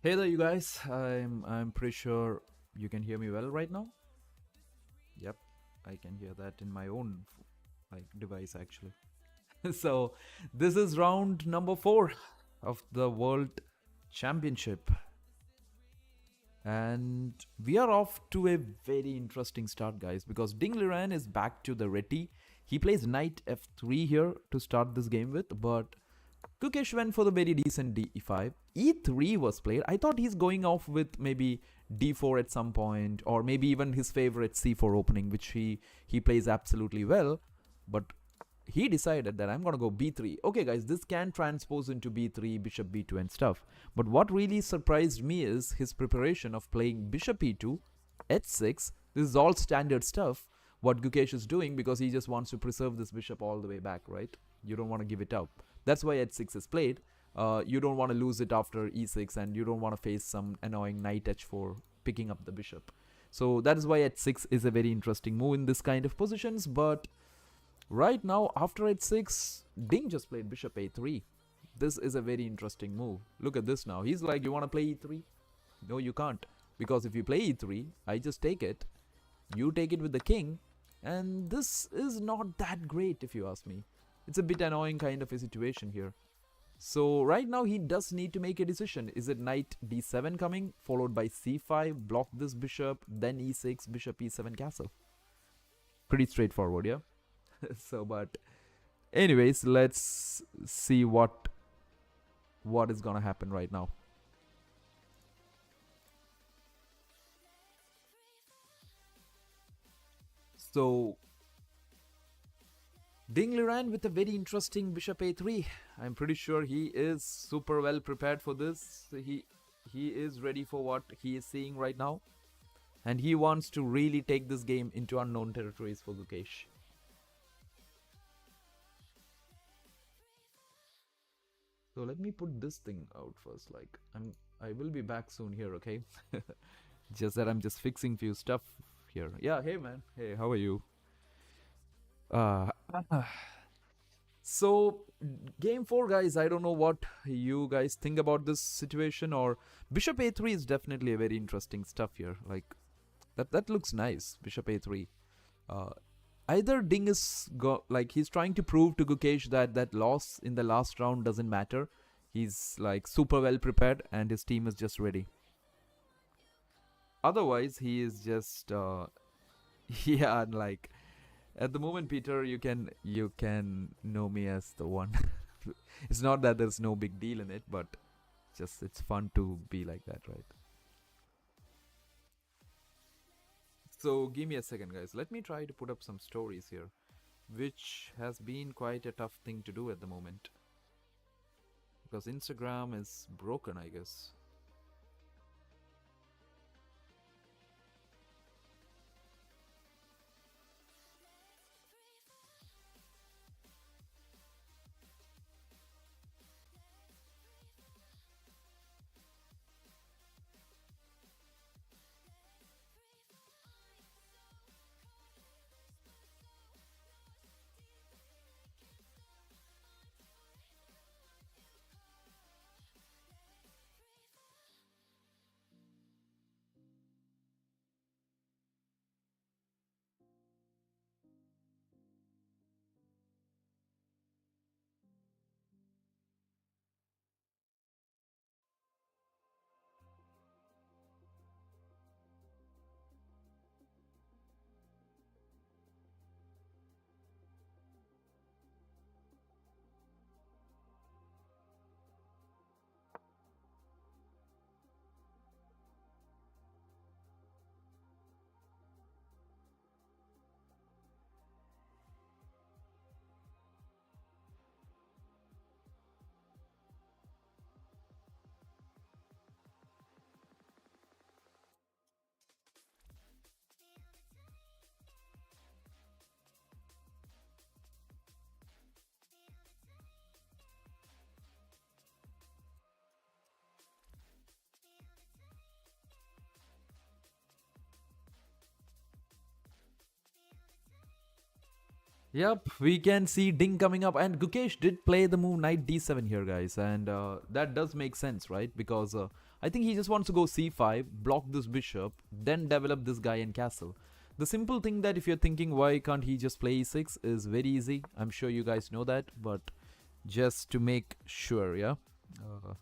Hey there, you guys. I'm pretty sure you can hear me well right now. Yep, I can hear that in my own device actually. So this is round number 4 of the World Championship, and we are off to a very interesting start, guys. Because Ding Liren is back to the reti. He plays knight f3 here to start this game with, but Gukesh went for the very decent d5. e3 was played. I thought he's going off with maybe d4 at some point, or maybe even his favorite c4 opening, which he plays absolutely well. But he decided that I'm going to go b3. Okay, guys, this can transpose into b3, bishop b2 and stuff. But what really surprised me is his preparation of playing bishop e2, h6. This is all standard stuff, what Gukesh is doing, because he just wants to preserve this bishop all the way back, right? You don't want to give it up. That's why h6 is played. You don't want to lose it after e6, and you don't want to face some annoying knight h4 picking up the bishop. So that is why h6 is a very interesting move in this kind of positions. But right now, after h6, Ding just played bishop a3. This is a very interesting move. Look at this now. He's like, you want to play e3? No, you can't. Because if you play e3, I just take it. You take it with the king. And this is not that great, if you ask me. It's a bit annoying kind of a situation here. So right now he does need to make a decision. Is it knight d7 coming, followed by c5, block this bishop, then e6, bishop e7 castle? Pretty straightforward, yeah? So, but anyways, let's see what is gonna happen right now. So Ding Liren with a very interesting bishop a3. I'm pretty sure he is super well prepared for this. He is ready for what he is seeing right now. And he wants to really take this game into unknown territories for Gukesh. So let me put this thing out first. Like I will be back soon here, okay? Just that I'm just fixing few stuff here. Yeah, hey man. Hey, how are you? Uh So, game 4, guys, I don't know what you guys think about this situation, or bishop a3 is definitely a very interesting stuff here. Like, that looks nice, bishop a3. Uh, Either Ding is, like, he's trying to prove to Gukesh that that loss in the last round doesn't matter. He's, like, super well prepared, and his team is just ready. Otherwise, he is just, yeah, like, at the moment, Peter, you can know me as the one. It's not that there's no big deal in it, but just it's fun to be like that, right? So give me a second, guys. Let me try to put up some stories here, which has been quite a tough thing to do at the moment, because Instagram is broken, I guess. Yep, we can see Ding coming up, and Gukesh did play the move knight d7 here, guys, and that does make sense, right? Because I think he just wants to go c5, block this bishop, then develop this guy in castle. The simple thing that if you're thinking why can't he just play e6 is very easy. I'm sure you guys know that, but just to make sure, yeah. Uh,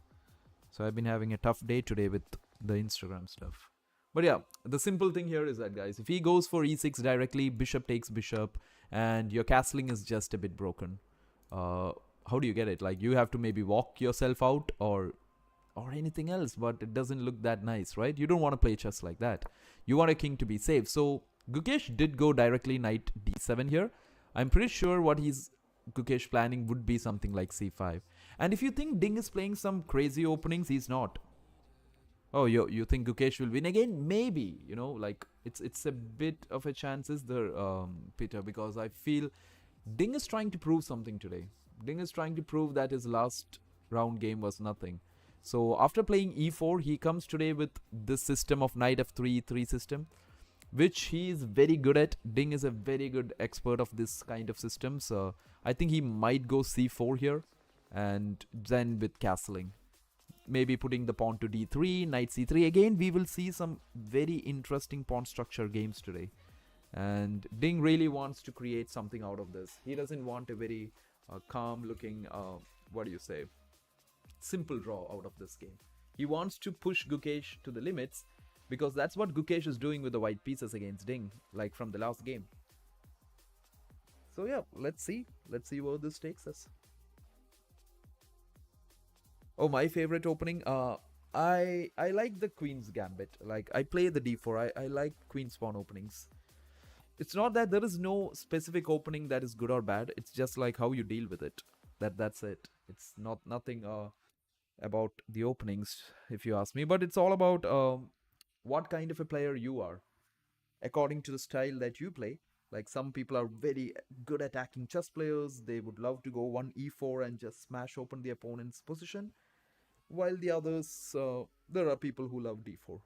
so I've been having a tough day today with the Instagram stuff. But yeah, the simple thing here is that, guys, if he goes for e6 directly, bishop takes bishop, and your castling is just a bit broken. Uh, how do you get it? Like, you have to maybe walk yourself out or anything else, but it doesn't look that nice, right? You don't want to play chess like that. You want a king to be safe. So Gukesh did go directly knight d7 here. I'm pretty sure what he's Gukesh planning would be something like c5. And if you think Ding is playing some crazy openings, he's not. Oh, you think Gukesh will win again? Maybe, like it's a bit of a chances there, Peter, because I feel Ding is trying to prove something today. Ding is trying to prove that his last round game was nothing. So after playing e4, he comes today with this system of knight f3 3 system, which he is very good at. Ding is a very good expert of this kind of system. So I think he might go c4 here, and then with castling, maybe putting the pawn to d3, knight c3. Again, we will see some very interesting pawn structure games today. And Ding really wants to create something out of this. He doesn't want a very calm looking, what do you say, simple draw out of this game. He wants to push Gukesh to the limits, because that's what Gukesh is doing with the white pieces against Ding, like from the last game. So yeah, let's see. Let's see where this takes us. Oh, my favorite opening. I like the Queen's Gambit. Like, I play the d4. I like Queen's pawn openings. It's not that there is no specific opening that is good or bad. It's just like how you deal with it. That's it. It's not nothing about the openings, if you ask me. But it's all about what kind of a player you are, according to the style that you play. Like, some people are very good attacking chess players. They would love to go one e4 and just smash open the opponent's position, while the others, there are people who love d4.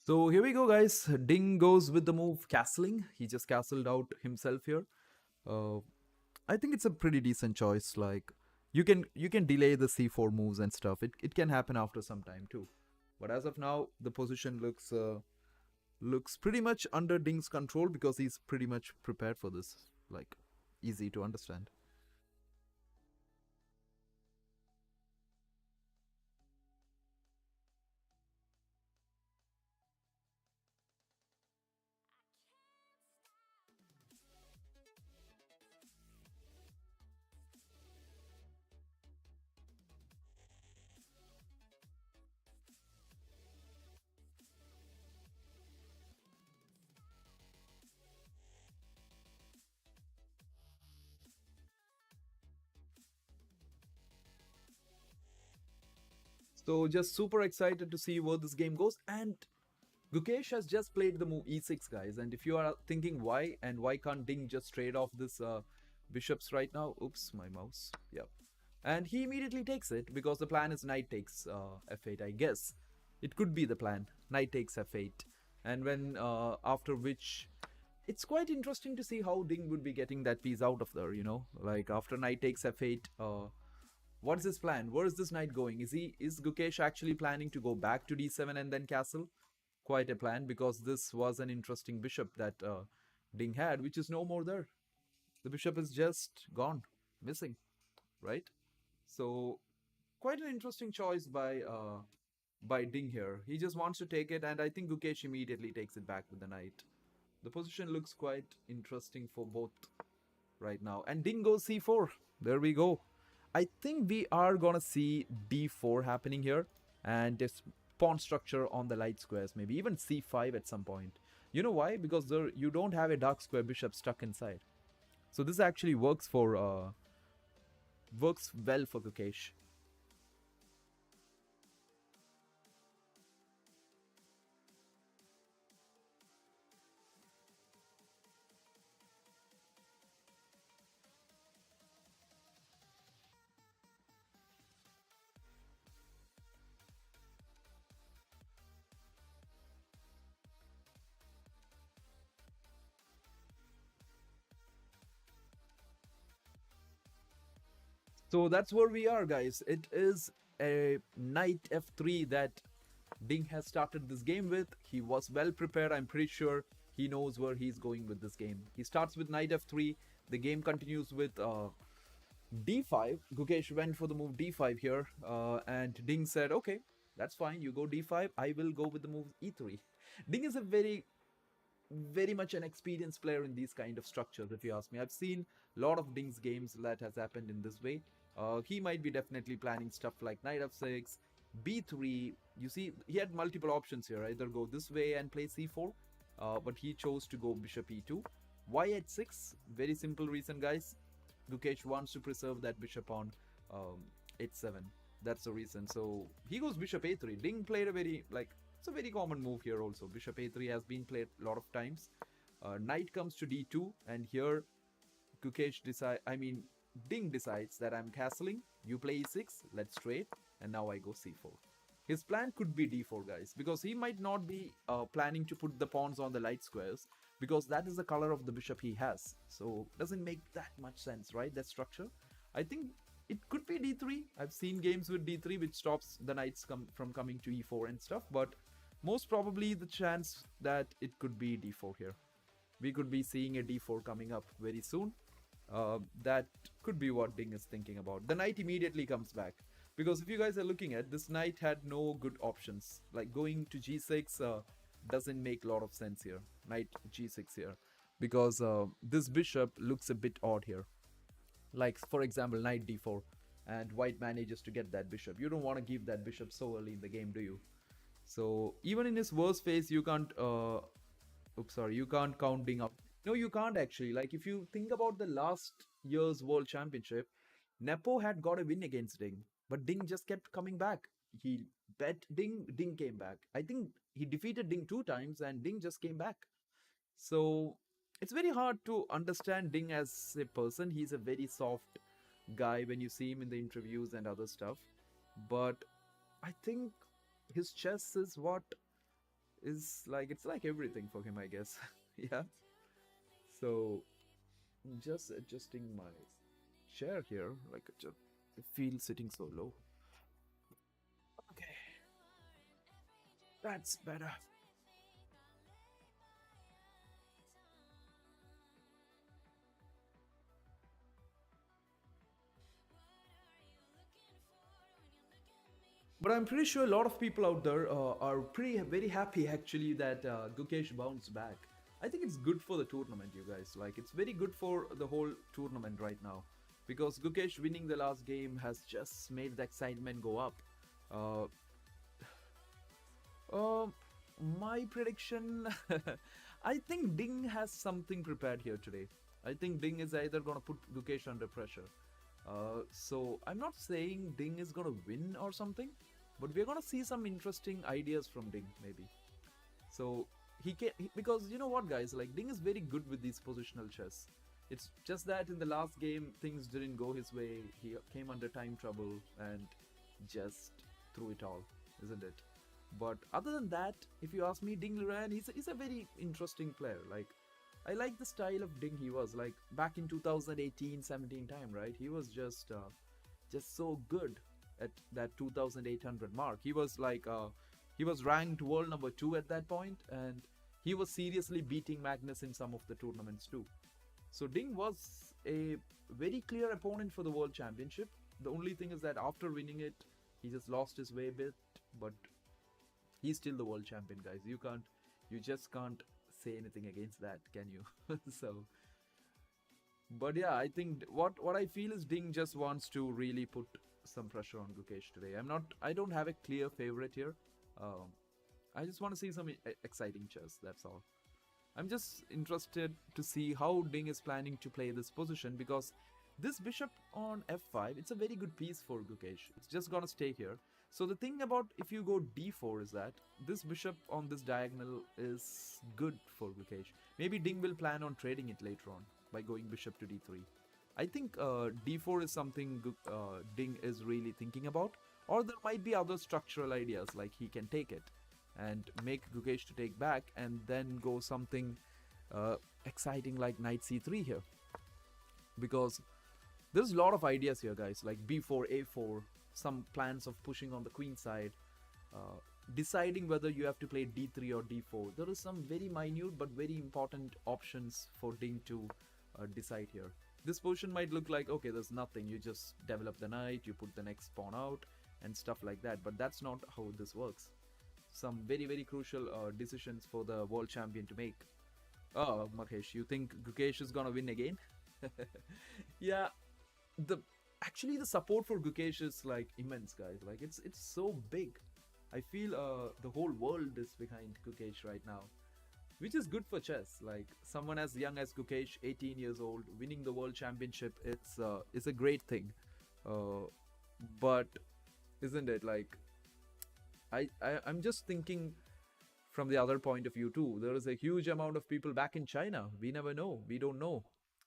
So here we go, guys. Ding goes with the move castling. He just castled out himself here. Uh, I think it's a pretty decent choice. Like, you can delay the c4 moves and stuff. It can happen after some time too. But as of now, the position looks pretty much under Ding's control, because he's pretty much prepared for this. Like, easy to understand. So just super excited to see where this game goes. And Gukesh has just played the move e6, guys. And if you are thinking why and why can't Ding just trade off this bishops right now? Oops, my mouse. Yep. And he immediately takes it because the plan is knight takes f8, I guess. It could be the plan. Knight takes f8. And when after which it's quite interesting to see how Ding would be getting that piece out of there, you know? Like after knight takes f8, what's his plan? Where is this knight going? Is Gukesh actually planning to go back to d7 and then castle? Quite a plan because this was an interesting bishop that Ding had, which is no more there. The bishop is just gone, missing, right? So quite an interesting choice by Ding here. He just wants to take it, and I think Gukesh immediately takes it back with the knight. The position looks quite interesting for both right now. And Ding goes c4. There we go. I think we are gonna see d4 happening here, and this pawn structure on the light squares, maybe even c5 at some point. You know why? Because there you don't have a dark square bishop stuck inside. So this actually works well for Gukesh. So that's where we are, guys. It is a knight f3 that Ding has started this game with. He was well prepared. I'm pretty sure he knows where he's going with this game. He starts with knight f3. The game continues with d5. Gukesh went for the move d5 here, and Ding said, "Okay, that's fine. You go d5. I will go with the move e3." Ding is a very much an experienced player in these kind of structures, if you ask me. I've seen a lot of Ding's games that has happened in this way. He might be definitely planning stuff like knight f6, b3. You see, he had multiple options here. Either go this way and play c4, but he chose to go bishop e2. Why h6? Very simple reason, guys. Gukesh wants to preserve that bishop on h7. That's the reason. So he goes bishop a3. Ding played a very, like, it's a very common move here also. Bishop a3 has been played a lot of times. Knight comes to d2, and here Ding decides that I'm castling. You play e6, let's trade, and now I go c4. His plan could be d4, guys, because he might not be planning to put the pawns on the light squares, because that is the color of the bishop he has. So doesn't make that much sense, right? That structure. I think it could be d3. I've seen games with d3 which stops the knights from coming to e4 and stuff, but most probably the chance that it could be d4 here. We could be seeing a d4 coming up very soon. That could be what Ding is thinking about. The knight immediately comes back, because if you guys are looking at this, knight had no good options. Like going to g6 doesn't make a lot of sense here. Knight g6 here, because this bishop looks a bit odd here. Like for example, knight d4, and white manages to get that bishop. You don't want to give that bishop so early in the game, do you? So even in his worst phase, you can't you can't count Ding out. No, you can't actually. Like if you think about the last year's world championship, Nepo had got a win against Ding, but Ding just kept coming back. He bet Ding, Ding came back. I think he defeated Ding 2 times and Ding just came back. So it's very hard to understand Ding as a person. He's a very soft guy when you see him in the interviews and other stuff. But I think his chess is what is like, it's like everything for him, I guess. Yeah. So just adjusting my chair here, like I feel sitting so low. Okay, that's better. But I'm pretty sure a lot of people out there are very happy actually that Gukesh bounced back. I think it's good for the tournament, you guys. Like it's very good for the whole tournament right now, because Gukesh winning the last game has just made the excitement go up. Uh, uh, my prediction, I think Ding has something prepared here today. I think Ding is either gonna put Gukesh under pressure. So I'm not saying Ding is gonna win or something, But we're gonna see some interesting ideas from Ding, maybe. So because you know what, guys, like Ding is very good with these positional chess. It's just that in the last game things didn't go his way. He came under time trouble and just threw it all, isn't it? But other than that, if you ask me, Ding Liren, he's a very interesting player. Like, I like the style of Ding he was. Like, back in 2018-17 time, right? He was just so good at that 2800 mark. He was like, he was ranked world number 2 at that point, and he was seriously beating Magnus in some of the tournaments too. So Ding was a very clear opponent for the World Championship. The only thing is that after winning it, he just lost his way a bit, but he's still the world champion, guys. You just can't say anything against that, can you? So, but yeah, I think what I feel is Ding just wants to really put some pressure on Gukesh today. I don't have a clear favorite here. I just want to see some exciting chess. That's all. I'm just interested to see how Ding is planning to play this position, because this bishop on f5, it's a very good piece for Gukesh. It's just gonna stay here. So the thing about if you go d4 is that this bishop on this diagonal is good for Gukesh. Maybe Ding will plan on trading it later on by going bishop to d3. I think d4 is something Ding is really thinking about. Or there might be other structural ideas, like he can take it and make Gukesh to take back and then go something exciting like knight c3 here. Because there's a lot of ideas here, guys, like b4, a4, some plans of pushing on the queen side, deciding whether you have to play d3 or d4. There is some very minute but very important options for Ding to decide here. This position might look like, okay, there's nothing, you just develop the knight, you put the next pawn out and stuff like that, but that's not how this works. Some very, very crucial decisions for the world champion to make. Oh, Mahesh, you think Gukesh is gonna win again? Yeah, actually the support for Gukesh is like immense, guys. Like it's so big. I feel the whole world is behind Gukesh right now, which is good for chess. Like someone as young as Gukesh, 18 years old, winning the world championship, it's a great thing. But isn't it, like, I'm just thinking from the other point of view too. There is a huge amount of people back in China. We never know. We don't know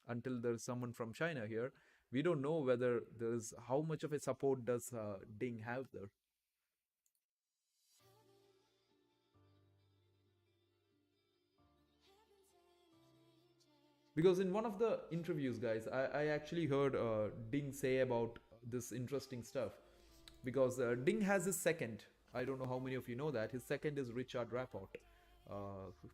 until there's someone from China here. We don't know whether there's how much of a support does Ding have there. Because in one of the interviews, guys, I actually heard Ding say about this interesting stuff. Because Ding has his second. I don't know how many of you know that. His second is Richard Rapport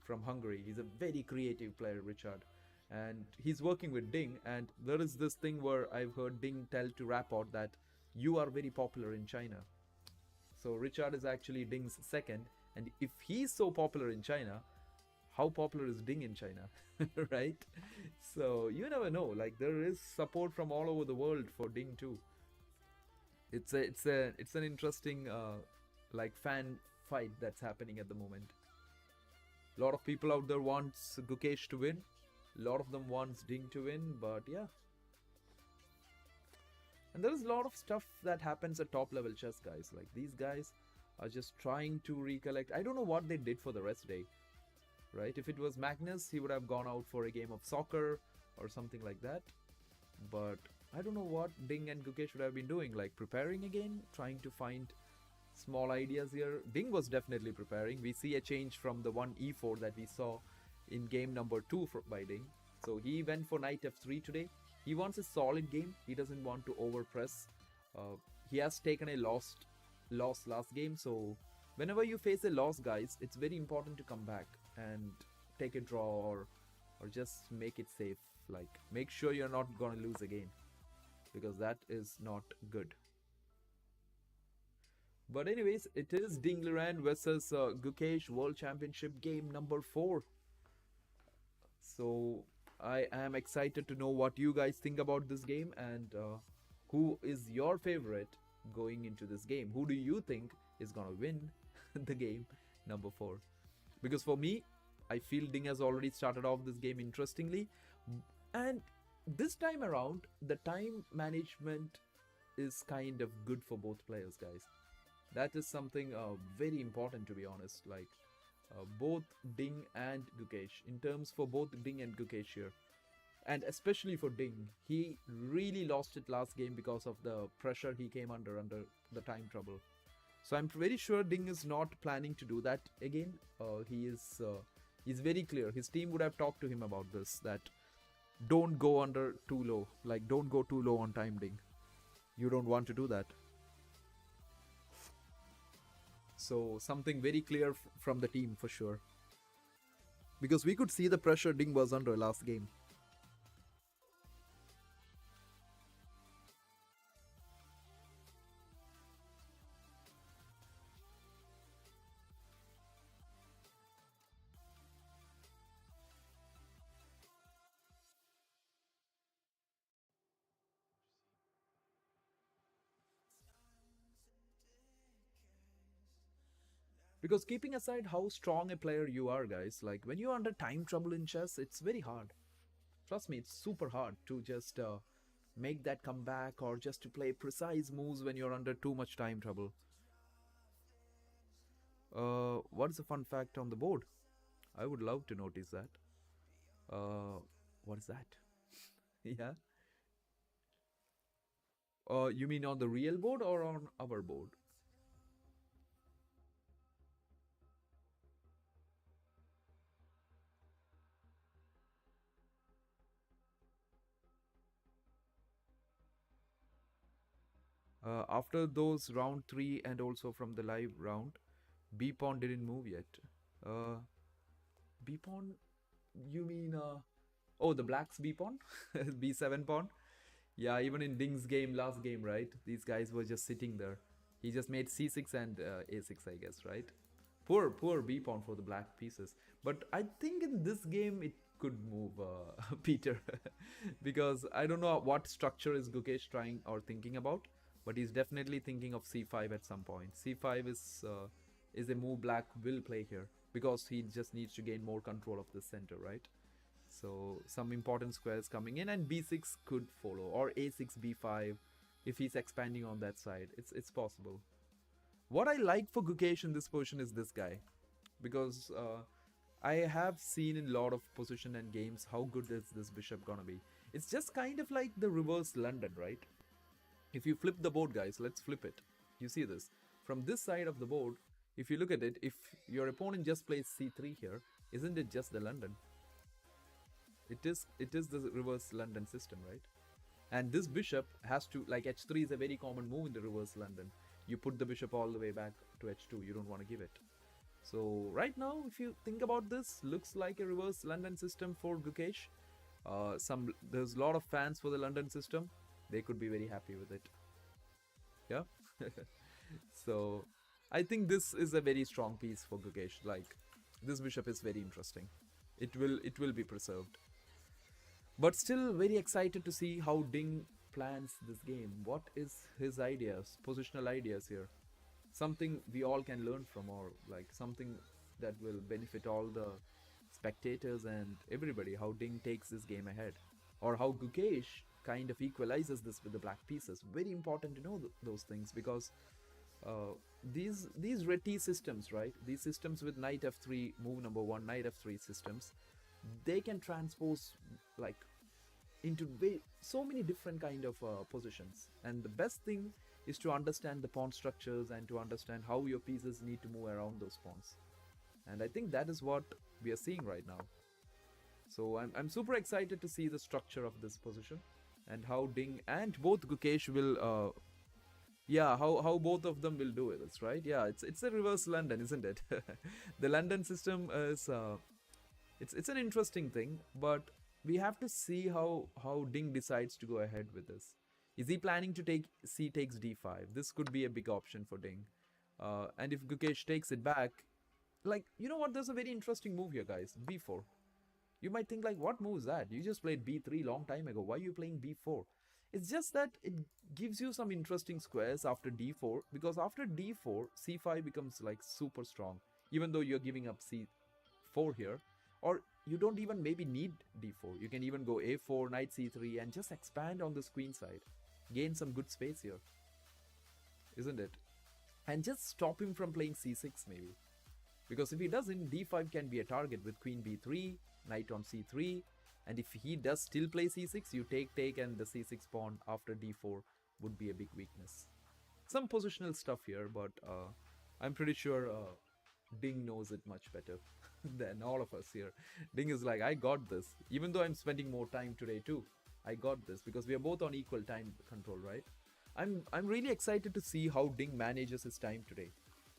from Hungary. He's a very creative player, Richard. And he's working with Ding. And there is this thing where I've heard Ding tell to Rapport that you are very popular in China. So Richard is actually Ding's second. And if he's so popular in China, how popular is Ding in China? Right? So you never know. Like there is support from all over the world for Ding too. It's an interesting like fan fight that's happening at the moment. A lot of people out there wants Gukesh to win. A lot of them wants Ding to win, but yeah. And there is a lot of stuff that happens at top level chess, guys. Like these guys are just trying to recollect. I don't know what they did for the rest day, right? If it was Magnus, he would have gone out for a game of soccer or something like that. But I don't know what Ding and Gukesh would have been doing, like preparing again, trying to find small ideas here. Ding was definitely preparing. We see a change from the one e4 that we saw in game number 2 by Ding. So he went for knight f3 today. He wants a solid game. He doesn't want to overpress. He has taken a loss last game. So whenever you face a loss, guys, it's very important to come back and take a draw or just make it safe. Like make sure you're not gonna lose again, because that is not good. But anyways, it is Ding Liren versus Gukesh World Championship game number 4. So I am excited to know what you guys think about this game, and who is your favorite going into this game. Who do you think is gonna win the game number 4? Because for me, I feel Ding has already started off this game interestingly, and this time around the time management is kind of good for both players, guys. That is something very important, to be honest. Like both Ding and Gukesh, in terms for both Ding and Gukesh here, and especially for Ding, he really lost it last game because of the pressure he came under the time trouble. So I'm very sure Ding is not planning to do that again. He's very clear. His team would have talked to him about this, that don't go under too low. Like, don't go too low on time, Ding. You don't want to do that. So something very clear from the team for sure. Because we could see the pressure Ding was under last game. Because keeping aside how strong a player you are, guys, like when you're under time trouble in chess, it's very hard. Trust me, it's super hard to just make that comeback or just to play precise moves when you're under too much time trouble. What is a fun fact on the board? I would love to notice that. What is that? Yeah. You mean on the real board or on our board? After those round 3 and also from the live round, B pawn didn't move yet. Uh, B pawn, you mean oh, the black's B pawn, B7 pawn. Yeah, even in Ding's game last game, right? These guys were just sitting there. He just made C6 and A6, I guess, right? Poor B pawn for the black pieces. But I think in this game it could move Peter, because I don't know what structure is Gukesh trying or thinking about, but he's definitely thinking of C5 at some point. C5 is a move black will play here because he just needs to gain more control of the center, right? So some important squares coming in, and b6 could follow, or a6 b5 if he's expanding on that side. It's possible. What I like for Gukesh in this position is this guy, because I have seen in a lot of position and games how good is this bishop gonna be. It's just kind of like the reverse London, right? If you flip the board, guys, let's flip it. You see this from this side of the board. If you look at it, if your opponent just plays c3 here, isn't it just the London? It is the reverse London system, right? And this bishop has to, like, h3 is a very common move in the reverse London. You put the bishop all the way back to h2. You don't want to give it. So right now, if you think about this, looks like a reverse London system for Gukesh. There's a lot of fans for the London system. They could be very happy with it. Yeah. So I think this is a very strong piece for Gukesh. Like, this bishop is very interesting. It will be preserved. But still very excited to see how Ding plans this game. What is his ideas, positional ideas here? Something we all can learn from, or like something that will benefit all the spectators and everybody, how Ding takes this game ahead. Or how Gukesh kind of equalizes this with the black pieces. Very important to know those things, because these reti systems, right? These systems with knight f3, move number 1, knight f3 systems, they can transpose like into so many different kind of positions. And the best thing is to understand the pawn structures and to understand how your pieces need to move around those pawns. And I think that is what we are seeing right now. So I'm super excited to see the structure of this position and how Ding and both Gukesh will yeah, how both of them will do this, right? Yeah, it's a reverse London, isn't it? The London system is it's an interesting thing, but we have to see how Ding decides to go ahead with this. Is he planning to take c takes d5? This could be a big option for Ding. And if Gukesh takes it back, like, you know what, there's a very interesting move here, guys. b4. You might think like, what move is that? You just played b3 long time ago. Why are you playing b4? It's just that it gives you some interesting squares after d4, because after d4, c5 becomes like super strong, even though you're giving up c4 here. Or you don't even maybe need d4. You can even go a4, knight c3 and just expand on this queen side. Gain some good space here. Isn't it? and just stop him from playing c6 maybe. Because if he doesn't, d5 can be a target with queen b3, knight on c3, and if he does still play c6, you take, and the c6 pawn after d4 would be a big weakness. Some positional stuff here, but I'm pretty sure Ding knows it much better than all of us here. Ding is like, I got this. Even though I'm spending more time today too, I got this because we are both on equal time control, right? I'm really excited to see how Ding manages his time today,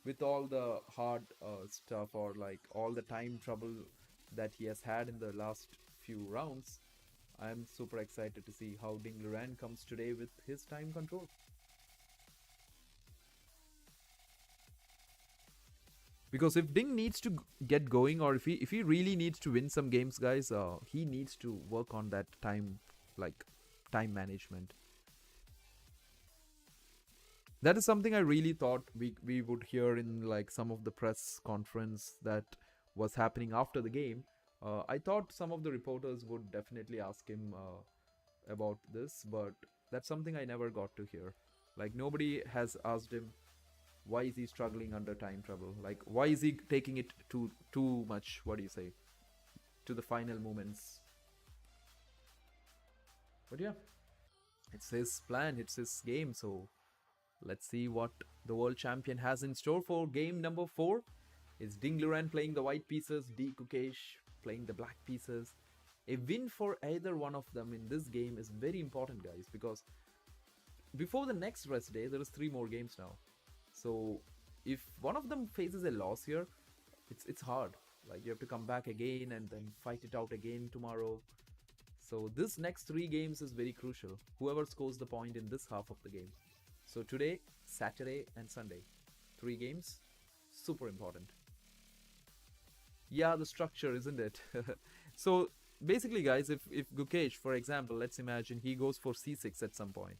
with all the hard stuff or like all the time trouble that he has had in the last few rounds. I'm super excited to see how Ding Liren comes today with his time control. Because if Ding needs to get going, or if he really needs to win some games, guys, he needs to work on that time, like time management. That is something I really thought we would hear in like some of the press conference that was happening after the game. I thought some of the reporters would definitely ask him about this, but that's something I never got to hear. Like nobody has asked him why is he struggling under time trouble. Like why is he taking it too much? What do you say? To the final moments. But yeah, it's his plan. It's his game. So let's see what the world champion has in store for game number 4. It's Ding Liren playing the white pieces, D Gukesh playing the black pieces. A win for either one of them in this game is very important, guys, because before the next rest day, there is 3 more games now. So if one of them faces a loss here, it's hard. Like you have to come back again and then fight it out again tomorrow. So this next 3 games is very crucial. Whoever scores the point in this half of the game. So today, Saturday and Sunday, 3 games, super important. Yeah, the structure, isn't it? So basically, guys, if Gukesh, for example, let's imagine he goes for c6 at some point.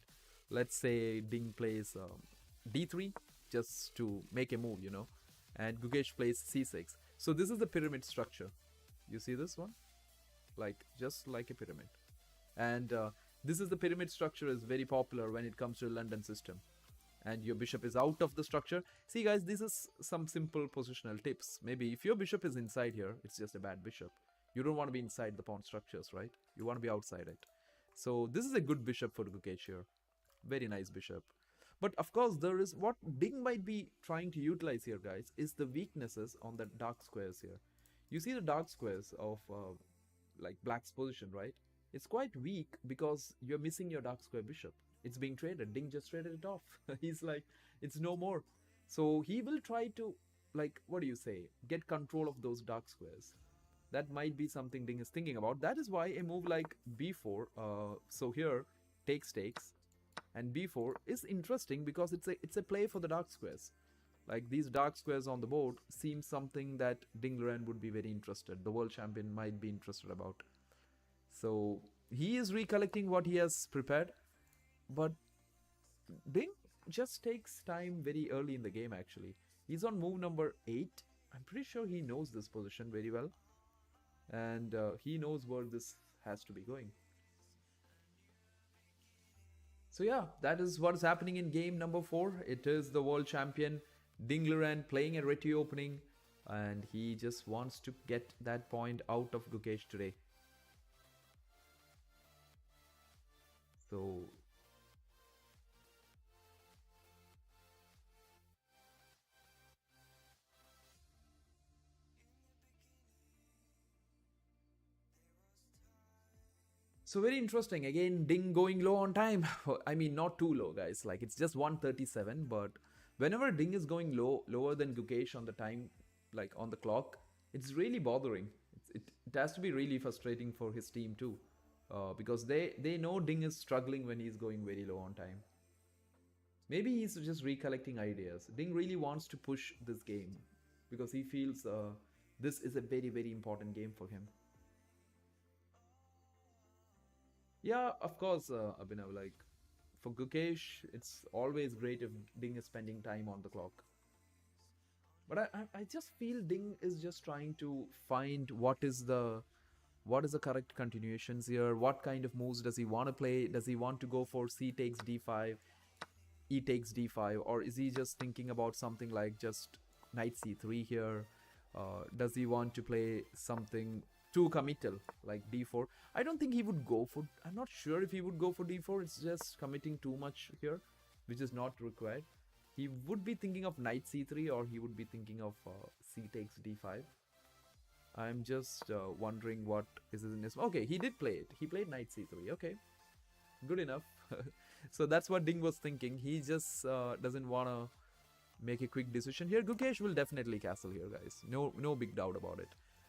Let's say Ding plays d3 just to make a move, and Gukesh plays c6. So this is the pyramid structure. You see this one? Like, just like a pyramid. And this is the pyramid structure is very popular when it comes to the London system. And your bishop is out of the structure. See guys, this is some simple positional tips. Maybe if your bishop is inside here, it's just a bad bishop. You don't want to be inside the pawn structures, right? You want to be outside it. So this is a good bishop for Gukesh here. Very nice bishop. But of course, there is what Ding might be trying to utilize here, guys, is the weaknesses on the dark squares here. You see the dark squares of like black's position, right? It's quite weak because you're missing your dark square bishop. It's being traded. Ding just traded it off. He's like, it's no more. So he will try to, like, what do you say, get control of those dark squares. That might be something Ding is thinking about. That is why a move like b4, so here, takes, and b4 is interesting because it's a play for the dark squares. Like these dark squares on the board seems something that Ding Liren would be very interested. The world champion might be interested about. So he is recollecting what he has prepared. But Ding just takes time very early in the game actually. He's on move number 8. I'm pretty sure he knows this position very well. And he knows where this has to be going. So yeah, that is what is happening in game number 4. It is the world champion Ding Liren playing a Reti opening. And he just wants to get that point out of Gukesh today. So very interesting. Again, Ding going low on time. I mean, not too low, guys. Like, it's just 137. But whenever Ding is going lower than Gukesh on the time, like on the clock, it's really bothering. It has to be really frustrating for his team too. Because they know Ding is struggling when he's going very low on time. Maybe he's just recollecting ideas. Ding really wants to push this game because he feels this is a very, very important game for him. Yeah, of course, Abhinav. Like, for Gukesh, it's always great if Ding is spending time on the clock. But I just feel Ding is just trying to find what is the correct continuations here. What kind of moves does he want to play? Does he want to go for c takes d5? e takes d5, or is he just thinking about something like just knight c3 here? Does he want to play something too committal like d4? I don't think he would go for, I'm not sure if he would go for d4. It's just committing too much here, which is not required. He would be thinking of knight c3, or he would be thinking of c takes d5. I'm just wondering what is in his. Okay, he did play it. He played knight c3. Okay, good enough. So that's what Ding was thinking. He just doesn't want to make a quick decision here. Gukesh will definitely castle here, guys. No big doubt about it.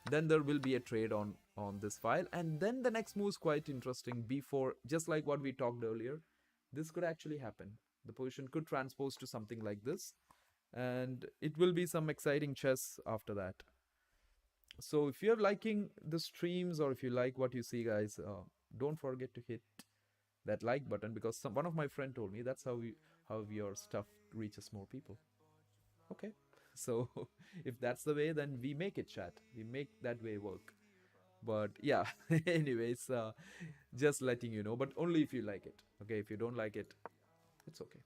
Then there will be a trade on this file, and then the next move is quite interesting. b4, just like what we talked earlier, this could actually happen. The position could transpose to something like this, and it will be some exciting chess after that. So if you're liking the streams, or if you like what you see, guys, don't forget to hit that like button, because one of my friend told me that's how your stuff reaches more people. Okay, so if that's the way, then we make it, chat. We make that way work. But yeah, anyways, just letting you know, but only if you like it. Okay, if you don't like it, it's okay.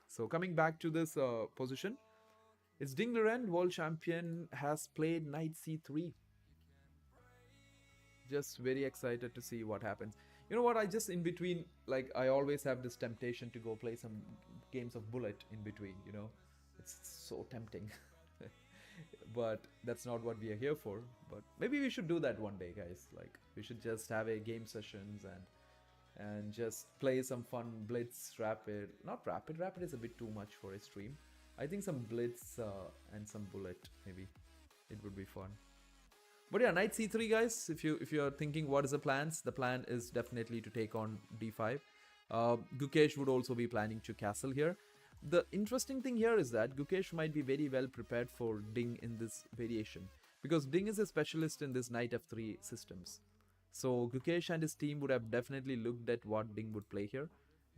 So coming back to this position, it's Ding Liren, world champion, has played knight c3. Just very excited to see what happens. You know what, I just in between, like, I always have this temptation to go play some games of bullet in between, you know. It's so tempting. But that's not what we are here for. But maybe we should do that one day, guys. Like, we should just have a game sessions and just play some fun blitz, rapid. Not rapid. Rapid is a bit too much for a stream. I think some blitz and some bullet, maybe. It would be fun. But yeah, knight c3, guys. If you're thinking what is the plan is definitely to take on d5. Gukesh would also be planning to castle here. The interesting thing here is that Gukesh might be very well prepared for Ding in this variation, because Ding is a specialist in this knight f3 systems. So Gukesh and his team would have definitely looked at what Ding would play here,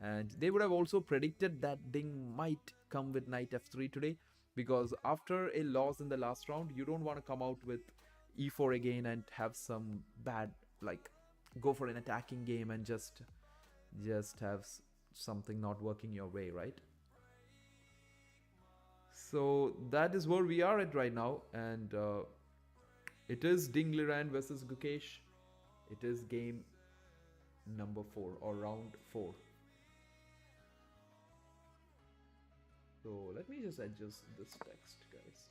and they would have also predicted that Ding might come with knight f3 today, because after a loss in the last round, you don't want to come out with e4 again and have some bad, like, go for an attacking game and just have something not working your way, right? So that is where we are at right now, and it is Ding Liren versus Gukesh. It is game number 4, or round 4. So let me just adjust this text, guys.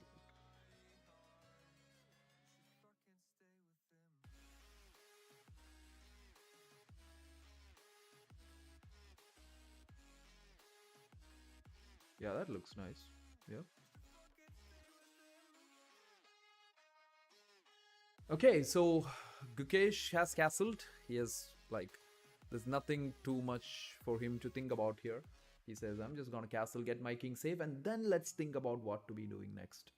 Yeah, that looks nice. Yeah. Okay, so Gukesh has castled. He has, like, there's nothing too much for him to think about here. He says, I'm just gonna castle, get my king safe, and then let's think about what to be doing next.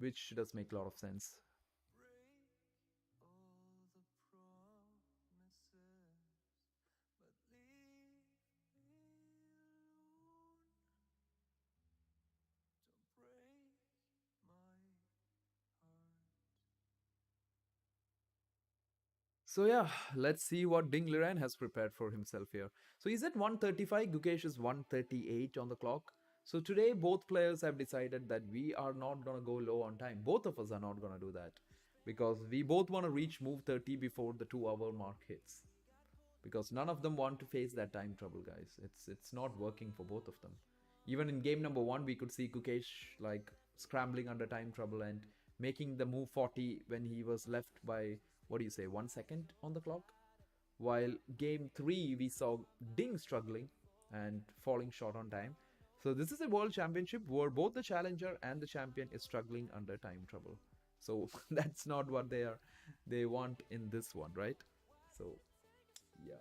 Which does make a lot of sense. So yeah, let's see what Ding Liren has prepared for himself here. So he's at 135, Gukesh is 138 on the clock. So today both players have decided that we are not gonna go low on time. Both of us are not gonna do that, because we both want to reach move 30 before the 2-hour mark hits. Because none of them want to face that time trouble, guys. It's not working for both of them. Even in game number 1, we could see Gukesh, like, scrambling under time trouble and making the move 40 when he was left by, what do you say, 1 second on the clock. While game 3, we saw Ding struggling and falling short on time. So this is a world championship where both the challenger and the champion is struggling under time trouble. So that's not what they want in this one, right? So yeah.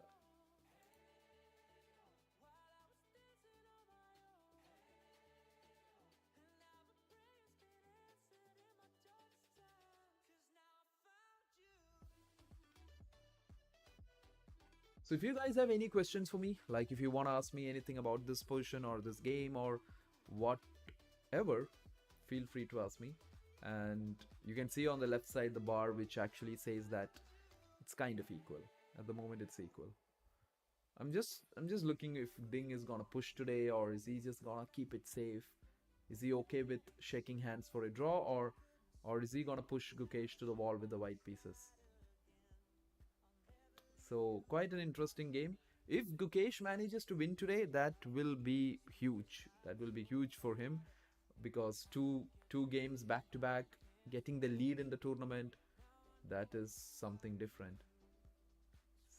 So if you guys have any questions for me, like if you want to ask me anything about this position or this game or whatever, feel free to ask me. And you can see on the left side the bar which actually says that it's kind of equal. At the moment it's equal. I'm just looking if Ding is gonna push today, or is he just gonna keep it safe? Is he okay with shaking hands for a draw, or is he gonna push Gukesh to the wall with the white pieces? So quite an interesting game. If Gukesh manages to win today, that will be huge. That will be huge for him because two games back to back, getting the lead in the tournament, that is something different.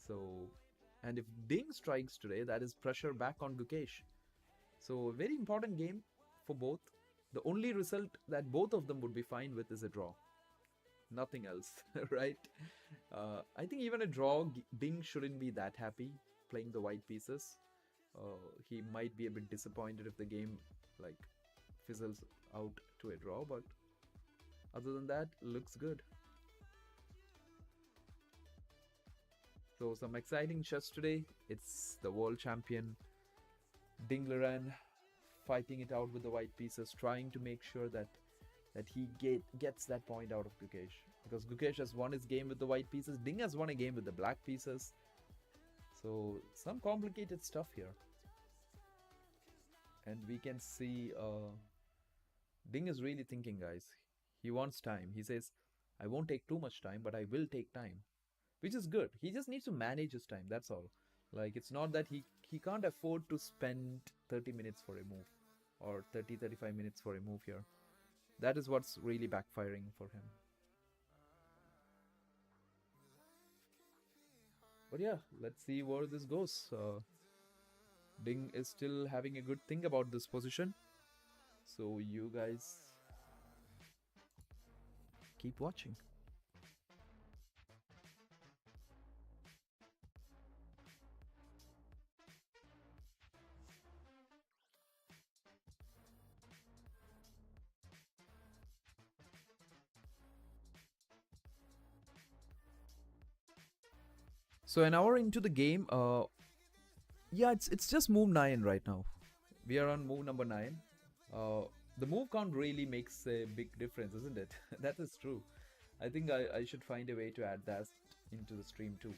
So, and if Ding strikes today, that is pressure back on Gukesh. So, a very important game for both. The only result that both of them would be fine with is a draw. Nothing else, right? I think even a draw, Ding shouldn't be that happy playing the white pieces. He might be a bit disappointed if the game like fizzles out to a draw, but other than that, looks good. So some exciting chess today. It's the world champion Ding Liren fighting it out with the white pieces, trying to make sure that he gets that point out of Gukesh. Because Gukesh has won his game with the white pieces. Ding has won a game with the black pieces. So some complicated stuff here. And we can see Ding is really thinking, guys. He wants time. He says, I won't take too much time, but I will take time. Which is good. He just needs to manage his time. That's all. Like, it's not that he can't afford to spend 30 minutes for a move. Or 35 minutes for a move here. That is what's really backfiring for him. But yeah, let's see where this goes. Ding is still having a good thing about this position. So you guys keep watching. So an hour into the game, yeah, it's just move 9 right now. We are on move number 9. The move count really makes a big difference, isn't it? That is true. I think I should find a way to add that into the stream too.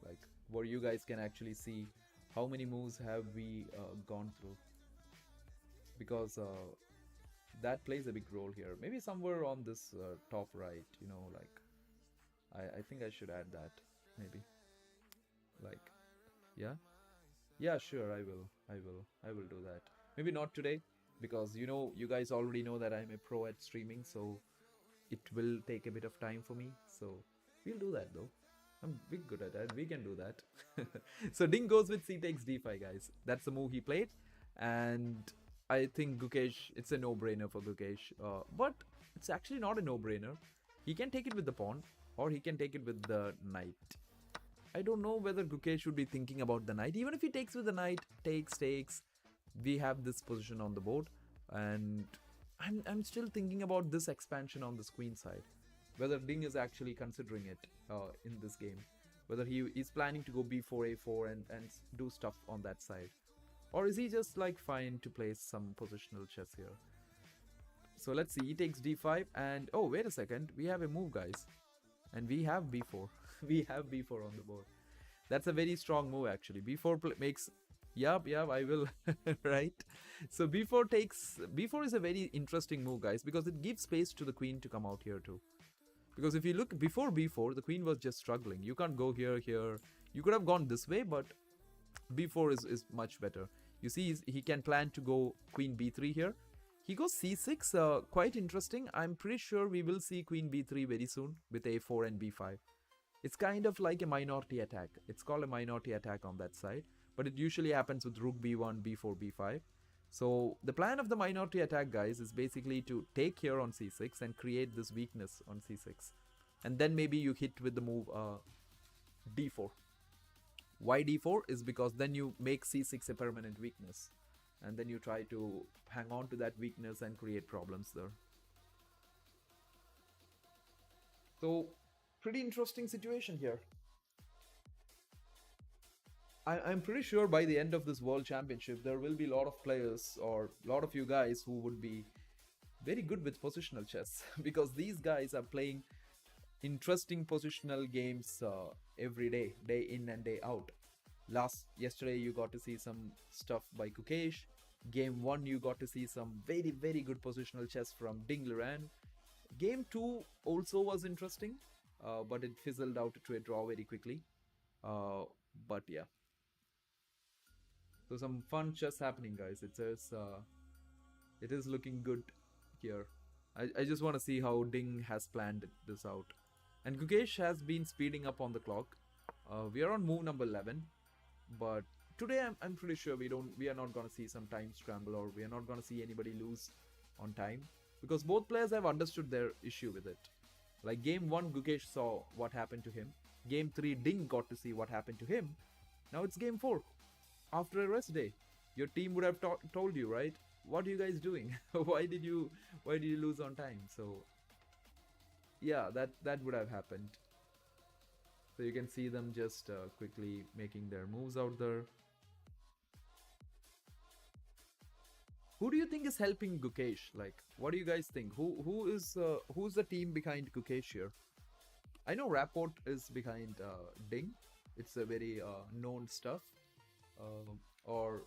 Like, where you guys can actually see how many moves have we gone through. Because that plays a big role here. Maybe somewhere on this top right, you know, like, I think I should add that, maybe. Like, yeah? Yeah, sure, I will do that. Maybe not today, because you guys already know that I'm a pro at streaming, so it will take a bit of time for me. So we'll do that though. I'm big good at that. We can do that. So Ding goes with c takes d5, guys. That's the move he played, and I think Gukesh, it's a no-brainer for Gukesh. But it's actually not a no-brainer. He can take it with the pawn, or he can take it with the knight. I don't know whether Gukesh should be thinking about the knight. Even if he takes with the knight, takes, we have this position on the board. And I'm still thinking about this expansion on this queen side. Whether Ding is actually considering it in this game. Whether he is planning to go b4, a4 and do stuff on that side. Or is he just like fine to play some positional chess here? So let's see, he takes d5 and oh, wait a second, we have a move, guys. And we have b4. We have b4 on the board. That's a very strong move actually. b4 makes... Yup, I will. Right? So b4 is a very interesting move, guys, because it gives space to the queen to come out here too. Because if you look before b4, the queen was just struggling. You can't go here. You could have gone this way, but b4 is much better. You see, he can plan to go queen b3 here. He goes c6, quite interesting. I'm pretty sure we will see queen b3 very soon with a4 and b5. It's kind of like a minority attack. It's called a minority attack on that side. But it usually happens with rook b1, b4, b5. So the plan of the minority attack, guys, is basically to take here on c6 and create this weakness on c6. And then maybe you hit with the move d4. Why d4 is because then you make c6 a permanent weakness. And then you try to hang on to that weakness and create problems there. So, pretty interesting situation here. I'm pretty sure by the end of this World Championship, there will be a lot of players or a lot of you guys who would be very good with positional chess. Because these guys are playing interesting positional games every day, day in and day out. Yesterday you got to see some stuff by Gukesh. Game 1 you got to see some very good positional chess from Ding Liren. Game 2 also was interesting, but it fizzled out to a draw very quickly. Uh, but yeah, so some fun chess happening, guys. It is looking good here. I just want to see how Ding has planned this out. And Gukesh has been speeding up on the clock. We are on move number 11, but today I'm pretty sure we are not going to see some time scramble, or we are not going to see anybody lose on time, because both players have understood their issue with it. Like game 1, Gukesh saw what happened to him. Game 3, Ding got to see what happened to him. Now it's game 4. After a rest day, your team would have told you, right? What are you guys doing? Why did you lose on time? So yeah, that would have happened. So you can see them just quickly making their moves out there. Who do you think is helping Gukesh? Like, what do you guys think? Who's the team behind Gukesh here? I know Rapport is behind Ding. It's a very known stuff. Or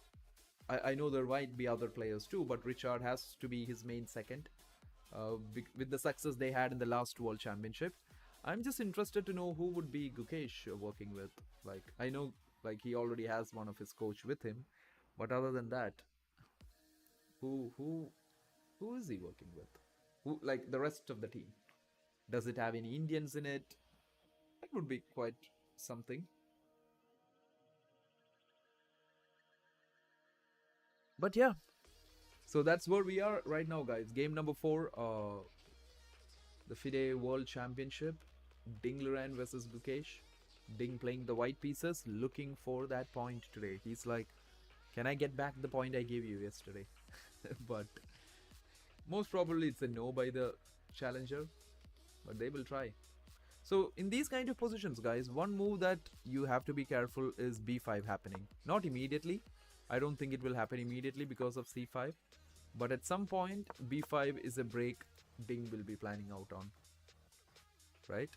I know there might be other players too, but Richard has to be his main second. With the success they had in the last World Championship, I'm just interested to know who would be Gukesh working with. Like, I know like he already has one of his coach with him, but other than that, who who who is he working with? Who, like the rest of the team? Does it have any Indians in it? That would be quite something. But yeah, so that's where we are right now, guys. Game number 4, the FIDE World Championship. Ding Liren versus Gukesh. Ding playing the white pieces, looking for that point today. He's like, can I get back the point I gave you yesterday? But most probably it's a no by the challenger, but they will try. So in these kind of positions, guys, one move that you have to be careful is b5 happening. Not immediately. I don't think it will happen immediately because of c5. But at some point, b5 is a break Ding will be planning out on. Right?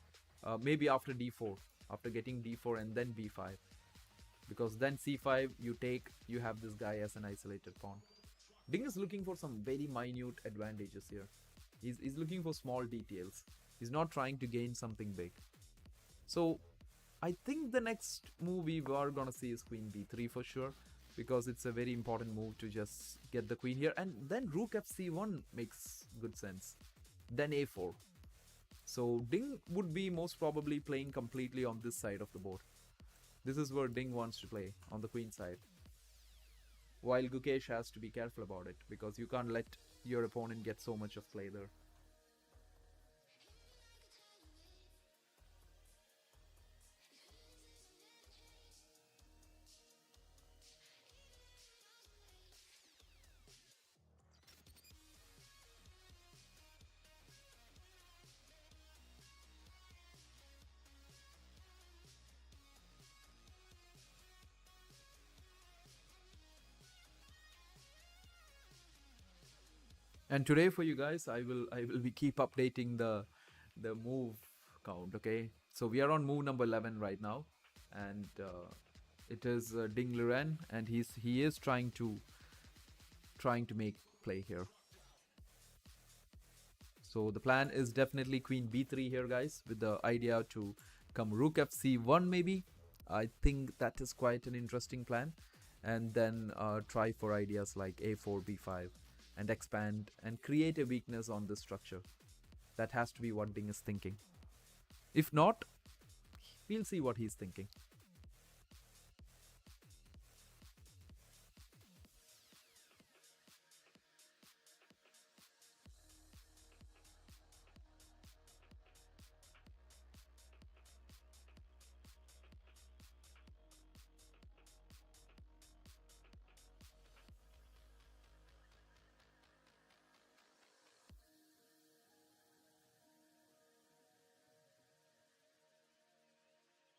Maybe after d4. After getting d4 and then b5. Because then c5, you have this guy as an isolated pawn. Ding is looking for some very minute advantages here. He's looking for small details. He's not trying to gain something big. So I think the next move we are gonna see is queen b3 for sure, because it's a very important move to just get the queen here. And then rook fc1 makes good sense. Then a4. So Ding would be most probably playing completely on this side of the board. This is where Ding wants to play, on the queen side. While Gukesh has to be careful about it, because you can't let your opponent get so much of play there. And today for you guys, I will be keep updating the move count. Okay, so we are on move number 11 right now, and it is Ding Liren, and he is trying to make play here. So the plan is definitely queen b3 here, guys, with the idea to come rook fc1 maybe. I think that is quite an interesting plan, and then try for ideas like a4 b5 and expand and create a weakness on this structure. That has to be what Ding is thinking. If not, we'll see what he's thinking.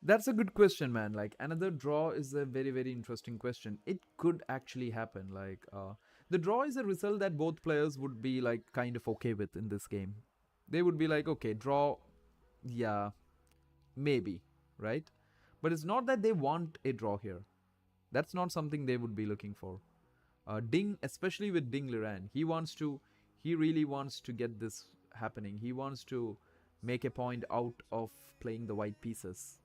That's a good question, man. Like, another draw is a very interesting question. It could actually happen. Like, the draw is a result that both players would be like kind of okay with in this game. They would be like, okay, draw, yeah, maybe, right? But it's not that they want a draw here. That's not something they would be looking for. Ding, especially with Ding Liren, he really wants to get this happening. He wants to make a point out of playing the white pieces.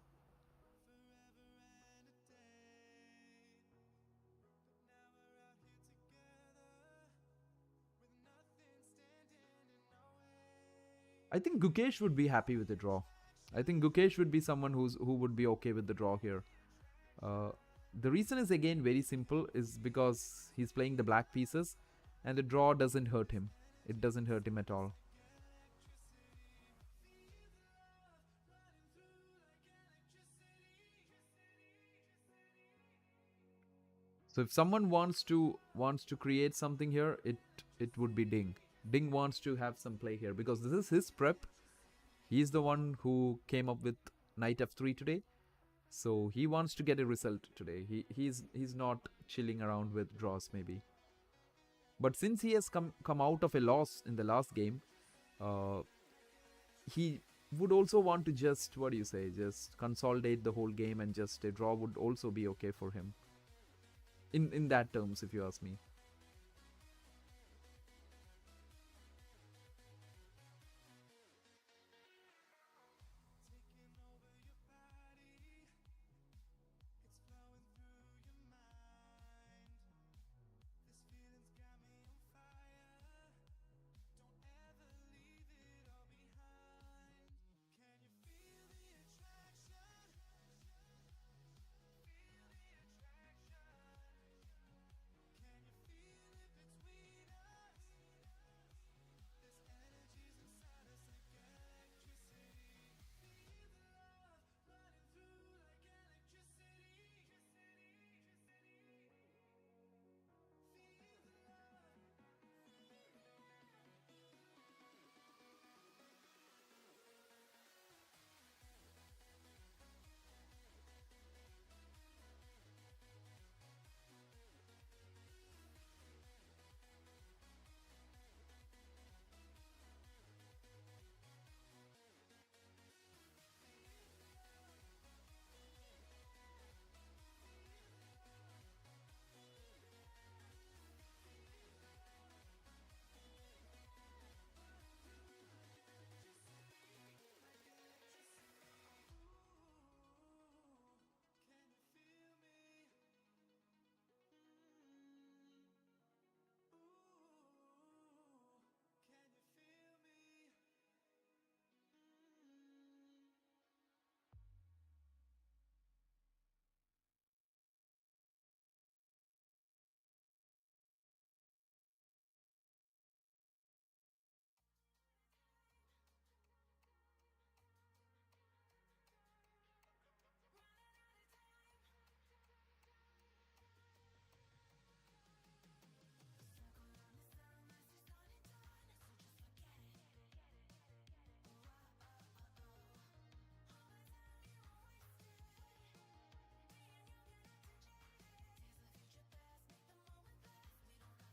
I think Gukesh would be happy with the draw. I think Gukesh would be someone who would be okay with the draw here. Uh, the reason is again very simple, is because he's playing the black pieces, and the draw doesn't hurt him. It doesn't hurt him at all. So if someone wants to create something here, it would be Ding. Ding wants to have some play here because this is his prep. He's the one who came up with knight f3 today. So he wants to get a result today. He's not chilling around with draws maybe. But since he has come out of a loss in the last game, he would also want to just, what do you say, just consolidate the whole game, and just a draw would also be okay for him. In that terms, if you ask me.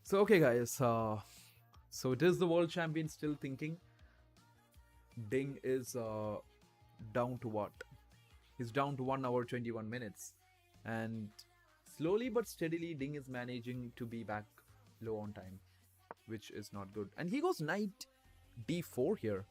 So okay, guys. So it is the world champion still thinking. Ding is down to what? He's down to 1 hour 21 minutes, and slowly but steadily, Ding is managing to be back low on time, which is not good. And he goes knight d4 here.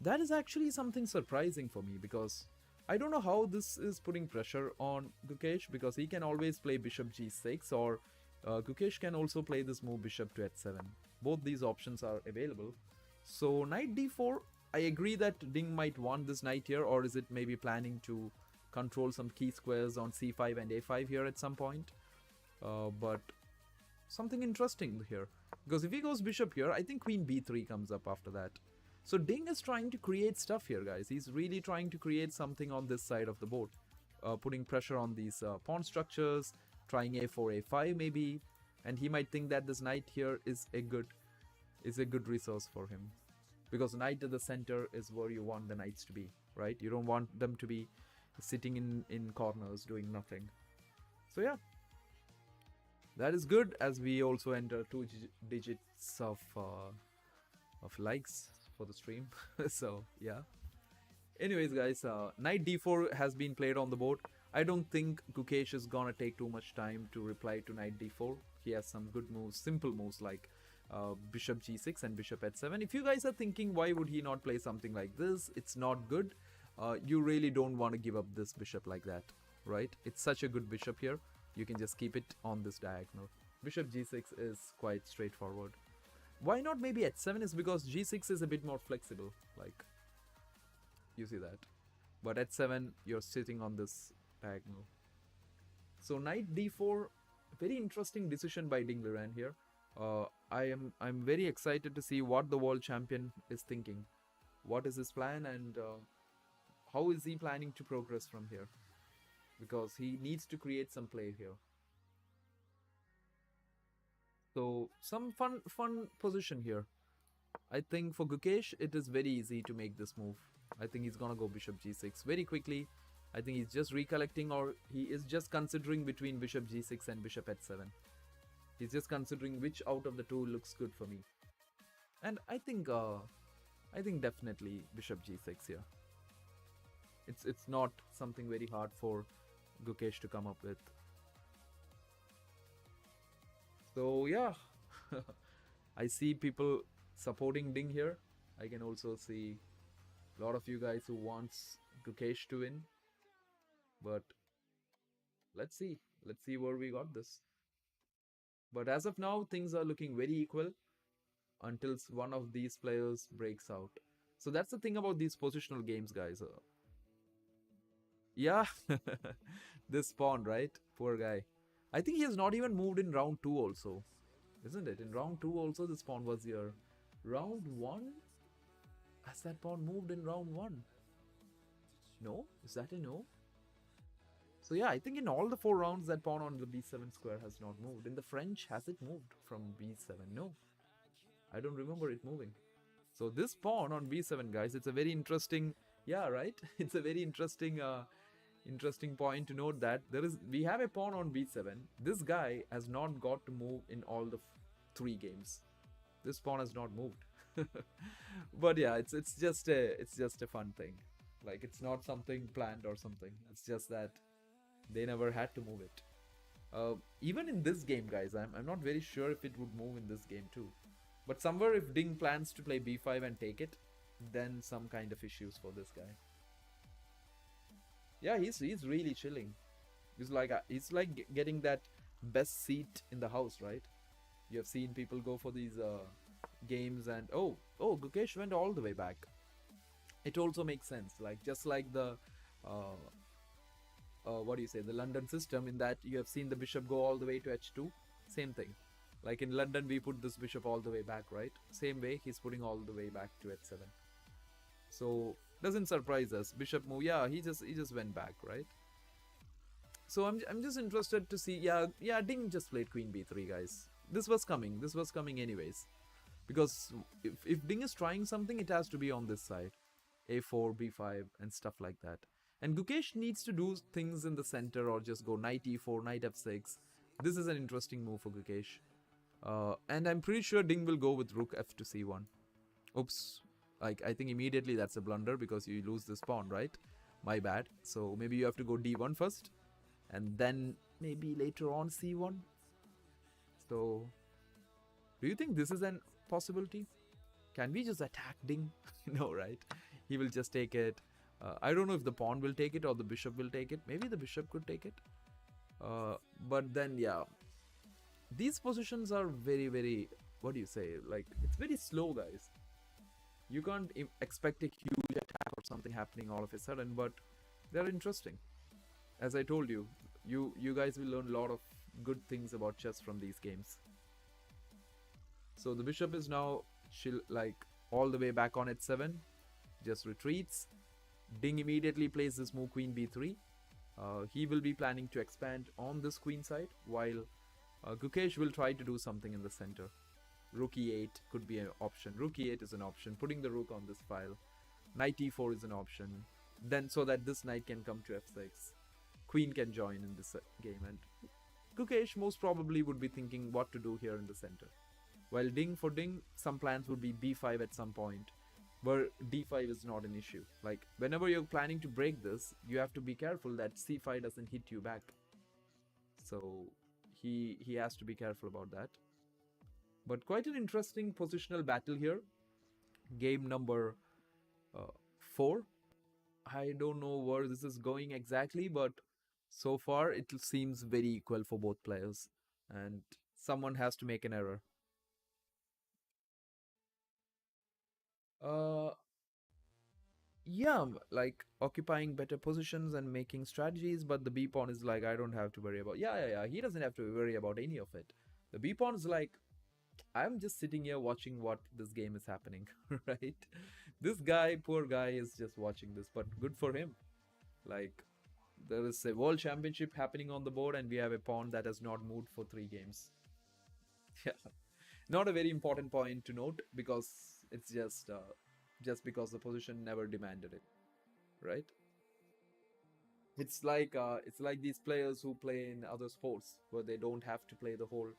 That is actually something surprising for me, because I don't know how this is putting pressure on Gukesh, because he can always play bishop g6, or Gukesh can also play this move bishop to h7. Both these options are available. So knight d4, I agree that Ding might want this knight here, or is it maybe planning to control some key squares on c5 and a5 here at some point? But something interesting here, because if he goes bishop here, I think queen b3 comes up after that. So Ding is trying to create stuff here, guys. He's really trying to create something on this side of the board, putting pressure on these pawn structures, trying a4, a5 maybe, and he might think that this knight here is a good resource for him, because knight at the center is where you want the knights to be, right? You don't want them to be sitting in corners doing nothing. So yeah, that is good, as we also enter 2 digits of likes for the stream. So yeah, anyways guys, knight d4 has been played on the board. I don't think Gukesh is gonna take too much time to reply to knight d4. He has some good moves, simple moves like bishop g6 and bishop h7. If you guys are thinking why would he not play something like this, it's not good. You really don't want to give up this bishop like that, right? It's such a good bishop here. You can just keep it on this diagonal. Bishop g6 is quite straightforward. Why not maybe h7 is because g6 is a bit more flexible, like, you see that. But h7, you're sitting on this diagonal. So knight d4, very interesting decision by Ding Liren here. I'm very excited to see what the world champion is thinking. What is his plan and how is he planning to progress from here? Because he needs to create some play here. So some fun position here. I think for Gukesh, it is very easy to make this move. I think he's gonna go bishop g6 very quickly. I think he's just recollecting, or he is just considering between bishop g6 and bishop h7. He's just considering which out of the two looks good for me. And I think definitely bishop g6 here. It's not something very hard for Gukesh to come up with. So yeah, I see people supporting Ding here. I can also see a lot of you guys who wants Gukesh to win. But let's see where we got this. But as of now, things are looking very equal until one of these players breaks out. So that's the thing about these positional games, guys. Yeah, this pawn, right? Poor guy. I think he has not even moved in round 2 also. Isn't it? In round 2 also this pawn was here. Round 1? Has that pawn moved in round 1? No? Is that a no? So yeah, I think in all the 4 rounds that pawn on the b7 square has not moved. In the French, has it moved from b7? No. I don't remember it moving. So this pawn on b7, guys, it's a very interesting... Yeah, right? It's a very interesting point to note that we have a pawn on b7. This guy has not got to move in all the 3 games. This pawn has not moved. But yeah, it's just a fun thing. Like, it's not something planned or something. It's just that they never had to move it. Even in this game, guys, I'm not very sure if it would move in this game too. But somewhere if Ding plans to play b5 and take it, then some kind of issues for this guy. Yeah, he's really chilling. He's like getting that best seat in the house, right? You have seen people go for these games and oh, Gukesh went all the way back. It also makes sense, like just like the what do you say, the London system, in that you have seen the bishop go all the way to h2. Same thing. Like in London, we put this bishop all the way back, right? Same way, he's putting all the way back to h7. So doesn't surprise us. Bishop move, yeah, he just went back, right? So I'm just interested to see. Yeah, Ding just played queen b3, guys. This was coming anyways, because if Ding is trying something, it has to be on this side, a4, b5 and stuff like that. And Gukesh needs to do things in the center, or just go knight e4, knight f6. This is an interesting move for Gukesh. And I'm pretty sure Ding will go with rook f to c1. Oops. Like, I think immediately that's a blunder because you lose this pawn, right? My bad. So maybe you have to go d1 first, and then maybe later on c1. So, do you think this is a possibility? Can we just attack Ding? No, right? He will just take it. I don't know if the pawn will take it or the bishop will take it. Maybe the bishop could take it. But then, yeah. These positions are very, very, what do you say? Like, it's very slow, guys. You can't expect a huge attack or something happening all of a sudden, but they're interesting. As I told you, you guys will learn a lot of good things about chess from these games. So the bishop is now like all the way back on h7, just retreats. Ding immediately plays this move queen b3. He will be planning to expand on this queen side, while Gukesh will try to do something in the center. Rook e8 could be an option. Rook e8 is an option. Putting the rook on this file. Knight e4 is an option. Then so that this knight can come to f6. Queen can join in this game. And Gukesh most probably would be thinking what to do here in the center. While for Ding, some plans would be b5 at some point. where d5 is not an issue. Like whenever you're planning to break this, you have to be careful that c5 doesn't hit you back. So he has to be careful about that. But quite an interesting positional battle here. Game number 4. I don't know where this is going exactly, but so far it seems very equal for both players, and someone has to make an error. Uh, yeah, like occupying better positions and making strategies, but the B pawn is like, I don't have to worry about. Yeah. He doesn't have to worry about any of it. The B pawn is like, I'm just sitting here watching what this game is happening, right? This guy, poor guy, is just watching this, but good for him. Like, there is a world championship happening on the board, and we have a pawn that has not moved for 3 games. Yeah, not a very important point to note because it's just because the position never demanded it, right? It's like these players who play in other sports where they don't have to play the whole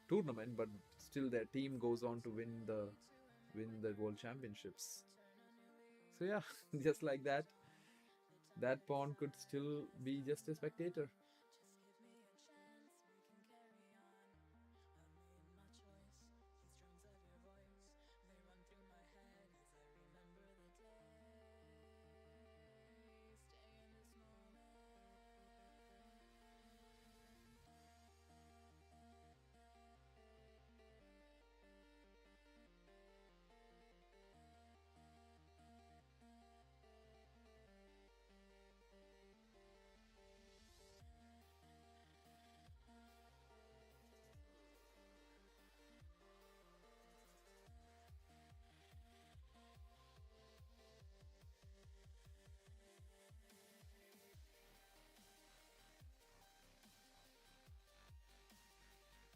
tournament, but still their team goes on to win the world championships. So yeah, just like that, that pawn could still be just a spectator.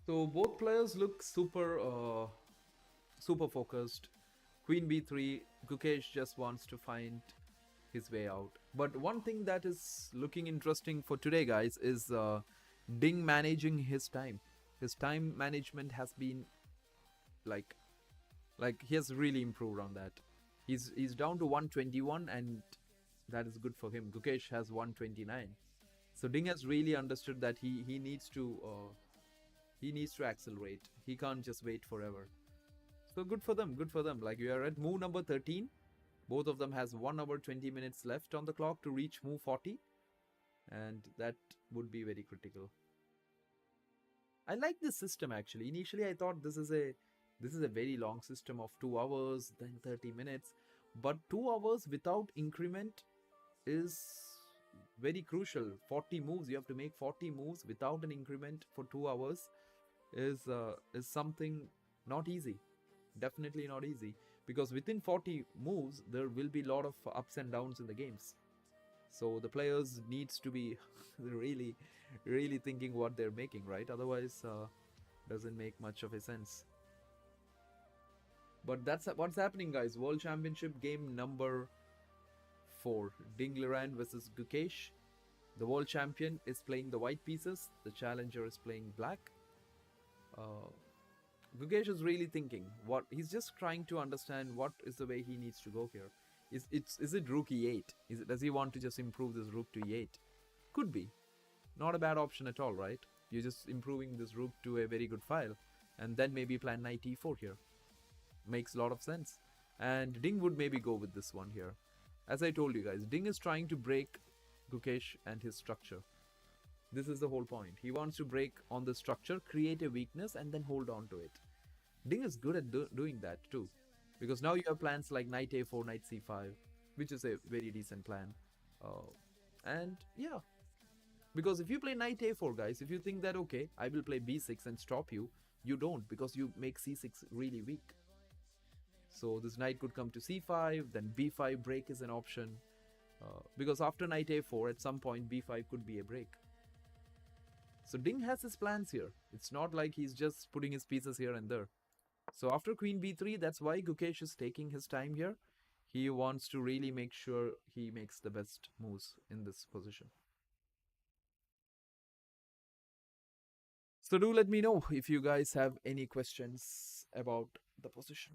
So both players look super focused. Queen b3, Gukesh just wants to find his way out. But one thing that is looking interesting for today, guys, is Ding managing his time. His time management has been like he has really improved on that. He's down to 121, and that is good for him. Gukesh has 129. So Ding has really understood that he needs to accelerate. He can't just wait forever. So good for them. Good for them. Like, we are at move number 13. Both of them has 1 hour 20 minutes left on the clock to reach move 40, and that would be very critical. I like this system actually. Initially, I thought this is a very long system of 2 hours, then 30 minutes, but 2 hours without increment is very crucial. 40 moves, you have to make 40 moves without an increment for 2 hours is something not easy. Definitely not easy, because within 40 moves there will be a lot of ups and downs in the games. So the players needs to be really thinking what they're making, right? Otherwise, doesn't make much of a sense. But that's what's happening, guys. World Championship game number 4. Ding Liren versus Gukesh. The world champion is playing the white pieces. The challenger is playing black. Uh, Gukesh is really thinking what he's just trying to understand what is the way he needs to go here. Is it rook e8? Does he want to just improve this rook to e8? Could be. Not a bad option at all, right? You're just improving this rook to a very good file, and then maybe plan knight e4 here. Makes a lot of sense. And Ding would maybe go with this one here. As I told you guys, Ding is trying to break Gukesh and his structure. This is the whole point. He wants to break on the structure, create a weakness, and then hold on to it. Ding is good at doing that too, because now you have plans like knight a4, knight c5, which is a very decent plan. And yeah, because if you play knight a4, guys, if you think that okay, I will play b6 and stop you, you don't, because you make c6 really weak. So this knight could come to c5, then b5 break is an option, because after knight a4, at some point b5 could be a break. So Ding has his plans here. It's not like he's just putting his pieces here and there. So after queen b3, that's why Gukesh is taking his time here. He wants to really make sure he makes the best moves in this position. So do let me know if you guys have any questions about the position.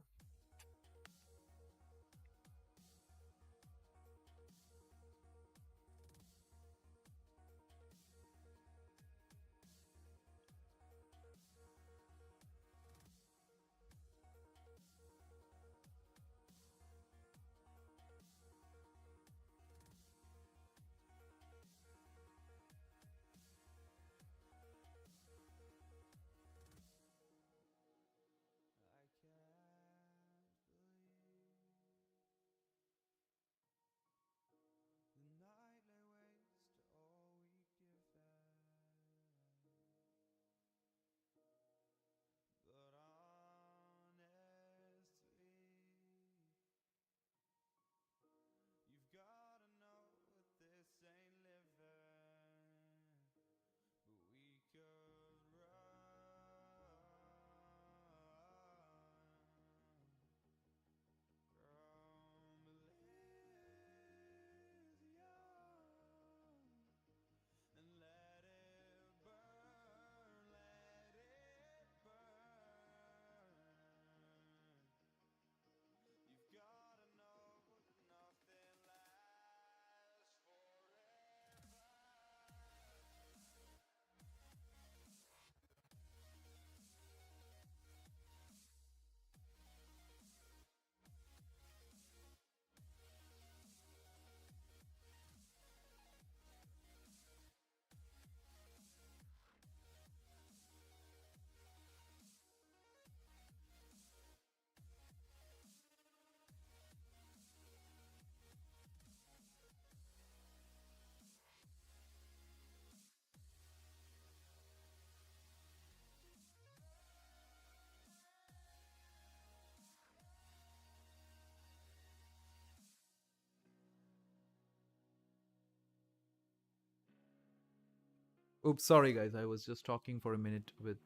Oops, sorry guys, I was just talking for a minute with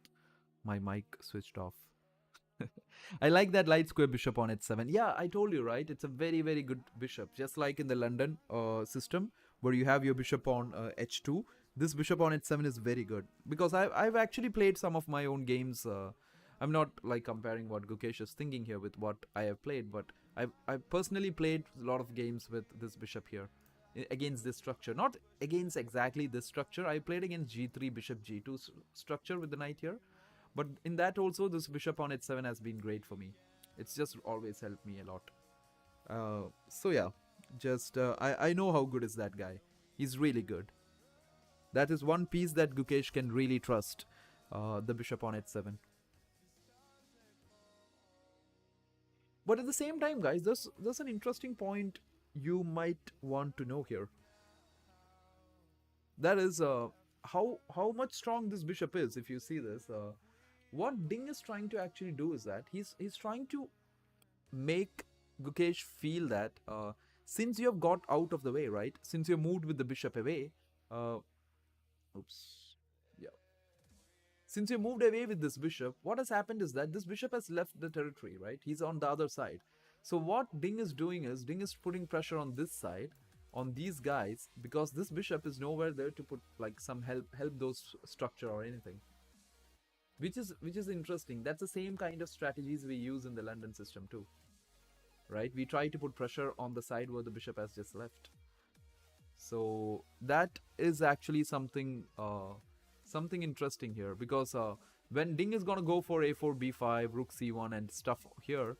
my mic switched off. I like that light square bishop on h7. Yeah, I told you, right? It's a very, very good bishop. Just like in the London system, where you have your bishop on h2, this bishop on h7 is very good. Because I've actually played some of my own games. I'm not like comparing what Gukesh is thinking here with what I have played, but I've personally played a lot of games with this bishop here against this structure. Not against exactly this structure. I played against g3, bishop g2 structure with the knight here. But in that also, this bishop on h7 has been great for me. It's just always helped me a lot. So yeah, just I know how good is that guy. He's really good. That is one piece that Gukesh can really trust. The bishop on h7. But at the same time, guys, there's an interesting point you might want to know here. That is how much strong this bishop is. If you see this, what Ding is trying to actually do is that he's trying to make Gukesh feel that since you have got out of the way, right? Since you moved with the bishop away, oops, yeah. Since you moved away with this bishop, what has happened is that this bishop has left the territory, right? He's on the other side. So what Ding is doing is Ding is putting pressure on this side, on these guys, because this bishop is nowhere there to put like some help those structure or anything. Which is interesting. That's the same kind of strategies we use in the London system too. Right? We try to put pressure on the side where the bishop has just left. So that is actually something something interesting here, because when Ding is gonna go for a4, b5, rook c1 and stuff here,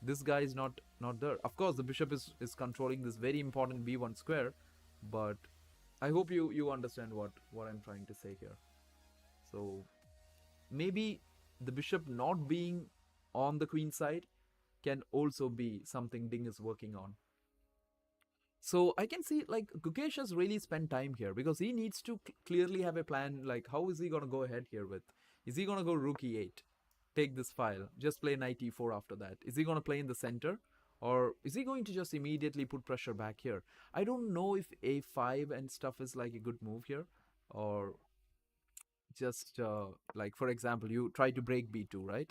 this guy is not there. Of course, the bishop is controlling this very important b1 square, but I hope you understand what I'm trying to say here. So maybe the bishop not being on the queen side can also be something Ding is working on. So I can see like Gukesh has really spent time here, because he needs to clearly have a plan. Like, how is he going to go ahead here with? Is he going to go rook e8, take this file, just play knight e4 after that? Is he going to play in the center? Or is he going to just immediately put pressure back here? I don't know if a5 and stuff is like a good move here, or just like, for example, you try to break b2, right?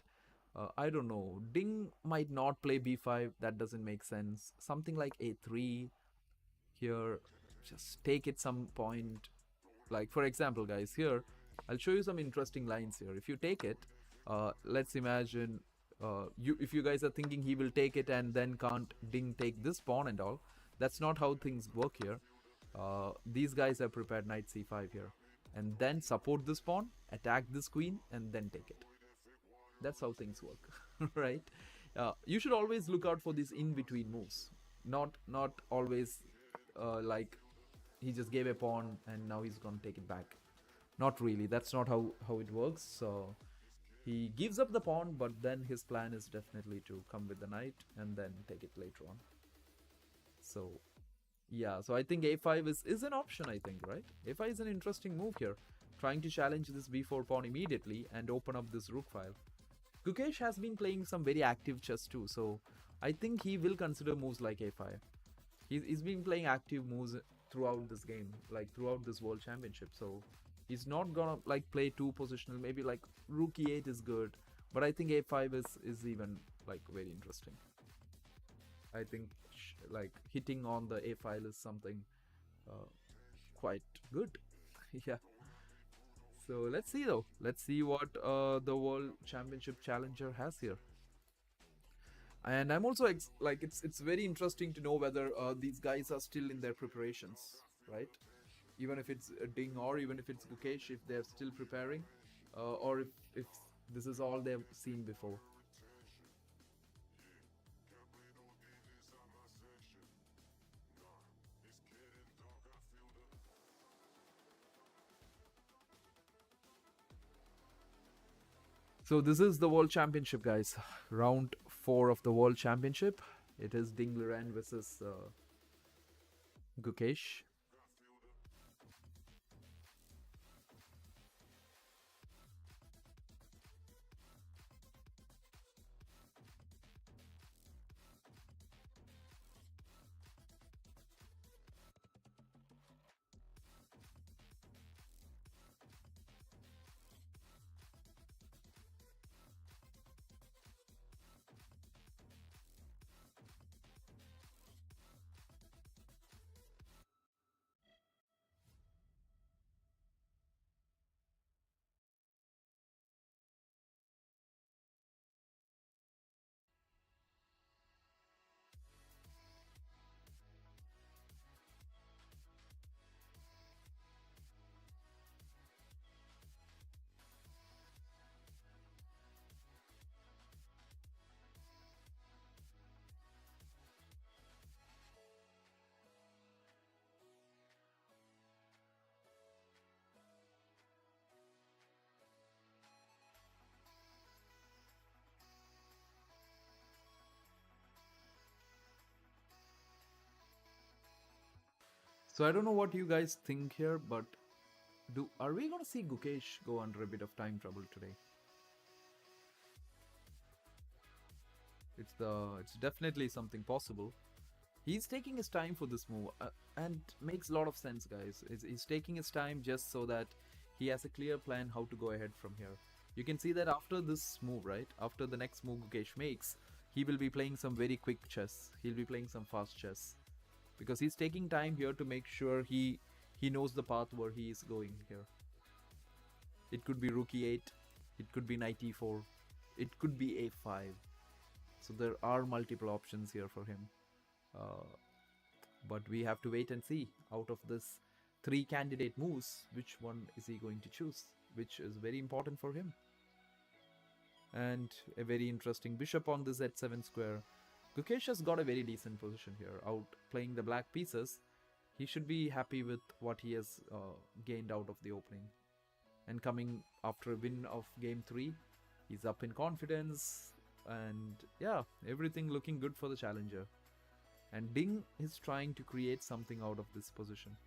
I don't know. Ding might not play b5. That doesn't make sense. Something like a3 here. Just take it some point. Like, for example, guys, here, I'll show you some interesting lines here. If you take it, let's imagine if you guys are thinking he will take it and then can't Ding take this pawn and all. That's not how things work here. These guys have prepared knight c5 here. And then support this pawn, attack this queen, and then take it. That's how things work, right? You should always look out for these in-between moves. Not always like he just gave a pawn and now he's gonna take it back. Not really. That's not how it works. So he gives up the pawn, but then his plan is definitely to come with the knight and then take it later on. So yeah, so I think a5 is an option, I think, right? a5 is an interesting move here, trying to challenge this b4 pawn immediately and open up this rook file. Gukesh has been playing some very active chess too, so I think he will consider moves like a5. He's been playing active moves throughout this game, like throughout this world championship, so he's not gonna like play too positional. Maybe like rook e8 is good, but I think a5 is even like very interesting. I think like hitting on the a file is something quite good. Yeah. So let's see though. Let's see what the World Championship challenger has here. And I'm also like it's very interesting to know whether these guys are still in their preparations, right? Even if it's Ding or even if it's Gukesh, if they're still preparing, or if this is all they've seen before. So this is the World Championship, guys. Round 4 of the World Championship. It is Ding Liren versus Gukesh. So I don't know what you guys think here, but are we gonna see Gukesh go under a bit of time trouble today? It's definitely something possible. He's taking his time for this move, and makes a lot of sense, guys. He's taking his time just so that he has a clear plan how to go ahead from here. You can see that after this move, right? After the next move Gukesh makes, he will be playing some very quick chess. He'll be playing some fast chess because he's taking time here to make sure he knows the path where he is going here. It could be rook e8, it could be knight e4, it could be a5. So there are multiple options here for him. But we have to wait and see out of this 3 candidate moves, which one is he going to choose, which is very important for him. And a very interesting bishop on this h7 square. Gukesh has got a very decent position here, out playing the black pieces. He should be happy with what he has gained out of the opening. And coming after a win of game 3, he's up in confidence, and yeah, everything looking good for the challenger. And Ding is trying to create something out of this position.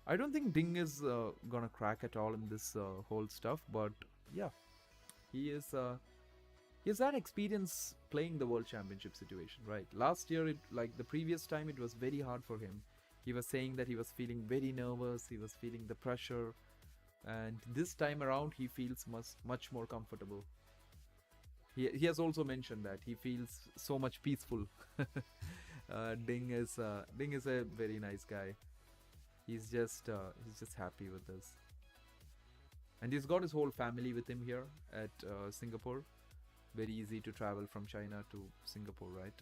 I don't think Ding is gonna crack at all in this whole stuff, but yeah, he has had experience playing the World Championship situation, right? Last year, like the previous time, it was very hard for him. He was saying that he was feeling very nervous, he was feeling the pressure, and this time around he feels much more comfortable. He has also mentioned that he feels so much peaceful. Ding is a very nice guy. He's just happy with this, and he's got his whole family with him here at Singapore. Very easy to travel from China to Singapore, right?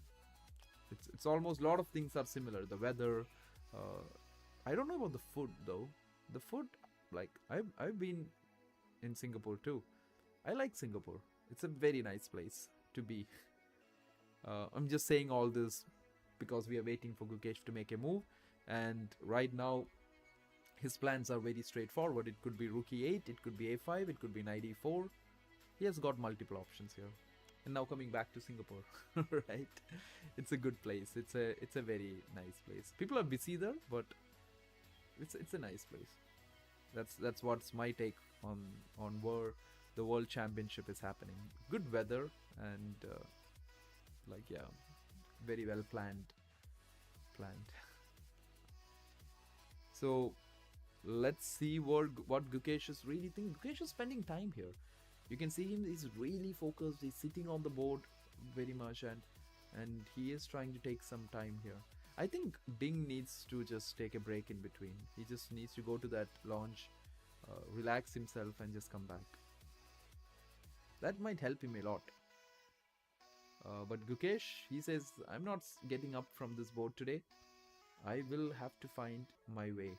It's almost, a lot of things are similar. The weather, I don't know about the food though. The food, like I've been in Singapore too. I like Singapore. It's a very nice place to be. I'm just saying all this because we are waiting for Gukesh to make a move, and right now his plans are very straightforward. It could be rook e8, it could be a5, it could be knight e4. He has got multiple options here. And now coming back to Singapore, right? It's a good place. It's a very nice place. People are busy there, but it's a nice place. That's what's my take on where the World Championship is happening. Good weather and like, yeah, very well planned. So let's see what Gukesh is really thinking. Gukesh is spending time here. You can see him, he's really focused, he's sitting on the board very much, and he is trying to take some time here. I think Ding needs to just take a break in between. He just needs to go to that launch, relax himself and just come back. That might help him a lot. But Gukesh, he says, I'm not getting up from this board today. I will have to find my way.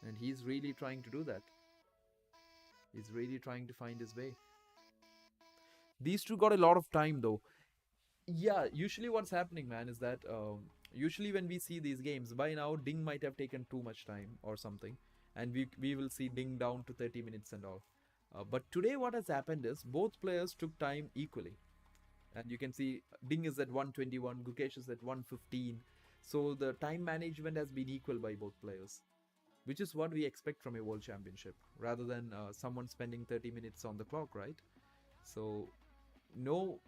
And he's really trying to do that. He's really trying to find his way. These two got a lot of time though. Yeah, usually what's happening, man, is that usually when we see these games, by now Ding might have taken too much time or something, and we will see Ding down to 30 minutes and all. But today what has happened is both players took time equally. And you can see Ding is at 121, Gukesh is at 115. So the time management has been equal by both players, which is what we expect from a World Championship, rather than someone spending 30 minutes on the clock, right? So no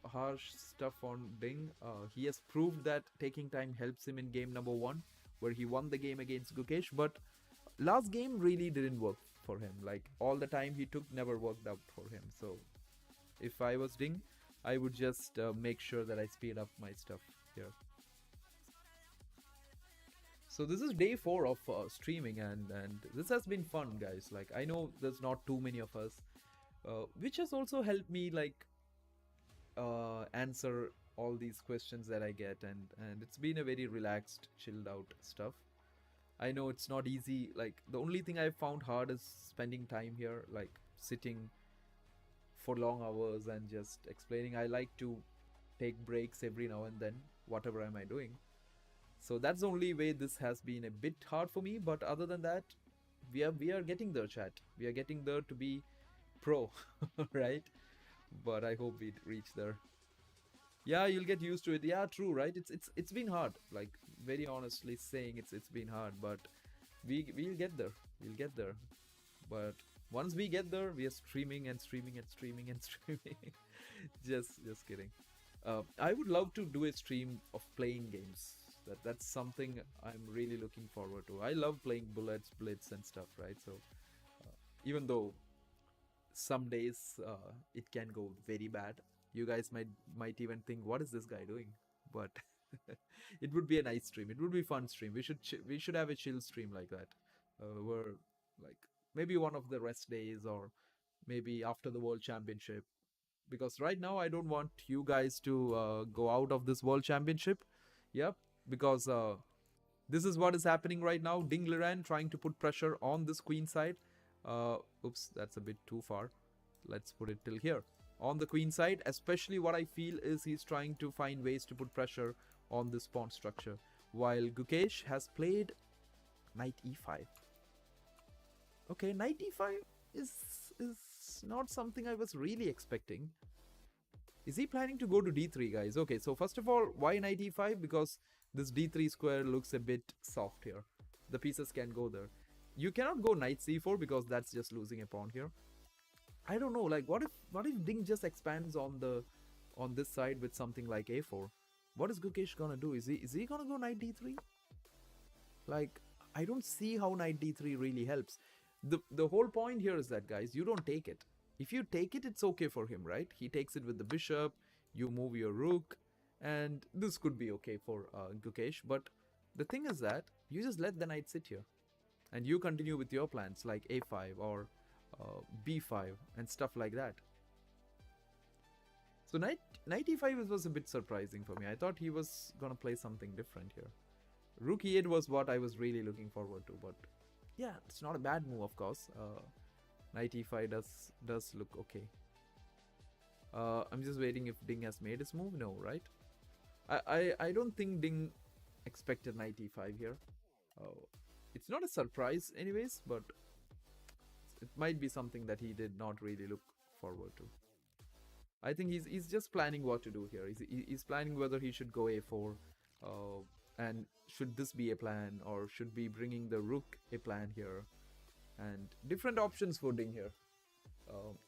harsh stuff on Ding. He has proved that taking time helps him in game number 1, where he won the game against Gukesh, but last game really didn't work for him. Like, all the time he took never worked out for him. So if I was Ding, I would just make sure that I speed up my stuff here. So this is day 4 of streaming, and this has been fun, guys. Like, I know there's not too many of us, which has also helped me like answer all these questions that I get, and it's been a very relaxed, chilled out stuff. I know it's not easy. Like, the only thing I've found hard is spending time here, like sitting for long hours and just explaining. I like to take breaks every now and then, whatever am I doing. So that's the only way this has been a bit hard for me, but other than that, we are getting there, chat. We are getting there to be pro, right? But I hope we reach there. Yeah, you'll get used to it. Yeah, true, right? It's been hard. Like very honestly saying, it's been hard, but we'll get there. We'll get there. But once we get there, we are streaming and streaming and streaming and streaming. Just kidding. I would love to do a stream of playing games. That's something I'm really looking forward to. I love playing bullets, blitz, and stuff, right? So even though some days it can go very bad, you guys might even think, what is this guy doing? But it would be a nice stream. It would be fun stream. We should have a chill stream like that, where like maybe one of the rest days or maybe after the world championship, because right now I don't want you guys to go out of this world championship. Yep, because this is what is happening right now. Ding Liren trying to put pressure on this queen side. Oops, that's a bit too far. Let's put it till here. On the queen side, especially what I feel is he's trying to find ways to put pressure on this pawn structure. While Gukesh has played knight e5. Okay, knight e5 is not something I was really expecting. Is he planning to go to d3, guys? Okay, so first of all, why knight e5? Because this d3 square looks a bit soft here. The pieces can go there. You cannot go knight c4 because that's just losing a pawn here. I don't know, like what if Ding just expands on this side with something like a4? What is Gukesh gonna do? Is he gonna go knight d3? Like, I don't see how knight d3 really helps. The whole point here is that, guys, you don't take it. If you take it, it's okay for him, right? He takes it with the bishop, you move your rook, and this could be okay for Gukesh. But the thing is that you just let the knight sit here, and you continue with your plans like a5 or b5 and stuff like that. So knight e5 was a bit surprising for me. I thought he was gonna play something different here. Rook e8 was what I was really looking forward to, but yeah, it's not a bad move, of course. Knight e5 does look okay. I'm just waiting if Ding has made his move. No, right? I don't think Ding expected knight e5 here. It's not a surprise anyways, but it might be something that he did not really look forward to. I think he's just planning what to do here. He's planning whether he should go a4, and should this be a plan, or should be bringing the rook a plan here, and different options for Ding here.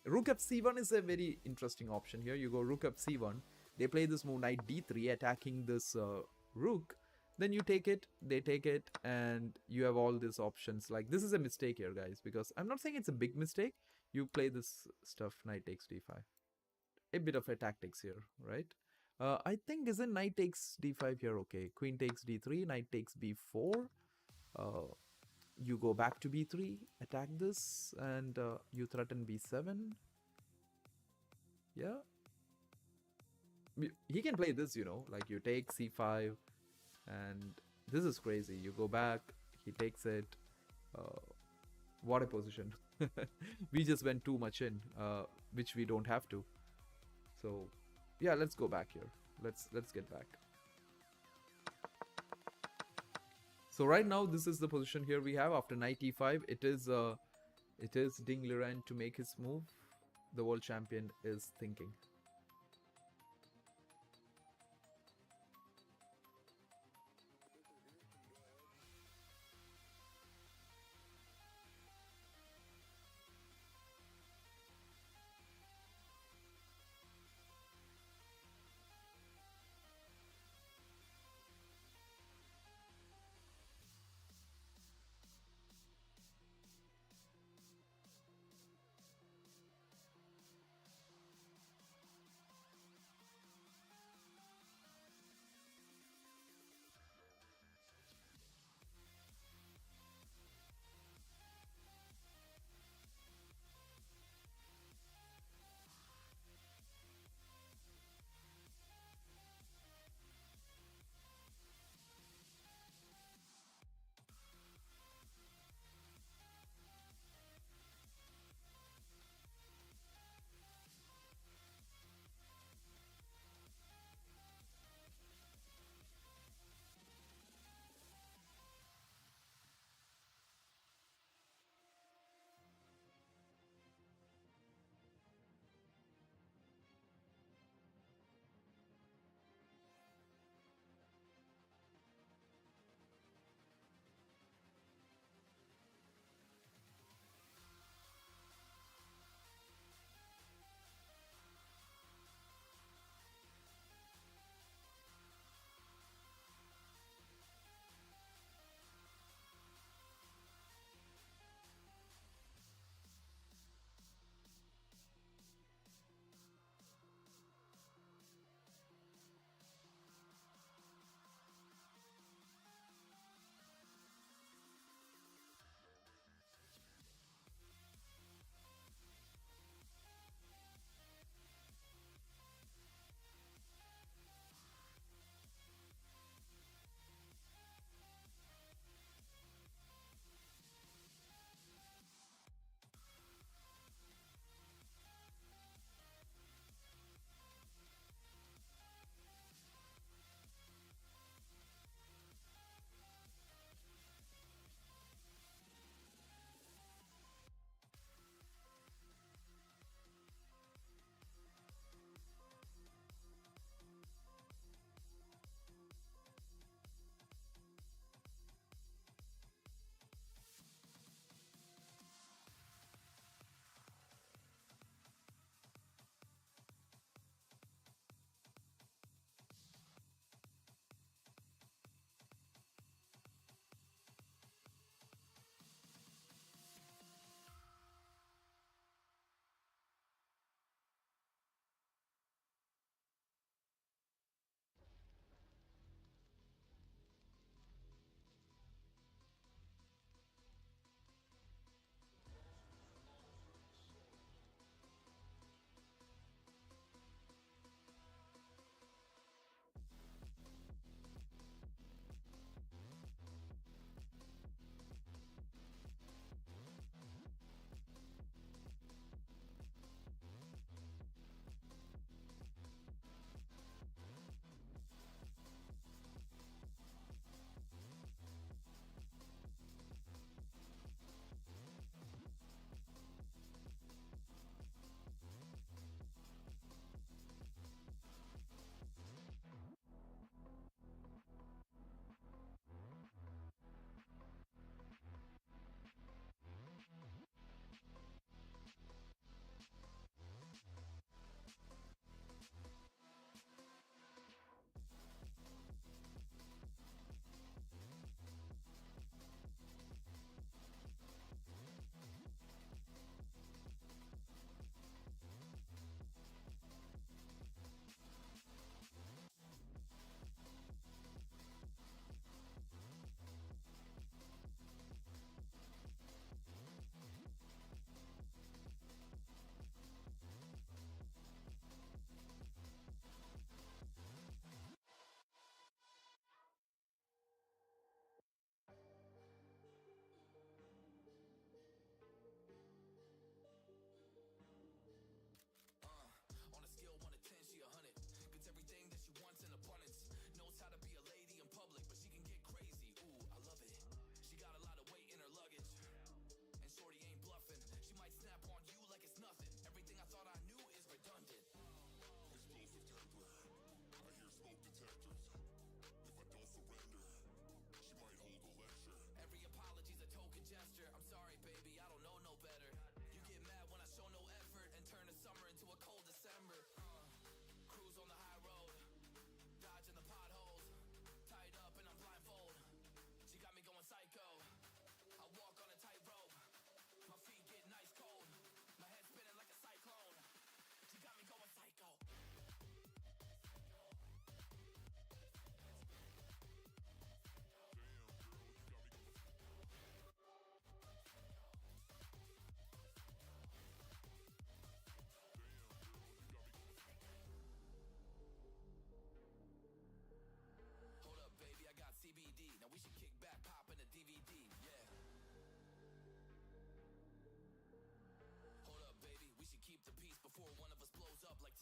Rook f c1 is a very interesting option here. You go rook f c1, they play this move knight d3 attacking this rook, then you take it, they take it, and you have all these options. Like, this is a mistake here, guys, because I'm not saying it's a big mistake. You play this stuff, knight takes d5. A bit of a tactics here, right? I think isn't knight takes d5 here okay? Queen takes d3, knight takes b4. You go back to b3, attack this, and you threaten b7. Yeah. He can play this, like you take c5, and this is crazy. You go back, he takes it. What a position. We just went too much in, which we don't have to. So yeah, let's go back here. Let's get back. So right now, this is the position here we have after knight e5. It is Ding Liren to make his move. The world champion is thinking.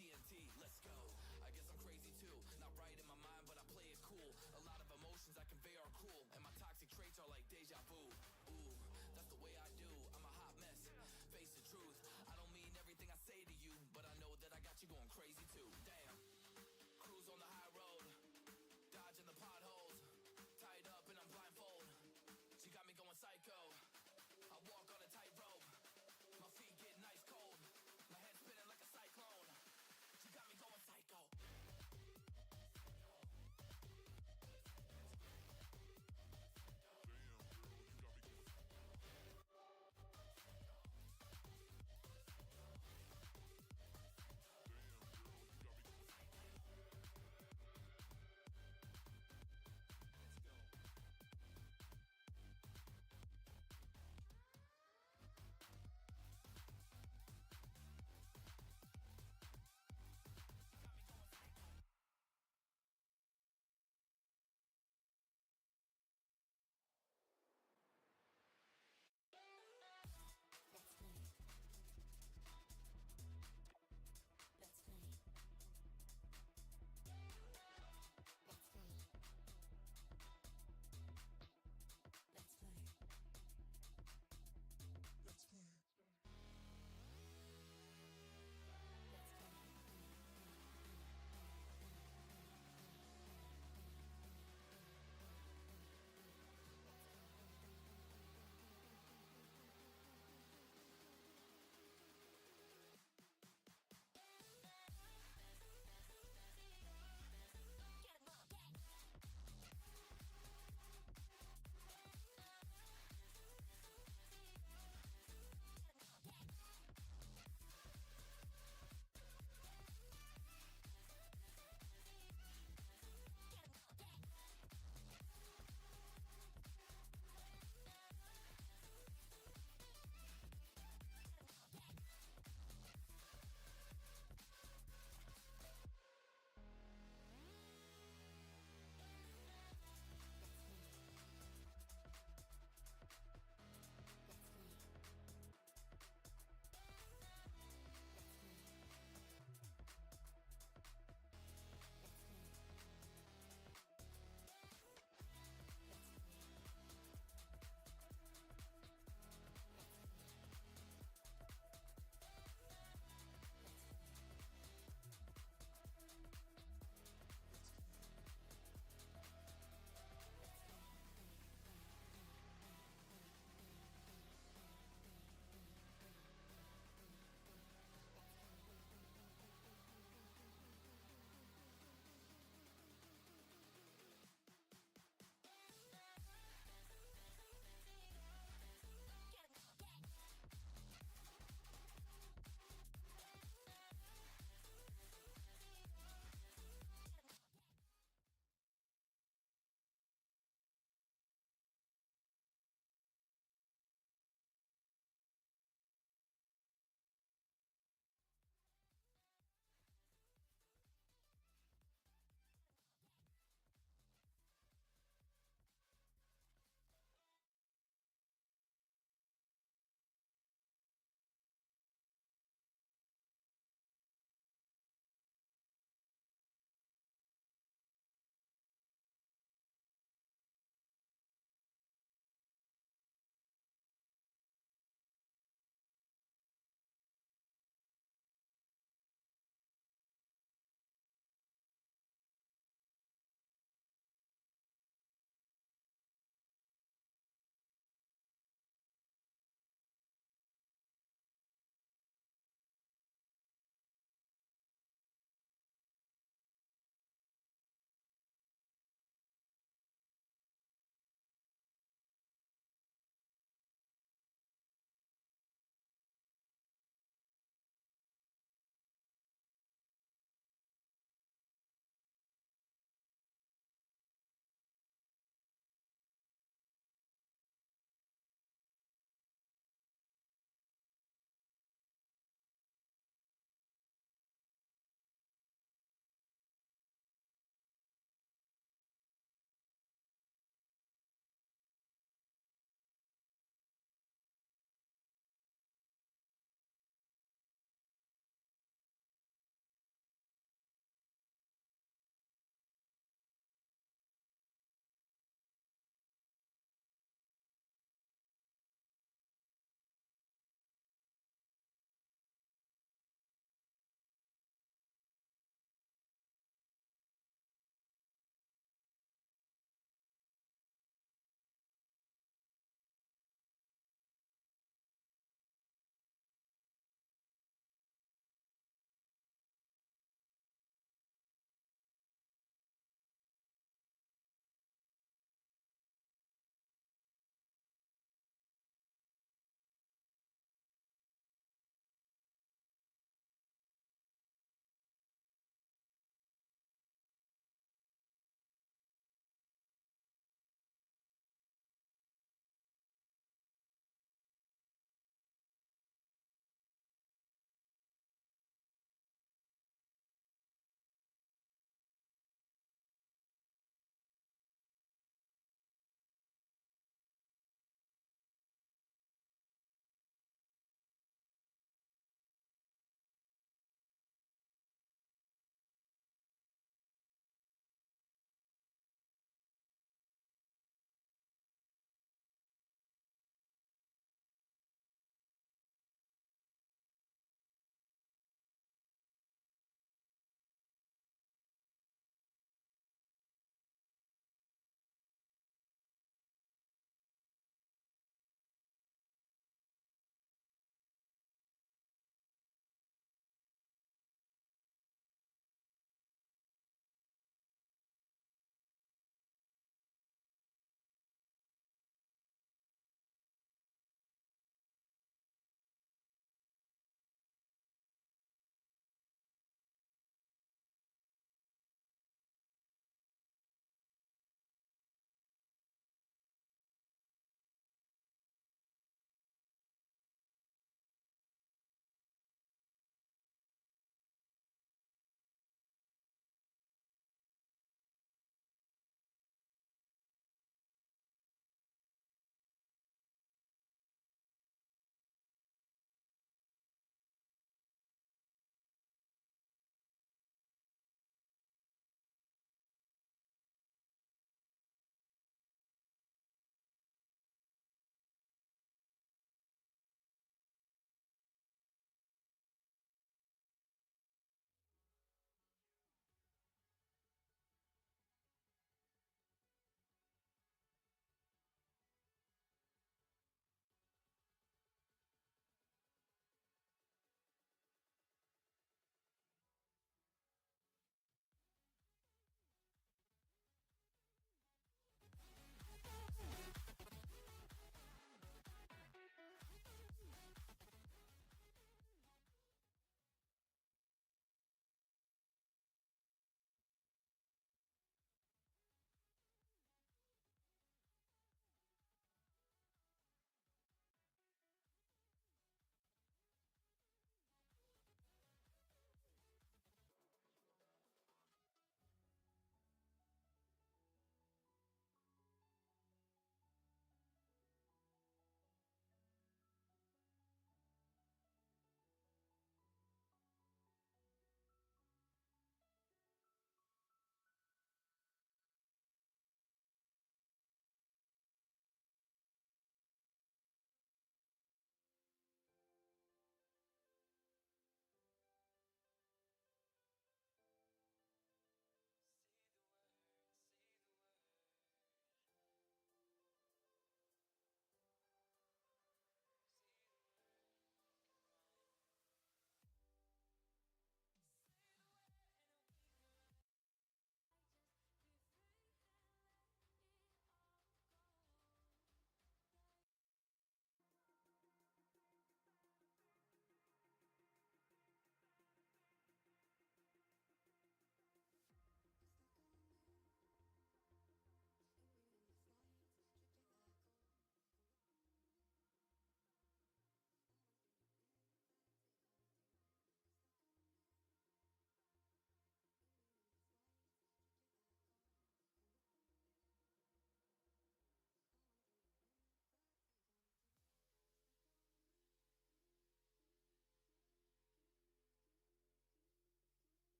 TNT, let's go. I guess I'm crazy too, not right in my mind, but I play it cool. A lot of emotions I convey are cool, and my toxic traits are like deja vu. Ooh, that's the way I do, I'm a hot mess. Face the truth, I don't mean everything I say to you, but I know that I got you going crazy too. Damn, cruise on the high road, dodging the potholes, tied up and I'm blindfold. She got me going psycho, I walk on a tightrope, my feet getting ice cold, my head spinning like a cyclone. She got me going psycho. Damn, girl, you got me going.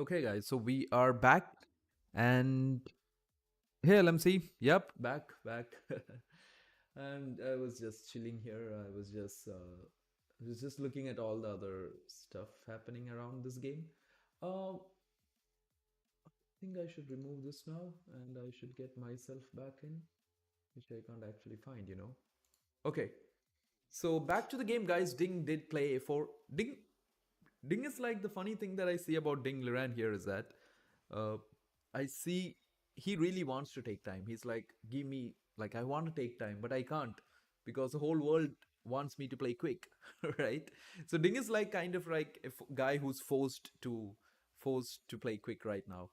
Okay, guys, so we are back, and hey, LMC, yep, back. And I was just chilling here. I was just looking at all the other stuff happening around this game. I think I should remove this now, and I should get myself back in, which I can't actually find. Okay, so back to the game, guys. Ding did play A4. Ding is like the funny thing that I see about Ding Liren here is that uh, I see he really wants to take time. He's like, give me, like, I want to take time, but I can't because the whole world wants me to play quick, right? So Ding is like kind of like a guy who's forced to play quick right now.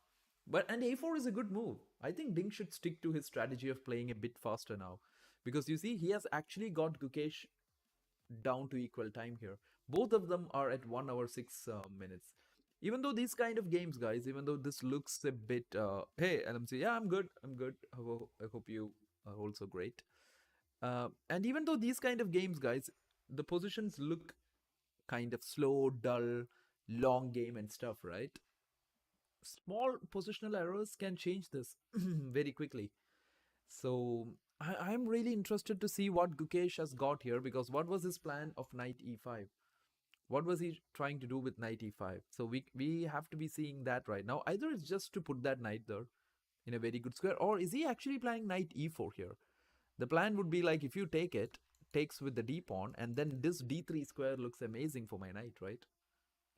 But and A4 is a good move. I think Ding should stick to his strategy of playing a bit faster now, because you see he has actually got Gukesh down to equal time here. Both of them are at 1 hour 6 minutes. Even though these kind of games, guys, even though this looks a bit, hey, LMC, yeah, I'm good, I'm good. I hope you are also great. And even though these kind of games, guys, the positions look kind of slow, dull, long game and stuff, right? Small positional errors can change this very quickly. So I'm really interested to see what Gukesh has got here, because what was his plan of knight e5? What was he trying to do with knight e5? So we have to be seeing that right now. Either it's just to put that knight there in a very good square, or is he actually playing knight e4 here? The plan would be like, if you take it, takes with the d pawn, and then this d3 square looks amazing for my knight, right?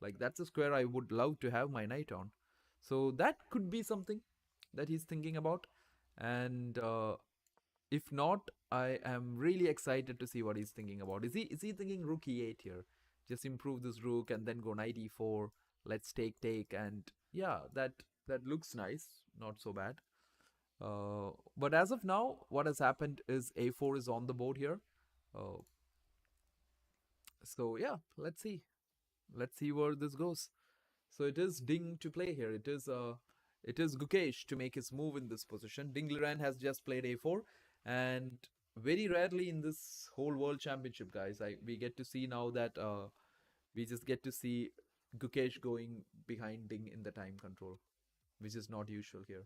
Like that's a square I would love to have my knight on. So that could be something that he's thinking about. And if not, I am really excited to see what he's thinking about. Is he thinking rook e8 here? Just improve this rook and then go knight e4. Let's take, and yeah, that looks nice, not so bad. But as of now, what has happened is a4 is on the board here. Uh, so yeah, let's see where this goes. So it is Ding to play here. It is Gukesh to make his move in this position. Ding Liren has just played a4, and very rarely in this whole world championship, guys, we get to see now that we just get to see Gukesh going behind Ding in the time control, which is not usual here.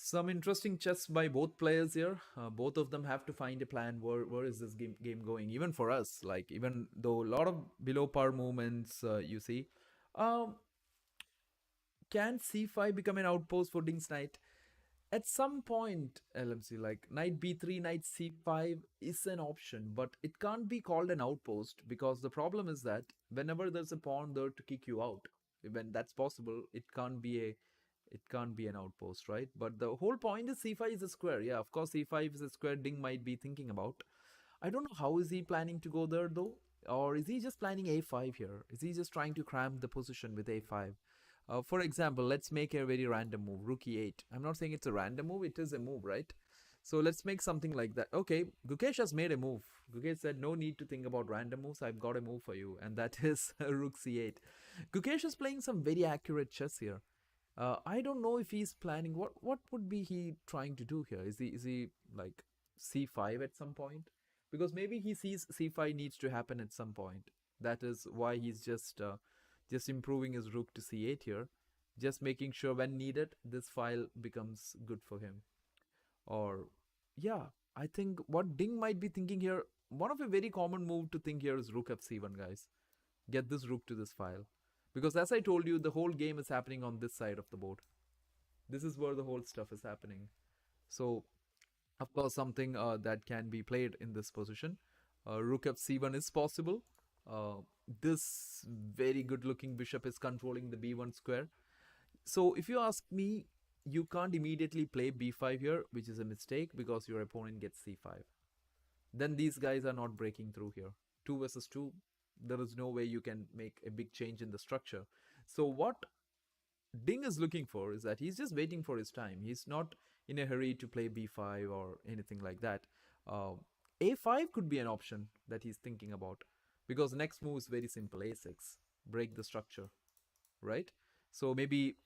Some interesting chess by both players here. Both of them have to find a plan. Where is this game going? Even for us, like even though a lot of below par movements, you see, um, can c5 become an outpost for Ding's knight? At some point, LMC, like knight b3, knight c5 is an option, but it can't be called an outpost, because the problem is that whenever there's a pawn there to kick you out, when that's possible, it can't be an outpost, right? But the whole point is c5 is a square. Yeah, of course c5 is a square Ding might be thinking about. I don't know how is he planning to go there though, or is he just planning a5 here? Is he just trying to cram the position with a5? For example, let's make a very random move, rook e8. I'm not saying it's a random move, it is a move, right? So let's make something like that. Okay, Gukesh has made a move. Gukesh said, no need to think about random moves, I've got a move for you, and that is rook c8. Gukesh is playing some very accurate chess here. I don't know if he's planning, what would be he trying to do here? Is he like c5 at some point? Because maybe he sees c5 needs to happen at some point. That is why he's just improving his rook to c8 here, just making sure when needed this file becomes good for him. Or yeah, I think what Ding might be thinking here, one of a very common move to think here is rook f c1, guys. Get this rook to this file, because as I told you, the whole game is happening on this side of the board. This is where the whole stuff is happening. So of course something that can be played in this position, rook f c1 is possible. This very good looking bishop is controlling the b1 square. So if you ask me, you can't immediately play b5 here, which is a mistake, because your opponent gets c5. Then these guys are not breaking through here. 2 versus 2, there is no way you can make a big change in the structure. So what Ding is looking for is that he's just waiting for his time. He's not in a hurry to play b5 or anything like that. Uh, a5 could be an option that he's thinking about, because next move is very simple, a6, break the structure. right? So maybe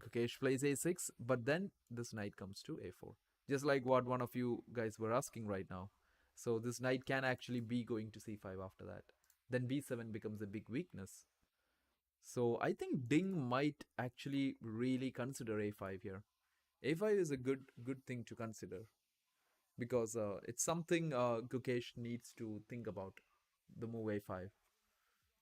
Gukesh plays a6, but then this knight comes to a4. Just like what one of you guys were asking right now. So this knight can actually be going to c5 after that. Then b7 becomes a big weakness. So I think Ding might actually really consider a5 here. a5 is a good thing to consider because it's something Gukesh needs to think about, the move a5.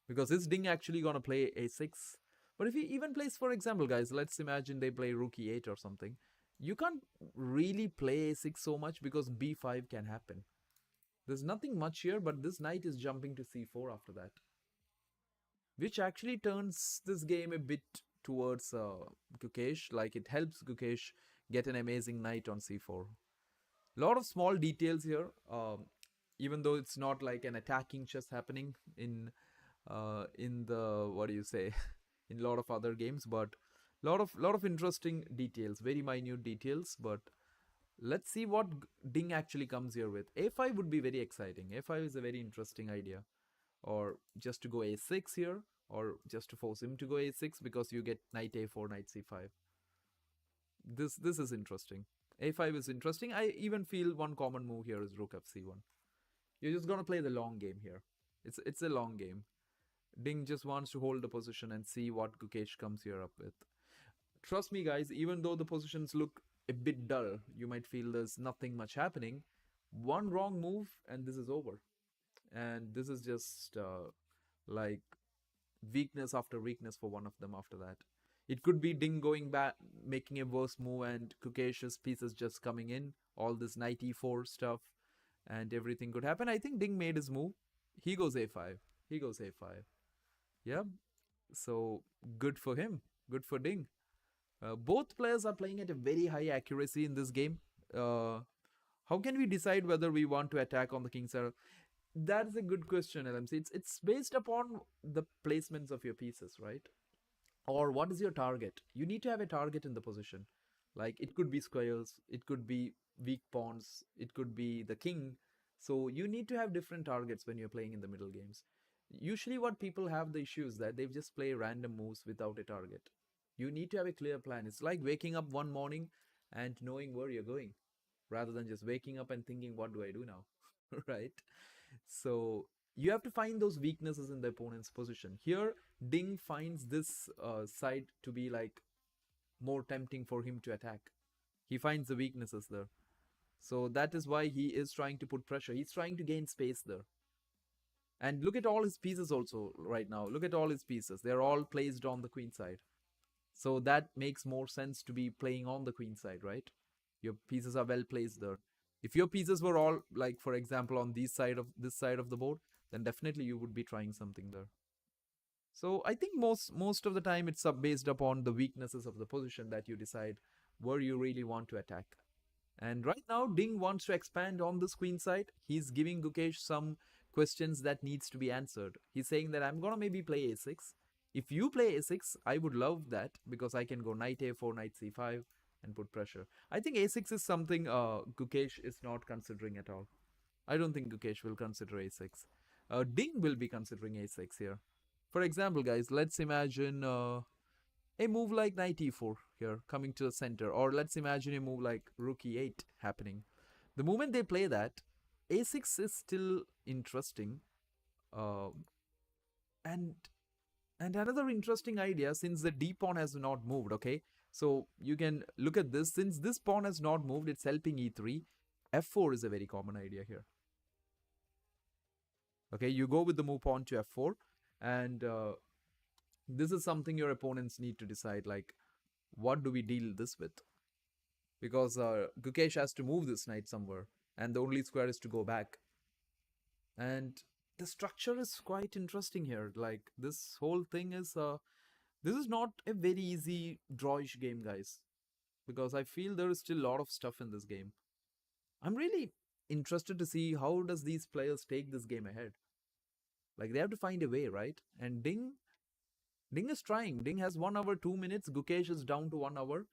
Because is Ding actually gonna play a6? But if he even plays, for example, guys, let's imagine they play rook e8 or something. You can't really play a6 so much because b5 can happen. There's nothing much here, but this knight is jumping to c4 after that, which actually turns this game a bit towards Gukesh. Like it helps Gukesh get an amazing knight on c4. Lot of small details here, even though it's not like an attacking chess happening in the, what do you say, in a lot of other games, but lot of interesting details, very minute details. But let's see what Ding actually comes here with. a5 would be very exciting. a5 is a very interesting idea, or just to go a6 here, or just to force him to go a6 because you get knight a4, knight c5. This is interesting. a5 is interesting. I even feel one common move here is rook fc1. You're just gonna play the long game here. It's a long game. Ding just wants to hold the position and see what Gukesh comes here up with. Trust me, guys, even though the positions look a bit dull, you might feel there's nothing much happening. One wrong move and this is over. And this is just like weakness after weakness for one of them after that. It could be Ding going back, making a worse move, and Gukesh's pieces just coming in. All this knight e4 stuff, and everything could happen. I think Ding made his move. He goes a5. He goes a5. Yeah. So good for him. Good for Ding. Both players are playing at a very high accuracy in this game. How can we decide whether we want to attack on the king side? That's a good question, LMC. It's based upon the placements of your pieces, right? Or what is your target? You need to have a target in the position. Like it could be squares, it could be weak pawns, it could be the king. So you need to have different targets when you're playing in the middle games. Usually what people have the issue is that they just play random moves without a target. You need to have a clear plan. It's like waking up one morning and knowing where you're going rather than just waking up and thinking, what do I do now? Right? So you have to find those weaknesses in the opponent's position. Here, Ding finds this side to be like more tempting for him to attack. He finds the weaknesses there. So that is why he is trying to put pressure. He's trying to gain space there. And look at all his pieces also right now. Look at all his pieces. They're all placed on the queen side. So that makes more sense to be playing on the queen side, right? Your pieces are well placed there. If your pieces were all, like, for example, on this side of the board, then definitely you would be trying something there. So I think most of the time it's based upon the weaknesses of the position that you decide where you really want to attack. And right now, Ding wants to expand on this queen side. He's giving Gukesh some questions that needs to be answered. He's saying that I'm gonna maybe play a6. If you play a6, I would love that because I can go knight a4, knight c5 and put pressure. I think a6 is something Gukesh is not considering at all. I don't think Gukesh will consider a6. Ding will be considering a6 here. For example, guys, let's imagine a move like knight e4 here coming to the center, or let's imagine a move like rook e8 happening. The moment they play that, a6 is still interesting. Uh, and another interesting idea, since the d pawn has not moved, okay? So you can look at this. Since this pawn has not moved, it's helping e3. f4 is a very common idea here. Okay, you go with the move pawn to f4, and this is something your opponents need to decide, like, what do we deal this with? Because Gukesh has to move this knight somewhere, and the only square is to go back. And the structure is quite interesting here. Like, this whole thing is, this is not a very easy drawish game, guys, because I feel there is still a lot of stuff in this game. I'm really interested to see how does these players take this game ahead. Like, they have to find a way, right? And Ding is trying. Ding has 1 hour, 2 minutes. Gukesh is down to 1 hour.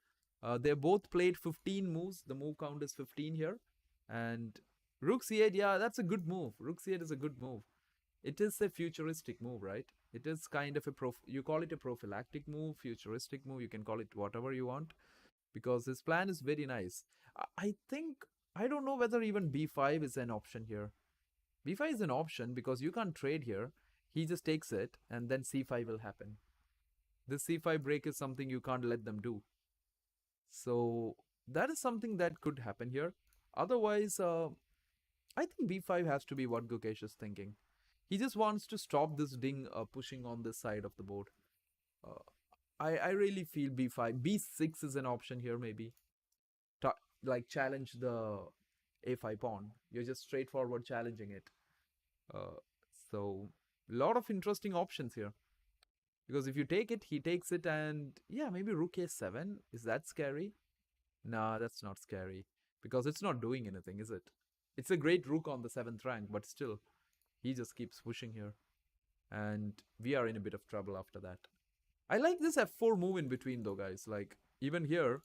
They both played 15 moves. The move count is 15 here. And Rook C8, yeah, that's a good move. Rook C8 is a good move. It is a futuristic move, right? It is kind of a you call it a prophylactic move, futuristic move, you can call it whatever you want, because his plan is very nice. I think, I don't know whether even b5 is an option here. b5 is an option because you can't trade here. He just takes it and then c5 will happen. This c5 break is something you can't let them do. So that is something that could happen here. Otherwise, I think b5 has to be what Gukesh is thinking. He just wants to stop this ding pushing on this side of the board. Uh, I really feel b5. b6 is an option here, maybe. Ta- like challenge the a5 pawn. You're just straightforward challenging it. Uh, so, a lot of interesting options here. Because if you take it, he takes it, and yeah, maybe rook a7. Is that scary? Nah, that's not scary. Because it's not doing anything, is it? It's a great rook on the 7th rank, but still, he just keeps pushing here. And we are in a bit of trouble after that. I like this f4 move in between, though, guys. Like, even here,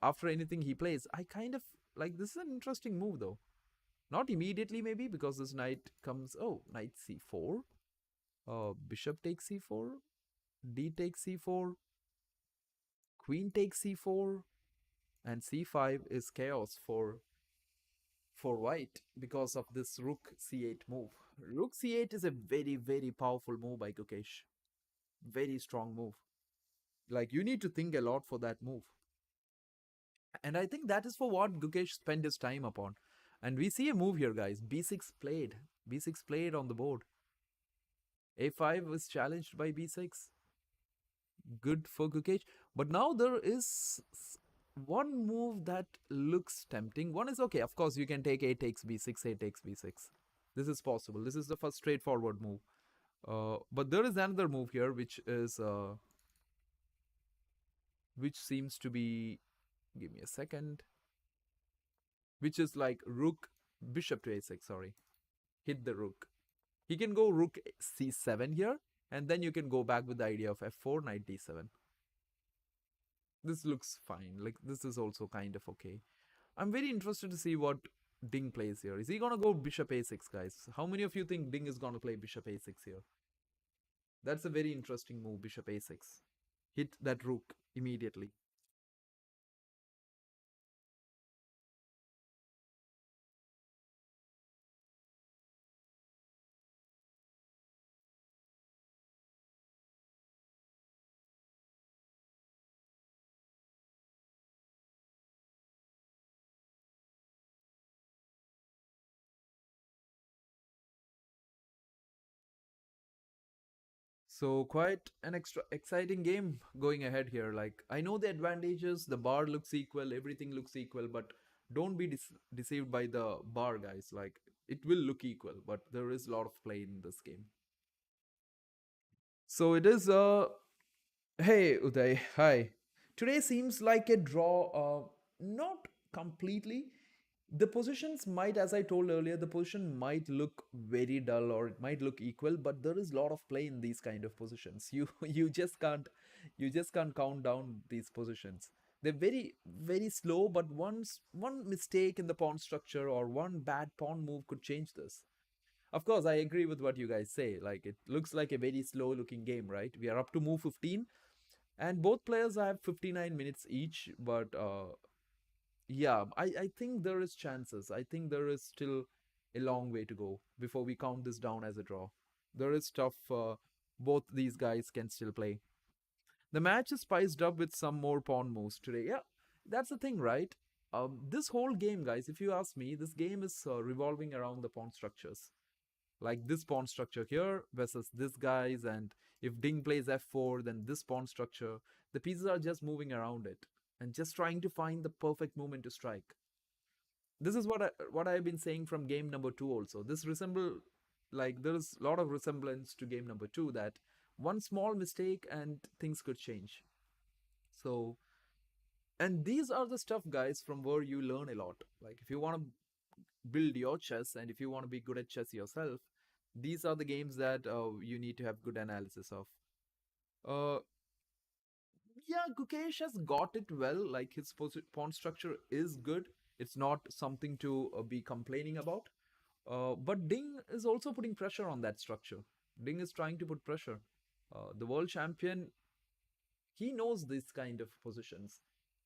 after anything he plays, I kind of like this is an interesting move, though. Not immediately, maybe, because this knight comes. Oh, knight c4. Bishop takes c4. D takes c4. Queen takes c4. And c5 is chaos for white because of this rook c8 move. Rook c8 is a very, very powerful move by Gukesh. Very strong move. Like, you need to think a lot for that move. And I think that is for what Gukesh spent his time upon. And we see a move here, guys. b6 played. b6 played on the board. a5 was challenged by b6. Good for Gukesh. But now there is one move that looks tempting. One is okay, of course, you can take a takes b6, a takes b6. This is possible. This is the first straightforward move. But there is another move here which seems to be, give me a second, which is like rook, bishop to a6, sorry. Hit the rook. He can go rook c7 here, and then you can go back with the idea of f4, knight d7. This looks fine. Like, this is also kind of okay. I'm very interested to see what Ding plays here. Is he gonna go bishop a6, guys? How many of you think Ding is gonna play bishop a6 here? That's a very interesting move, bishop a6. Hit that rook immediately. So quite an extra exciting game going ahead here. Like, I know the advantages, the bar looks equal, everything looks equal, but don't be deceived by the bar, guys. Like, it will look equal, but there is a lot of play in this game. So it is hey Uday, hi. Today seems like a draw, not completely. The positions might, as I told earlier, the position might look very dull or it might look equal, but there is a lot of play in these kind of positions. You just can't count down these positions. They're very, very slow, but one mistake in the pawn structure or one bad pawn move could change this. Of course, I agree with what you guys say. Like, it looks like a very slow looking game, right? We are up to move 15, and both players have 59 minutes each. But yeah, I think there is chances. I think there is still a long way to go before we count this down as a draw. There is stuff both these guys can still play. The match is spiced up with some more pawn moves today. Yeah, that's the thing, right? This whole game, guys, if you ask me, this game is revolving around the pawn structures. Like this pawn structure here versus this guy's, and if Ding plays f4, then this pawn structure. The pieces are just moving around it and just trying to find the perfect moment to strike. This is what I've been saying from game number 2 also. This resemble, like, there is a lot of resemblance to game number 2, that one small mistake and things could change. So, and these are the stuff, guys, from where you learn a lot. Like, if you want to build your chess and if you want to be good at chess yourself, these are the games that you need to have good analysis of. uh yeah, Gukesh has got it well. Like, his pawn structure is good. It's not something to be complaining about. But Ding is also putting pressure on that structure. Ding is trying to put pressure. The world champion, he knows this kind of positions.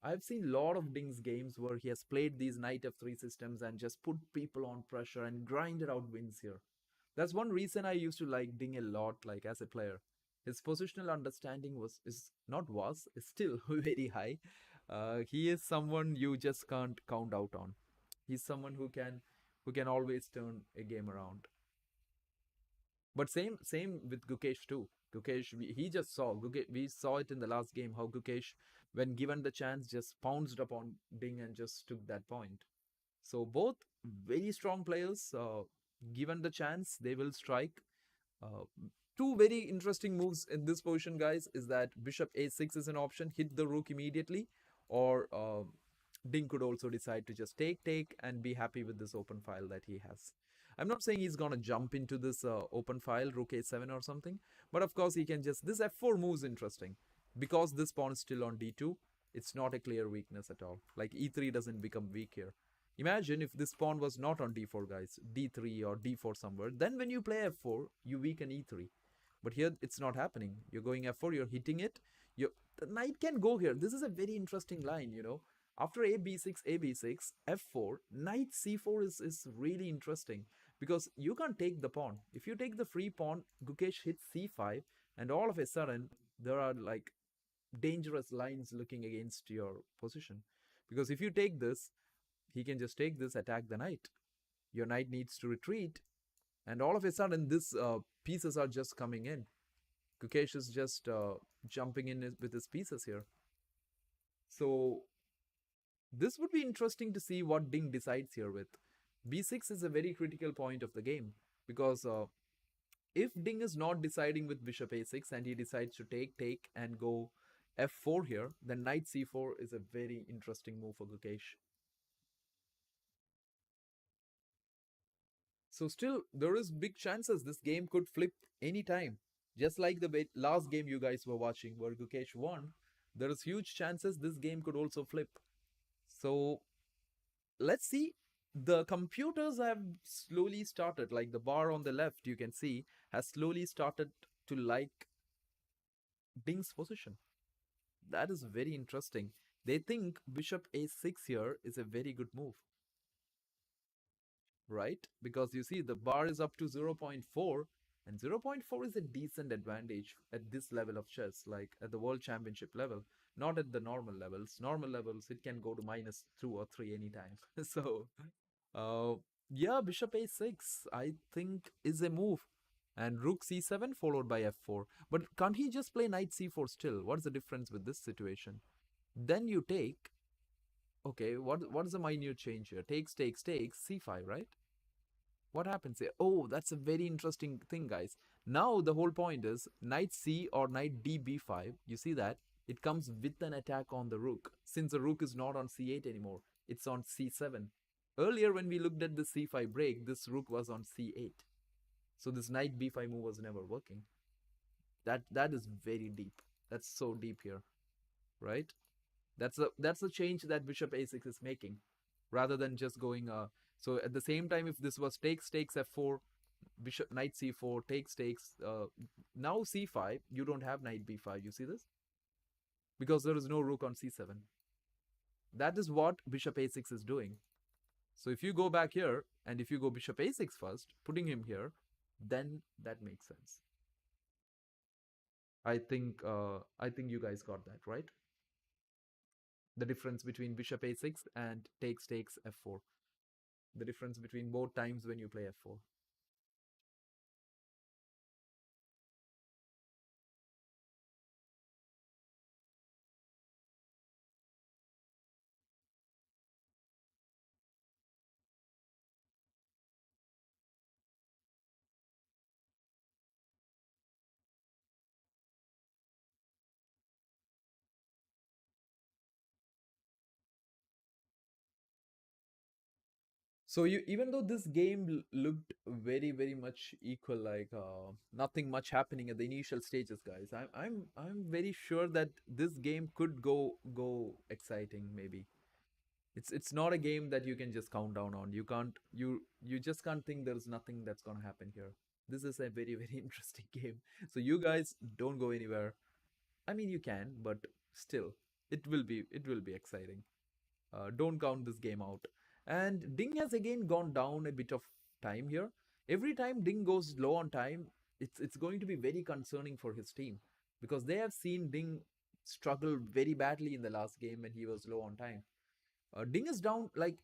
I've seen a lot of Ding's games where he has played these knight f3 systems and just put people on pressure and grinded out wins here. That's one reason I used to like Ding a lot, like as a player. His positional understanding was is not was is still very high. He is someone you just can't count out on. He's someone who can always turn a game around. But same with Gukesh too. Gukesh, he just saw Gukesh, we saw it in the last game how Gukesh, when given the chance, just pounced upon Ding and just took that point. So both very strong players. Given the chance, they will strike. Uh, Two very interesting moves in this position, guys, is that Bishop a6 is an option. Hit the rook immediately, or Ding could also decide to just take and be happy with this open file that he has. I'm not saying he's gonna jump into this open file, rook a7 or something, but of course he can just, this f4 move is interesting because this pawn is still on d2. It's not a clear weakness at all. Like e3 doesn't become weak here. Imagine if this pawn was not on d4, guys, d3 or d4 somewhere. Then when you play f4, you weaken e3. But here it's not happening. You're going f4, you're hitting it. The knight can go here. This is a very interesting line, you know. After a b6, a b6, f4, knight c4 is really interesting because you can't take the pawn. If you take the free pawn, Gukesh hits c5, and all of a sudden there are like dangerous lines looking against your position. Because if you take this, he can just take this, attack the knight. Your knight needs to retreat, and all of a sudden, this pieces are just coming in. Gukesh is just jumping in with his pieces here. So this would be interesting to see what Ding decides here with. b6 is a very critical point of the game because if Ding is not deciding with bishop a6 and he decides to take and go f4 here, then knight c4 is a very interesting move for Gukesh. So still, there is big chances this game could flip anytime. Just like the last game you guys were watching where Gukesh won, there is huge chances this game could also flip. So let's see. The computers have slowly started, like the bar on the left, you can see, has slowly started to like Ding's position. That is very interesting. They think bishop a6 here is a very good move, right? Because you see the bar is up to 0.4, and 0.4 is a decent advantage at this level of chess, like at the world championship level, not at the normal levels. Normal levels, it can go to -2 or 3 anytime. So, uh, yeah, bishop a6, I think, is a move. And rook c7 followed by f4. But can't he just play knight c4 still? What's the difference with this situation? Then you take. Okay, what is the minute change here? Takes, c5, right? What happens here? Oh, that's a very interesting thing, guys. Now the whole point is knight c or knight d b5. You see that? It comes with an attack on the rook. Since the rook is not on c8 anymore, it's on c7. Earlier when we looked at the c5 break, this rook was on c8. So this knight b5 move was never working. That is very deep. That's so deep here, right? That's a change that bishop a6 is making, rather than just going. So at the same time, if this was takes f4, bishop knight c4 takes. Now c5, you don't have knight b5. You see this because there is no rook on c7. That is what bishop a6 is doing. So if you go back here and if you go bishop a6 first, putting him here, then that makes sense. I think you guys got that right. The difference between bishop a6 and takes f4. The difference between both times when you play f4. So you, even though this game looked very much equal, like nothing much happening at the initial stages, guys. I'm very sure that this game could go exciting. Maybe it's not a game that you can just count down on. You can't you just can't think there's nothing that's gonna happen here. This is a very, very interesting game. So you guys don't go anywhere. I mean, you can, but still, it will be exciting. Don't count this game out. And Ding has again gone down a bit of time here. Every time Ding goes low on time, it's going to be very concerning for his team because they have seen Ding struggle very badly in the last game when he was low on time. Ding is down, like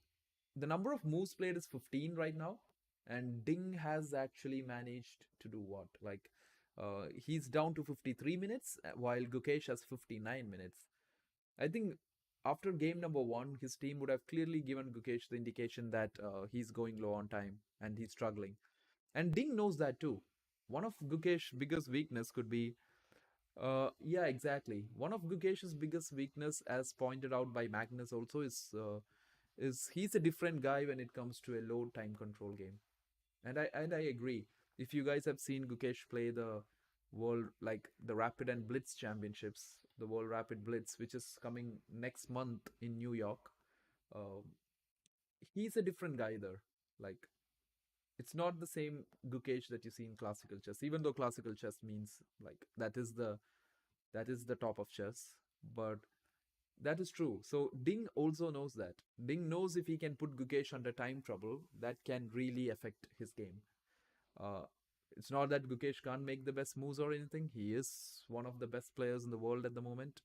the number of moves played is 15 right now, and Ding has actually managed to do what? Like, he's down to 53 minutes, while Gukesh has 59 minutes. I think after game number one, his team would have clearly given Gukesh the indication that he's going low on time and he's struggling. And Ding knows that too. One of Gukesh's biggest weakness could be, yeah, exactly. One of Gukesh's biggest weakness, as pointed out by Magnus, also is he's a different guy when it comes to a low time control game. And I agree. If you guys have seen Gukesh play the world, like the Rapid and Blitz championships, the World Rapid Blitz, which is coming next month in New York, uh, he's a different guy there. Like, it's not the same Gukesh that you see in classical chess, even though classical chess means like that is the top of chess. But that is true. So Ding also knows that. Ding knows if he can put Gukesh under time trouble, that can really affect his game. Uh, it's not that Gukesh can't make the best moves or anything. He is one of the best players in the world at the moment.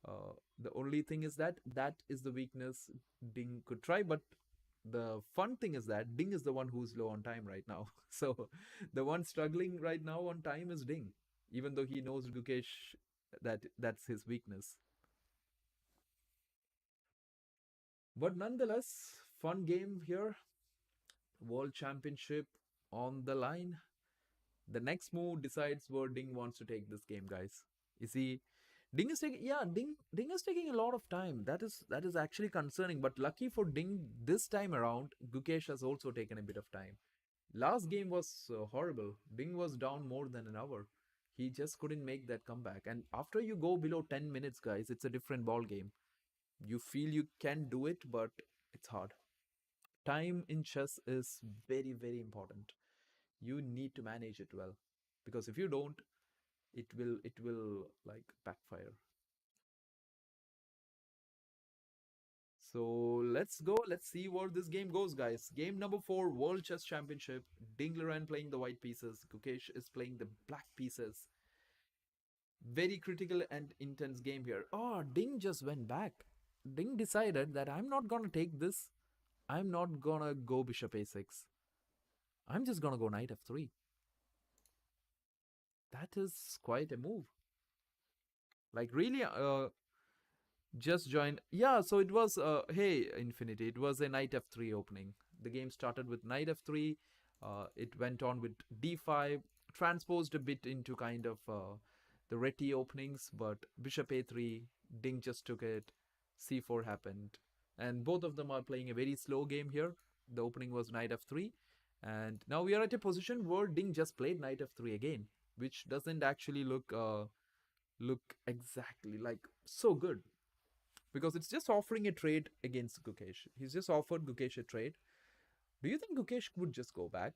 The only thing is that that is the weakness Ding could try. But the fun thing is that Ding is the one who's low on time right now. So the one struggling right now on time is Ding, even though he knows Gukesh that that's his weakness. But nonetheless, fun game here. World Championship on the line. The next move decides where Ding wants to take this game, guys. You see, Ding is taking, yeah, Ding is taking a lot of time. That is actually concerning. But lucky for Ding, this time around, Gukesh has also taken a bit of time. Last game was horrible. Ding was down more than an hour. He just couldn't make that comeback. And after you go below 10 minutes, guys, it's a different ball game. You feel you can do it, but it's hard. Time in chess is very, very important. You need to manage it well, because if you don't, it will like backfire. So let's go. Let's see where this game goes, guys. Game number 4, World Chess Championship. Ding Liren playing the white pieces. Gukesh is playing the black pieces. Very critical and intense game here. Oh, Ding just went back. Ding decided that I'm not gonna take this. I'm not gonna go bishop a6. I'm just gonna go knight f3. That is quite a move. Like, really, just joined. Yeah, so it was, hey, Infinity, it was a knight f3 opening. The game started with knight f3. It went on with d5, transposed a bit into kind of the Reti openings, but bishop a3, Ding just took it, c4 happened. And both of them are playing a very slow game here. The opening was knight f3. And now we are at a position where Ding just played knight f3 again, which doesn't actually look exactly like so good, because it's just offering a trade against Gukesh. He's just offered Gukesh a trade. Do you think Gukesh would just go back?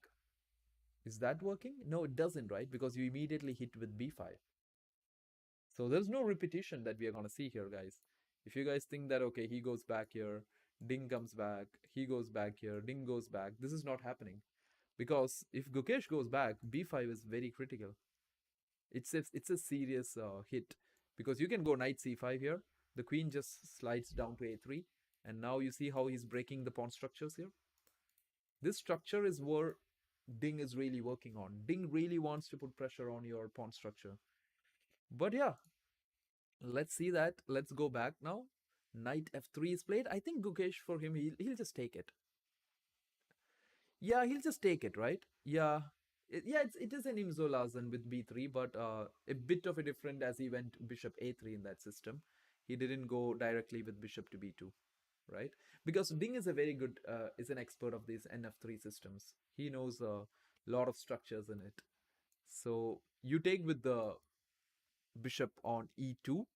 Is that working? No, it doesn't, right? Because you immediately hit with b5. So there's no repetition that we are going to see here, guys. If you guys think that, okay, he goes back here, Ding comes back, he goes back here, Ding goes back, this is not happening. Because if Gukesh goes back, b5 is very critical. It's a serious hit, because you can go knight c5 here. The queen just slides down to a3, and now you see how he's breaking the pawn structures here. This structure is where Ding is really working on. Ding really wants to put pressure on your pawn structure. But yeah, let's see that. Let's go back now. Knight f3 is played. I think Gukesh, for him, he'll just take it. Yeah, he'll just take it, right? Yeah. Yeah, it is an Imzolazan with b3, but a bit of a different, as he went bishop a3 in that system. He didn't go directly with bishop to b2, right? Because Ding is a very good, is an expert of these nf3 systems. He knows a lot of structures in it. So you take with the bishop on e2.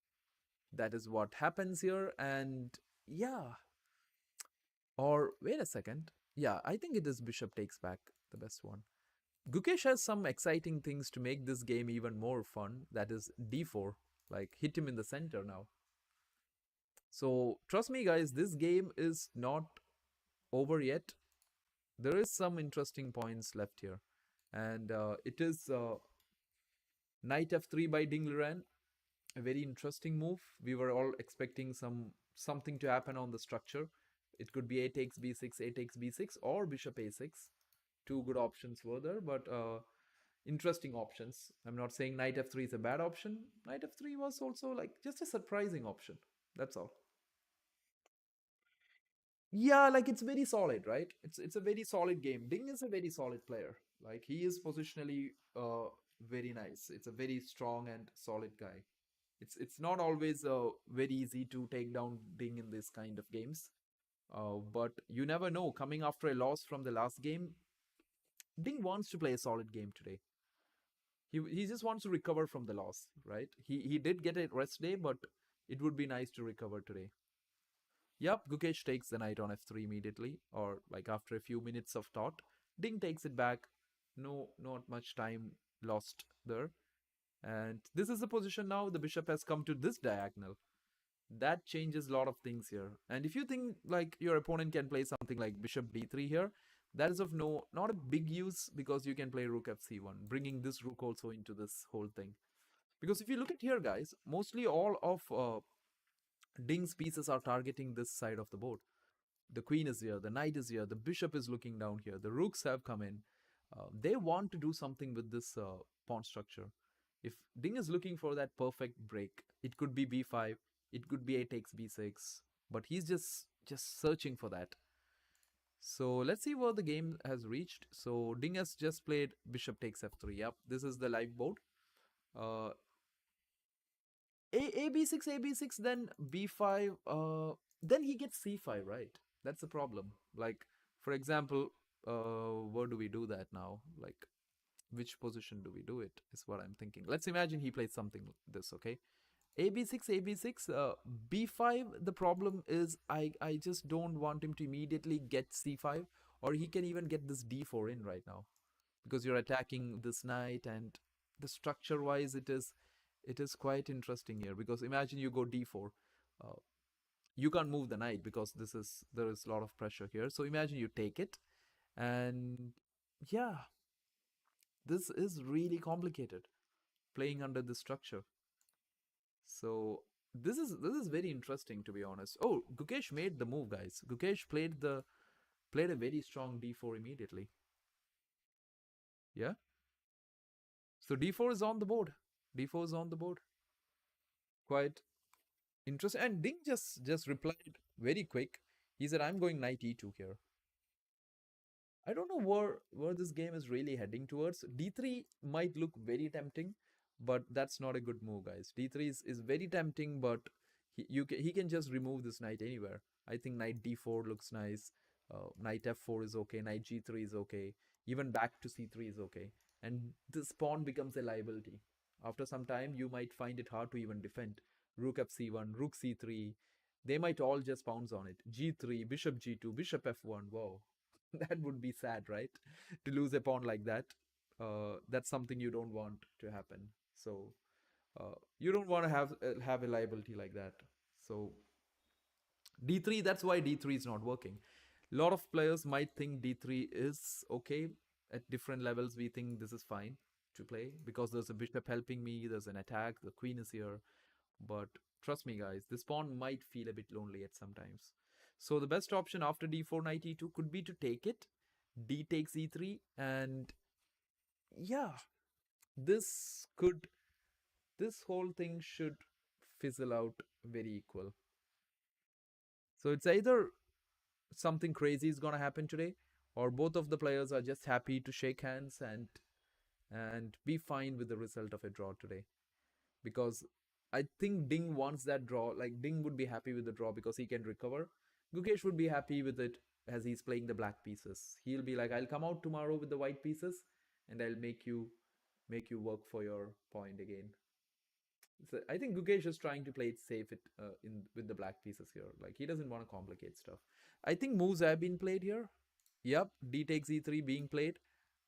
That is what happens here. And yeah, or wait a second. Yeah, I think it is bishop takes back, the best one. Gukesh has some exciting things to make this game even more fun. That is d4. Like, hit him in the center now. So, trust me, guys, this game is not over yet. There is some interesting points left here. And it is knight f3 by Ding Liren. A very interesting move. We were all expecting something to happen on the structure. It could be a takes b6, a takes b6, or bishop a6. Two good options were there, but interesting options. I'm not saying knight f3 is a bad option. Knight f3 was also like just a surprising option. That's all. Yeah, like it's very solid, right? It's a very solid game. Ding is a very solid player. Like he is positionally very nice. It's a very strong and solid guy. It's not always very easy to take down Ding in this kind of games. But you never know. Coming after a loss from the last game, Ding wants to play a solid game today. He just wants to recover from the loss, right? He did get a rest day, but it would be nice to recover today. Yep, Gukesh takes the knight on f3 immediately, or like after a few minutes of thought. Ding takes it back. No, not much time lost there. And this is the position now. The bishop has come to this diagonal. That changes a lot of things here. And if you think like your opponent can play something like bishop d3 here, that is of not a big use because you can play rook fc1, bringing this rook also into this whole thing. Because if you look at here, guys, mostly all of Ding's pieces are targeting this side of the board. The queen is here, the knight is here, the bishop is looking down here, the rooks have come in. They want to do something with this pawn structure. If Ding is looking for that perfect break, it could be b5, it could be a takes b6, but he's just searching for that. So let's see where the game has reached. So Ding has just played bishop takes f3. Yep, this is the live board. Uh, a b6, a b6, then b5. Then he gets c5, right? That's the problem. Like, for example, where do we do that now? Like, which position do we do it? Is what I'm thinking. Let's imagine he plays something this. Okay, a b6, a b6, b5. The problem is I just don't want him to immediately get c5, or he can even get this d4 in right now, because you're attacking this knight, and the structure wise it is quite interesting here, because imagine you go d4. uh, you can't move the knight because there is a lot of pressure here. So imagine you take it, and yeah, this is really complicated playing under this structure. So this is very interesting, to be honest. Oh, Gukesh made the move, guys. Gukesh played a very strong d4 immediately. Yeah. So d4 is on the board. D4 is on the board. Quite interesting. And Ding just replied very quick. He said, "I'm going knight e2 here." I don't know where this game is really heading towards. D3 might look very tempting, but that's not a good move, guys. D3 is very tempting, but he can just remove this knight anywhere. I think knight d4 looks nice. Knight f4 is okay. Knight g3 is okay. Even back to c3 is okay. And this pawn becomes a liability. After some time, you might find it hard to even defend. Rook fc1, rook c3. They might all just pounce on it. G3, bishop g2, bishop f1. Wow. That would be sad, right? To lose a pawn like that. That's something you don't want to happen. So you don't want to have a liability like that. So d3, that's why d3 is not working. A lot of players might think d3 is okay. At different levels, we think this is fine to play because there's a bishop helping me, there's an attack, the queen is here. But trust me, guys, this pawn might feel a bit lonely at sometimes. So the best option after d4 knight e2 could be to take it. D takes e3, and yeah, this could this whole thing should fizzle out very equal. So it's either something crazy is gonna happen today, or both of the players are just happy to shake hands and be fine with the result of a draw today. Because I think Ding wants that draw. Like, Ding would be happy with the draw because he can recover. Gukesh would be happy with it as he's playing the black pieces. He'll be like, I'll come out tomorrow with the white pieces and I'll make you work for your point again. So I think Gukesh is trying to play it safe in with the black pieces here. Like, he doesn't want to complicate stuff. I think moves have been played here. Yep, d takes e3 being played.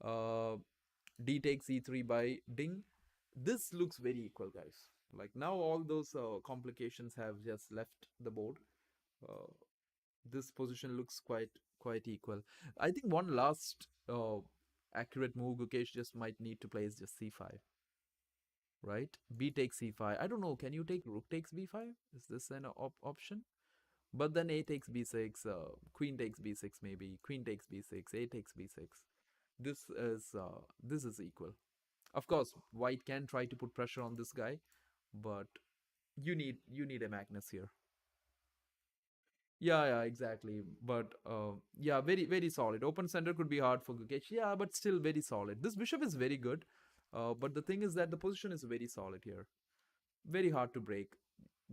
Uh, D takes E3 by Ding. This looks very equal, guys. Like now, all those complications have just left the board. Uh, this position looks quite equal. I think one last accurate move Gukesh just might need to play is just C5, right? B takes C5. I don't know. Can you take Rook takes B5? Is this an option? But then A takes B6, Queen takes B6 maybe, Queen takes B6, A takes B6. This is equal. Of course, White can try to put pressure on this guy, but you need a Magnus here. Yeah, exactly. But yeah, very solid. Open center could be hard for Gukesh. Yeah, but still very solid. This bishop is very good. But the thing is that the position is very solid here. Very hard to break.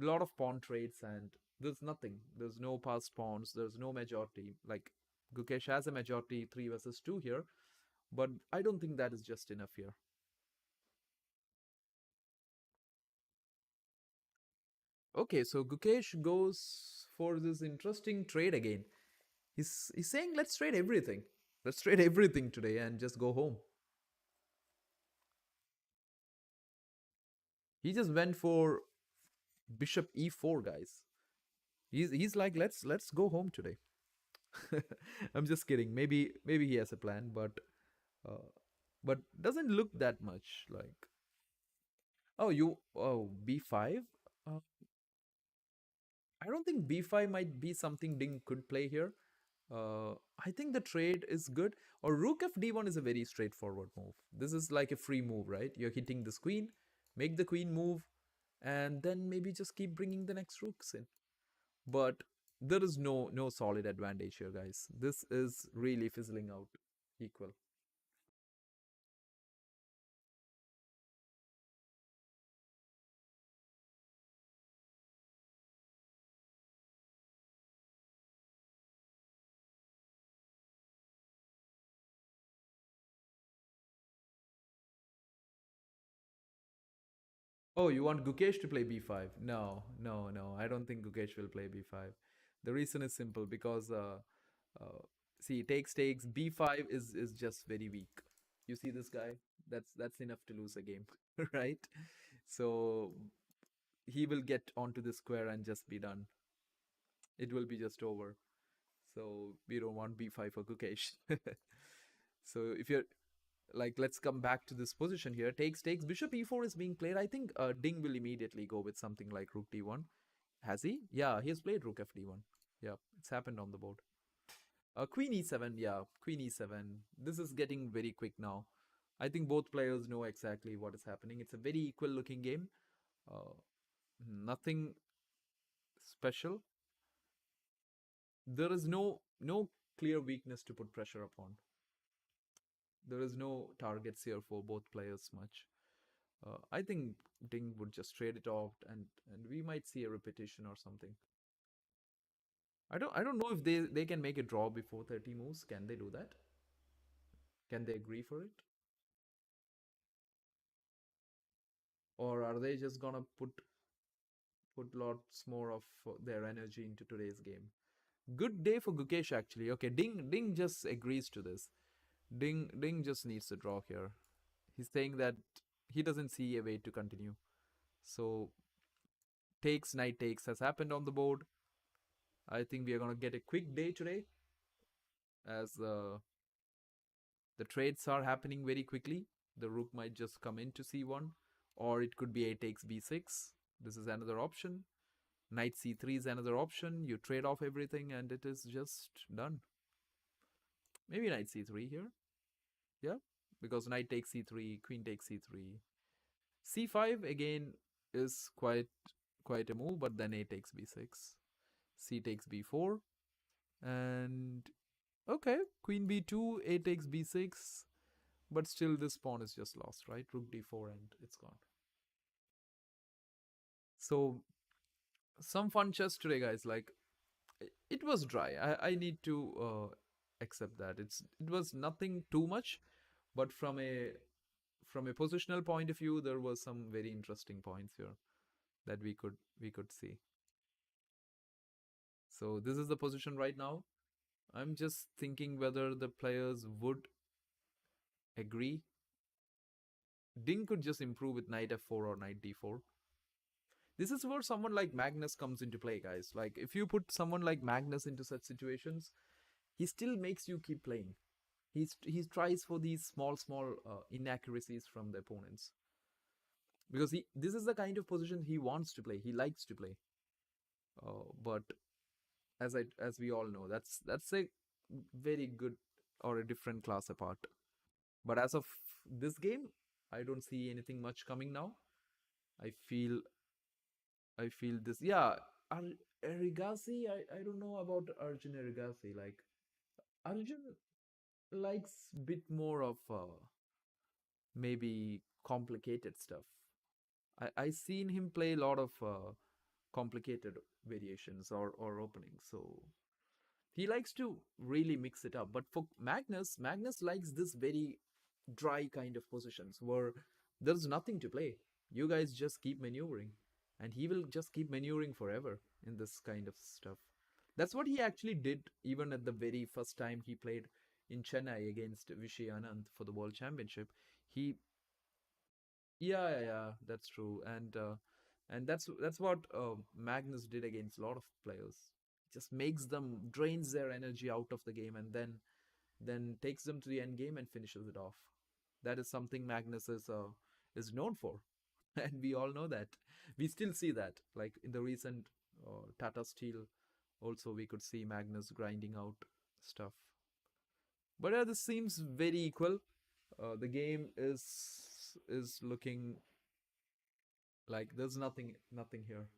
A lot of pawn trades and there's nothing. There's no passed pawns. There's no majority. Like Gukesh has a majority 3 versus 2 here, but I don't think that is just enough here. Okay, so Gukesh goes for this interesting trade again. He's saying let's trade everything. Let's trade everything today and just go home. He just went for bishop e4, guys. He's like let's go home today. I'm just kidding. Maybe he has a plan, uh, but doesn't look that much like. Oh b5. Uh, I don't think b5 might be something Ding could play here. I think the trade is good. Or rook f d1 is a very straightforward move. This is like a free move, right? You're hitting this queen, make the queen move, and then maybe just keep bringing the next rooks in. But there is no solid advantage here, guys. This is really fizzling out equal. Oh, you want Gukesh to play b5? No. I don't think Gukesh will play b5. The reason is simple because uh, see takes b5 is just very weak. You see this guy? That's enough to lose a game, right? So he will get onto the square and just be done. It will be just over. So we don't want b5 for Gukesh. So if you're like, let's come back to this position here. Takes bishop e4 is being played. I think Ding will immediately go with something like rook d1. Has he? Yeah, he has played rook f d1. Yeah, it's happened on the board. Queen e7, yeah, Queen e7. This is getting very quick now. I think both players know exactly what is happening. It's a very equal looking game. Uh, Nothing special. There is no clear weakness to put pressure upon. There is no targets here for both players much. I think Ding would just trade it off, and we might see a repetition or something. I don't know if they can make a draw before 30 moves. Can they do that? Can they agree for it? Or are they just gonna put lots more of their energy into today's game? Good day for Gukesh actually. Okay, Ding just agrees to this. Ding just needs to draw here. He's saying that he doesn't see a way to continue. So takes knight takes has happened on the board. I think we are gonna get a quick day today as the trades are happening very quickly. The rook might just come into c1, or it could be a takes b6. This is another option. Knight c3 is another option. You trade off everything and it is just done. Maybe knight c3 here. Yeah, because knight takes c3, queen takes c3. c5 again is quite a move, but then a takes b6. C takes b4. And okay, queen b2, a takes b6. But still, this pawn is just lost, right? Rook d4 and it's gone. So, some fun chess today, guys. Like, it was dry. I need to accept that. It was nothing too much, but from a positional point of view, there was some very interesting points here that we could see. So this is the position right now. I'm just thinking whether the players would agree Ding could just improve with knight f4 or knight d4. This is where someone like Magnus comes into play, guys. Like if you put someone like Magnus into such situations, he still makes you keep playing. He tries for these small inaccuracies from the opponents, because he this is the kind of position he wants to play. He likes to play. But as we all know, that's a very good or a different class apart. But as of this game, I don't see anything much coming now. I feel I feel this. Yeah, Arigasi. I don't know about Arjun Arigasi. Like Arjun likes bit more of maybe complicated stuff. I seen him play a lot of complicated variations or openings. So he likes to really mix it up. But for Magnus likes this very dry kind of positions where there's nothing to play. You guys just keep maneuvering, and he will just keep maneuvering forever in this kind of stuff. That's what he actually did even at the very first time he played in Chennai against Vishay Anand for the World Championship. He yeah, that's true. And that's what Magnus did against a lot of players. Just makes them drains their energy out of the game, and then takes them to the end game and finishes it off. That is something Magnus is known for, and we all know that. We still see that, like in the recent Tata Steel. Also, we could see Magnus grinding out stuff. But yeah, this seems very equal. The game is looking like there's nothing here.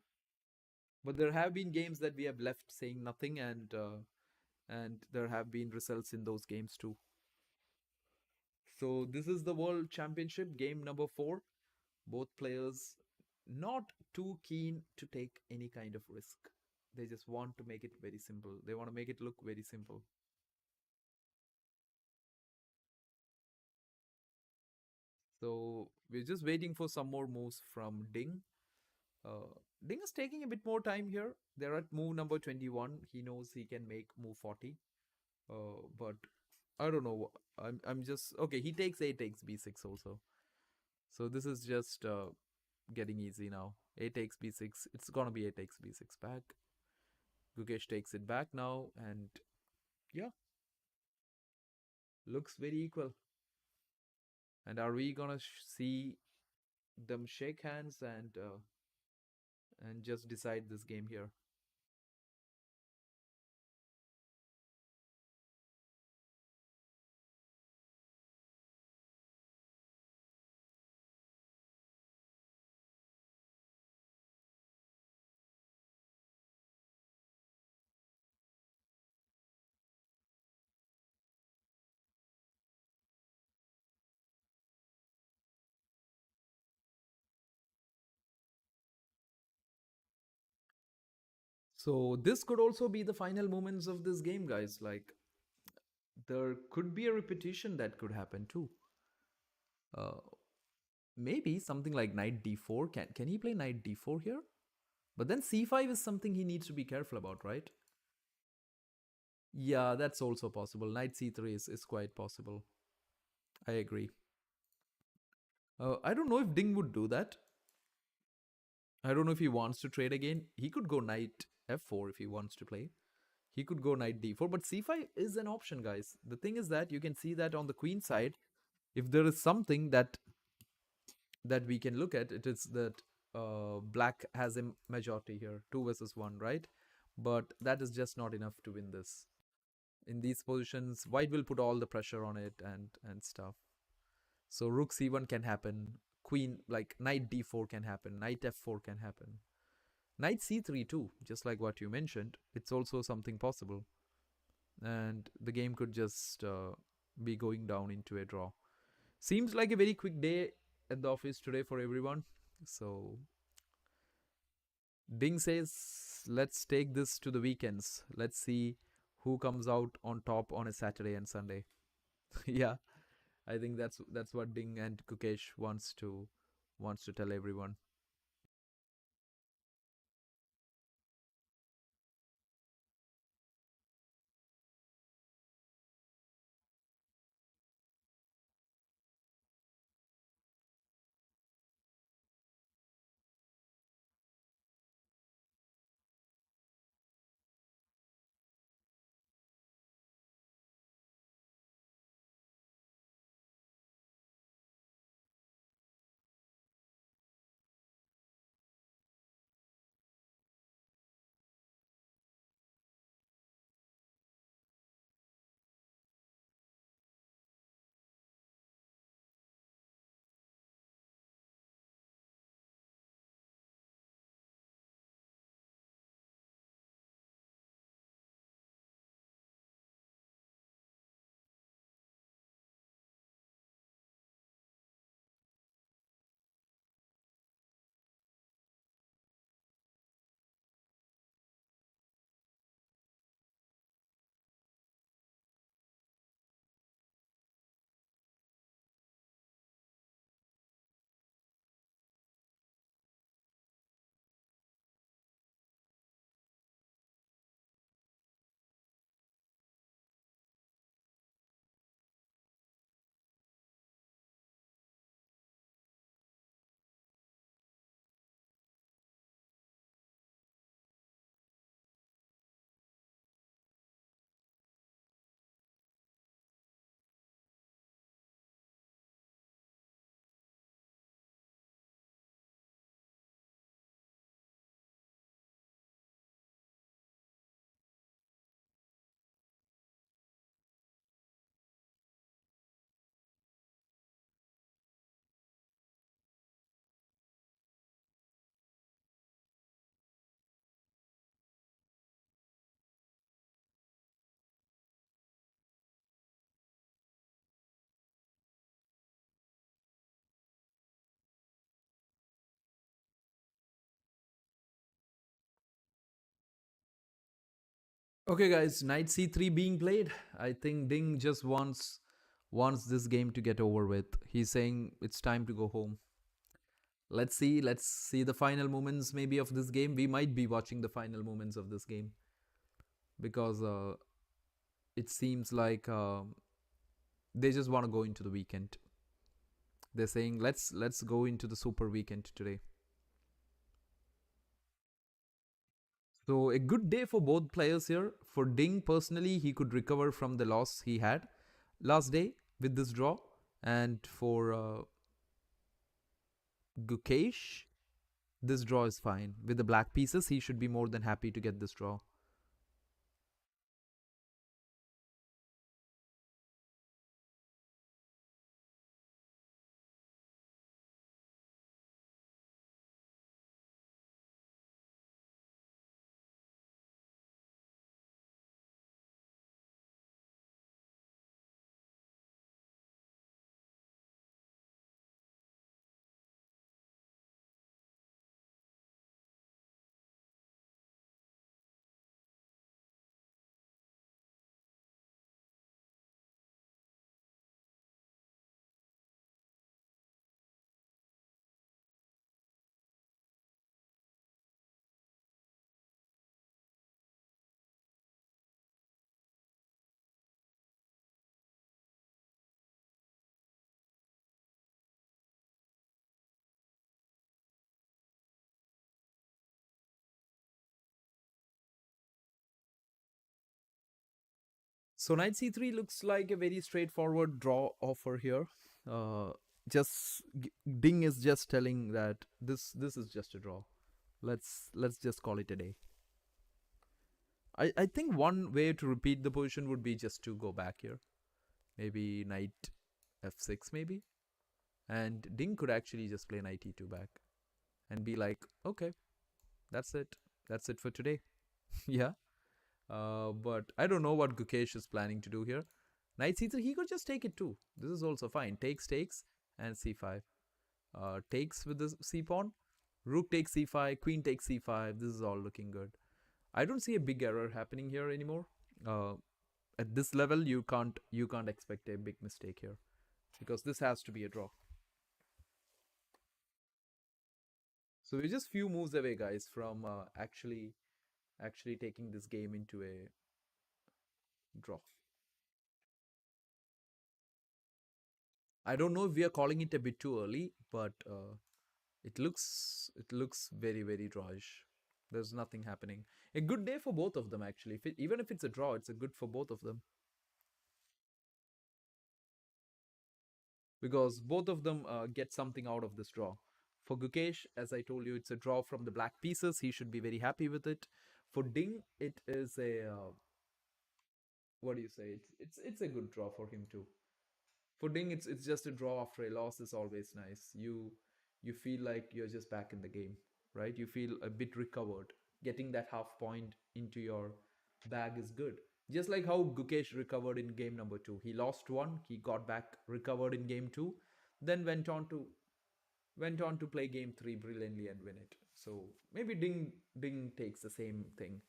But there have been games that we have left saying nothing, and there have been results in those games too. So this is the World Championship game number 4. Both players not too keen to take any kind of risk. They just want to make it very simple. They want to make it look very simple. So we're just waiting for some more moves from Ding. Uh, Ding is taking a bit more time here. They're at move number 21. He knows he can make move 40. But I don't know. I'm just okay. He takes a takes b6 also. So this is just getting easy now. A takes b6. It's gonna be a takes b6 back. Gukesh takes it back now, and yeah, looks very equal. And are we gonna see them shake hands and just decide this game here? So this could also be the final moments of this game, guys. Like there could be a repetition that could happen too. Uh, Maybe something like knight d4. Can he play knight d4 here? But then c5 is something he needs to be careful about, right? Yeah, that's also possible. Knight c3 is quite possible. I agree. I don't know if Ding would do that. I don't know if he wants to trade again. He could go knight f4 if he wants to play. He could go knight d4, but c5 is an option, guys. The thing is that you can see that on the queen side, if there is something that we can look at, it is that black has a majority here, 2 versus 1, right? But that is just not enough to win this. In these positions, white will put all the pressure on it and stuff. So rook c1 can happen, queen like knight d4 can happen, knight f4 can happen, knight c3 too, just like what you mentioned. It's also something possible, and the game could just be going down into a draw. Seems like a very quick day at the office today for everyone. So Ding says, let's take this to the weekends. Let's see who comes out on top on a Saturday and Sunday. Yeah, I think that's what Ding and Kukesh wants to tell everyone. Okay, guys, knight c3 being played. I think Ding just wants this game to get over with. He's saying it's time to go home. Let's see the final moments maybe of this game. We might be watching the final moments of this game because it seems like they just want to go into the weekend. They're saying let's go into the super weekend today. So a good day for both players here. For Ding personally, he could recover from the loss he had last day with this draw, and for Gukesh, this draw is fine. With the black pieces, he should be more than happy to get this draw. So knight c3 looks like a very straightforward draw offer here. Uh, just Ding is just telling that this is just a draw. Let's just call it a day. I think one way to repeat the position would be just to go back here. Maybe knight f6 maybe. And Ding could actually just play knight e2 back and be like, okay, that's it. That's it for today. Yeah. But I don't know what Gukesh is planning to do here. Knight c3, he could just take it too. This is also fine. Takes, and c5. Takes with the c pawn. Rook takes c5, queen takes c5. This is all looking good. I don't see a big error happening here anymore. Uh, at this level, you can't expect a big mistake here because this has to be a draw. So we're just few moves away, guys, from actually taking this game into a draw. I don't know if we are calling it a bit too early, but it looks very drawish. There's nothing happening. A good day for both of them actually. Even if it's a draw, it's a good for both of them because both of them get something out of this draw. For Gukesh, as I told you, it's a draw from the black pieces. He should be very happy with it. For Ding, it is a what do you say? It's a good draw for him too. For Ding, it's just a draw after a loss is always nice. You feel like you're just back in the game, right? You feel a bit recovered. Getting that half point into your bag is good. Just like how Gukesh recovered in game number two. He lost one, he got back, recovered in game two, then went on to play game three brilliantly and win it. So maybe Ding takes the same thing.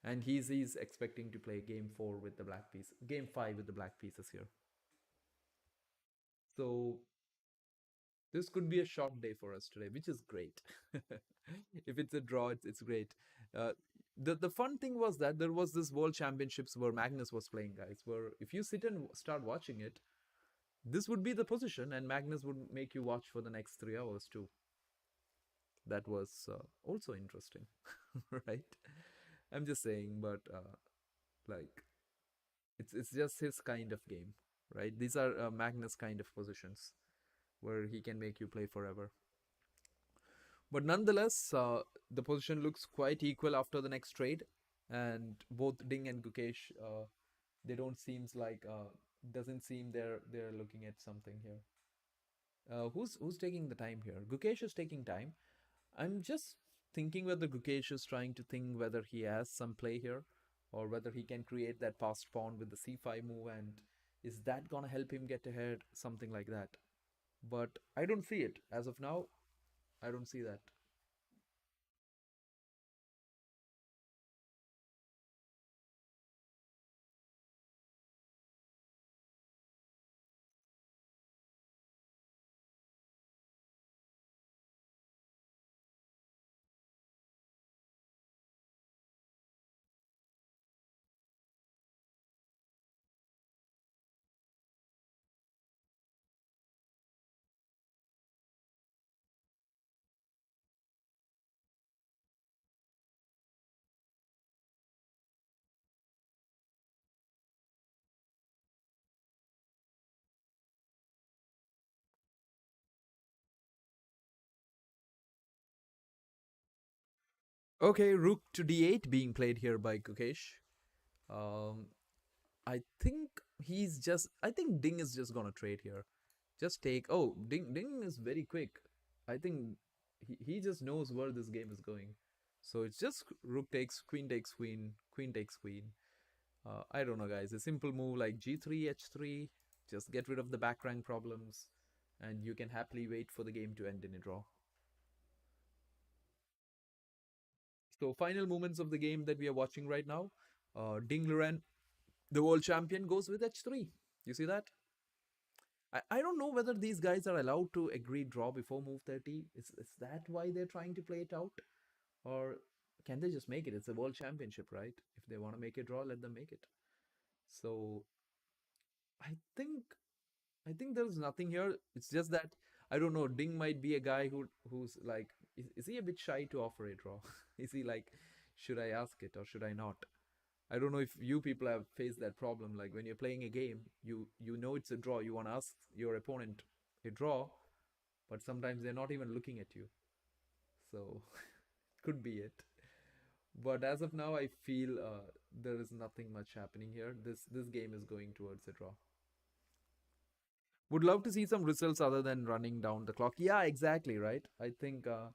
And he's expecting to play game four with the black piece, game five with the black pieces here. So this could be a short day for us today, which is great. If it's a draw, it's great. Uh, the fun thing was that there was this World Championships where Magnus was playing, guys. Where if you sit and start watching it, this would be the position, and Magnus would make you watch for the next 3 hours too. That was also interesting, right? I'm just saying, but like it's just his kind of game, right? These are Magnus kind of positions where he can make you play forever. But nonetheless, the position looks quite equal after the next trade, and both Ding and Gukesh, they don't seems like doesn't seem they're looking at something here. Who's taking the time here? Gukesh is taking time. I'm just thinking whether Gukesh is trying to think whether he has some play here, or whether he can create that passed pawn with the c5 move, and is that gonna help him get ahead? Something like that. But I don't see it as of now. I don't see that. Okay, rook to d8 being played here by Gukesh. Um, I think I think Ding is just gonna trade here. Just take. Oh, Ding is very quick. I think he just knows where this game is going. So it's just rook takes queen, queen takes queen. I don't know, guys. A simple move like g3, h3, just get rid of the back rank problems, and you can happily wait for the game to end in a draw. So final moments of the game that we are watching right now. Ding Liren, the world champion, goes with h3. You see that? I don't know whether these guys are allowed to agree draw before move 30. Is that why they're trying to play it out? Or can they just make it? It's a world championship, right? If they want to make a draw, let them make it. So I think I think there's nothing here. It's just that I don't know. Ding might be a guy who's like, is he a bit shy to offer a draw? Is he like, should I ask it or should I not? I don't know if you people have faced that problem. Like when you're playing a game, you know it's a draw. You want to ask your opponent a draw, but sometimes they're not even looking at you. So could be it. But as of now, I feel there is nothing much happening here. This game is going towards a draw. Would love to see some results other than running down the clock. Yeah, exactly right. I think uh,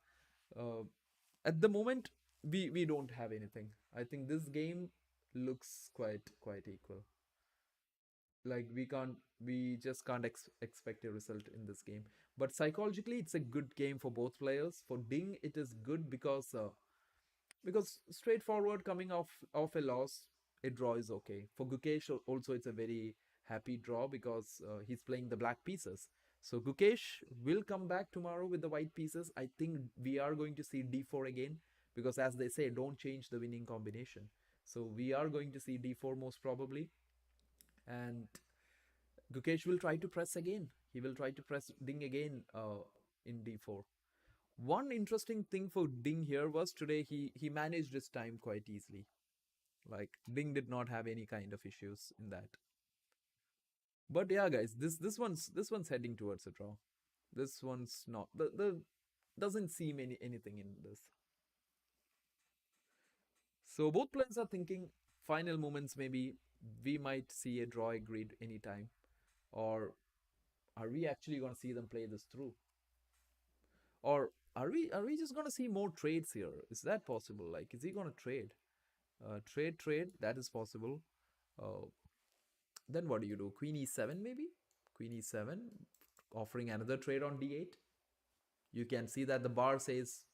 at the moment we don't have anything. I think this game looks quite equal. Like we just can't expect a result in this game. But psychologically, it's a good game for both players. For Ding, it is good because straightforward coming off a loss, a draw is okay. For Gukesh also it's a very happy draw because he's playing the black pieces. So Gukesh will come back tomorrow with the white pieces. I think we are going to see d4 again because as they say, don't change the winning combination. So we are going to see d4 most probably, and Gukesh will try to press again. He will try to press Ding again in d4. One interesting thing for Ding here was today he managed his time quite easily. Like Ding did not have any kind of issues in that. But yeah, guys, this one's heading towards a draw. This one's not. The doesn't seem anything in this. So both players are thinking final moments. Maybe we might see a draw agreed anytime, or are we actually going to see them play this through, or are we just going to see more trades here? Is that possible? Like, is he going to trade? Trade. That is possible. Uh, then what do you do? Queen e7 maybe? Queen e7, offering another trade on d8. You can see that the bar says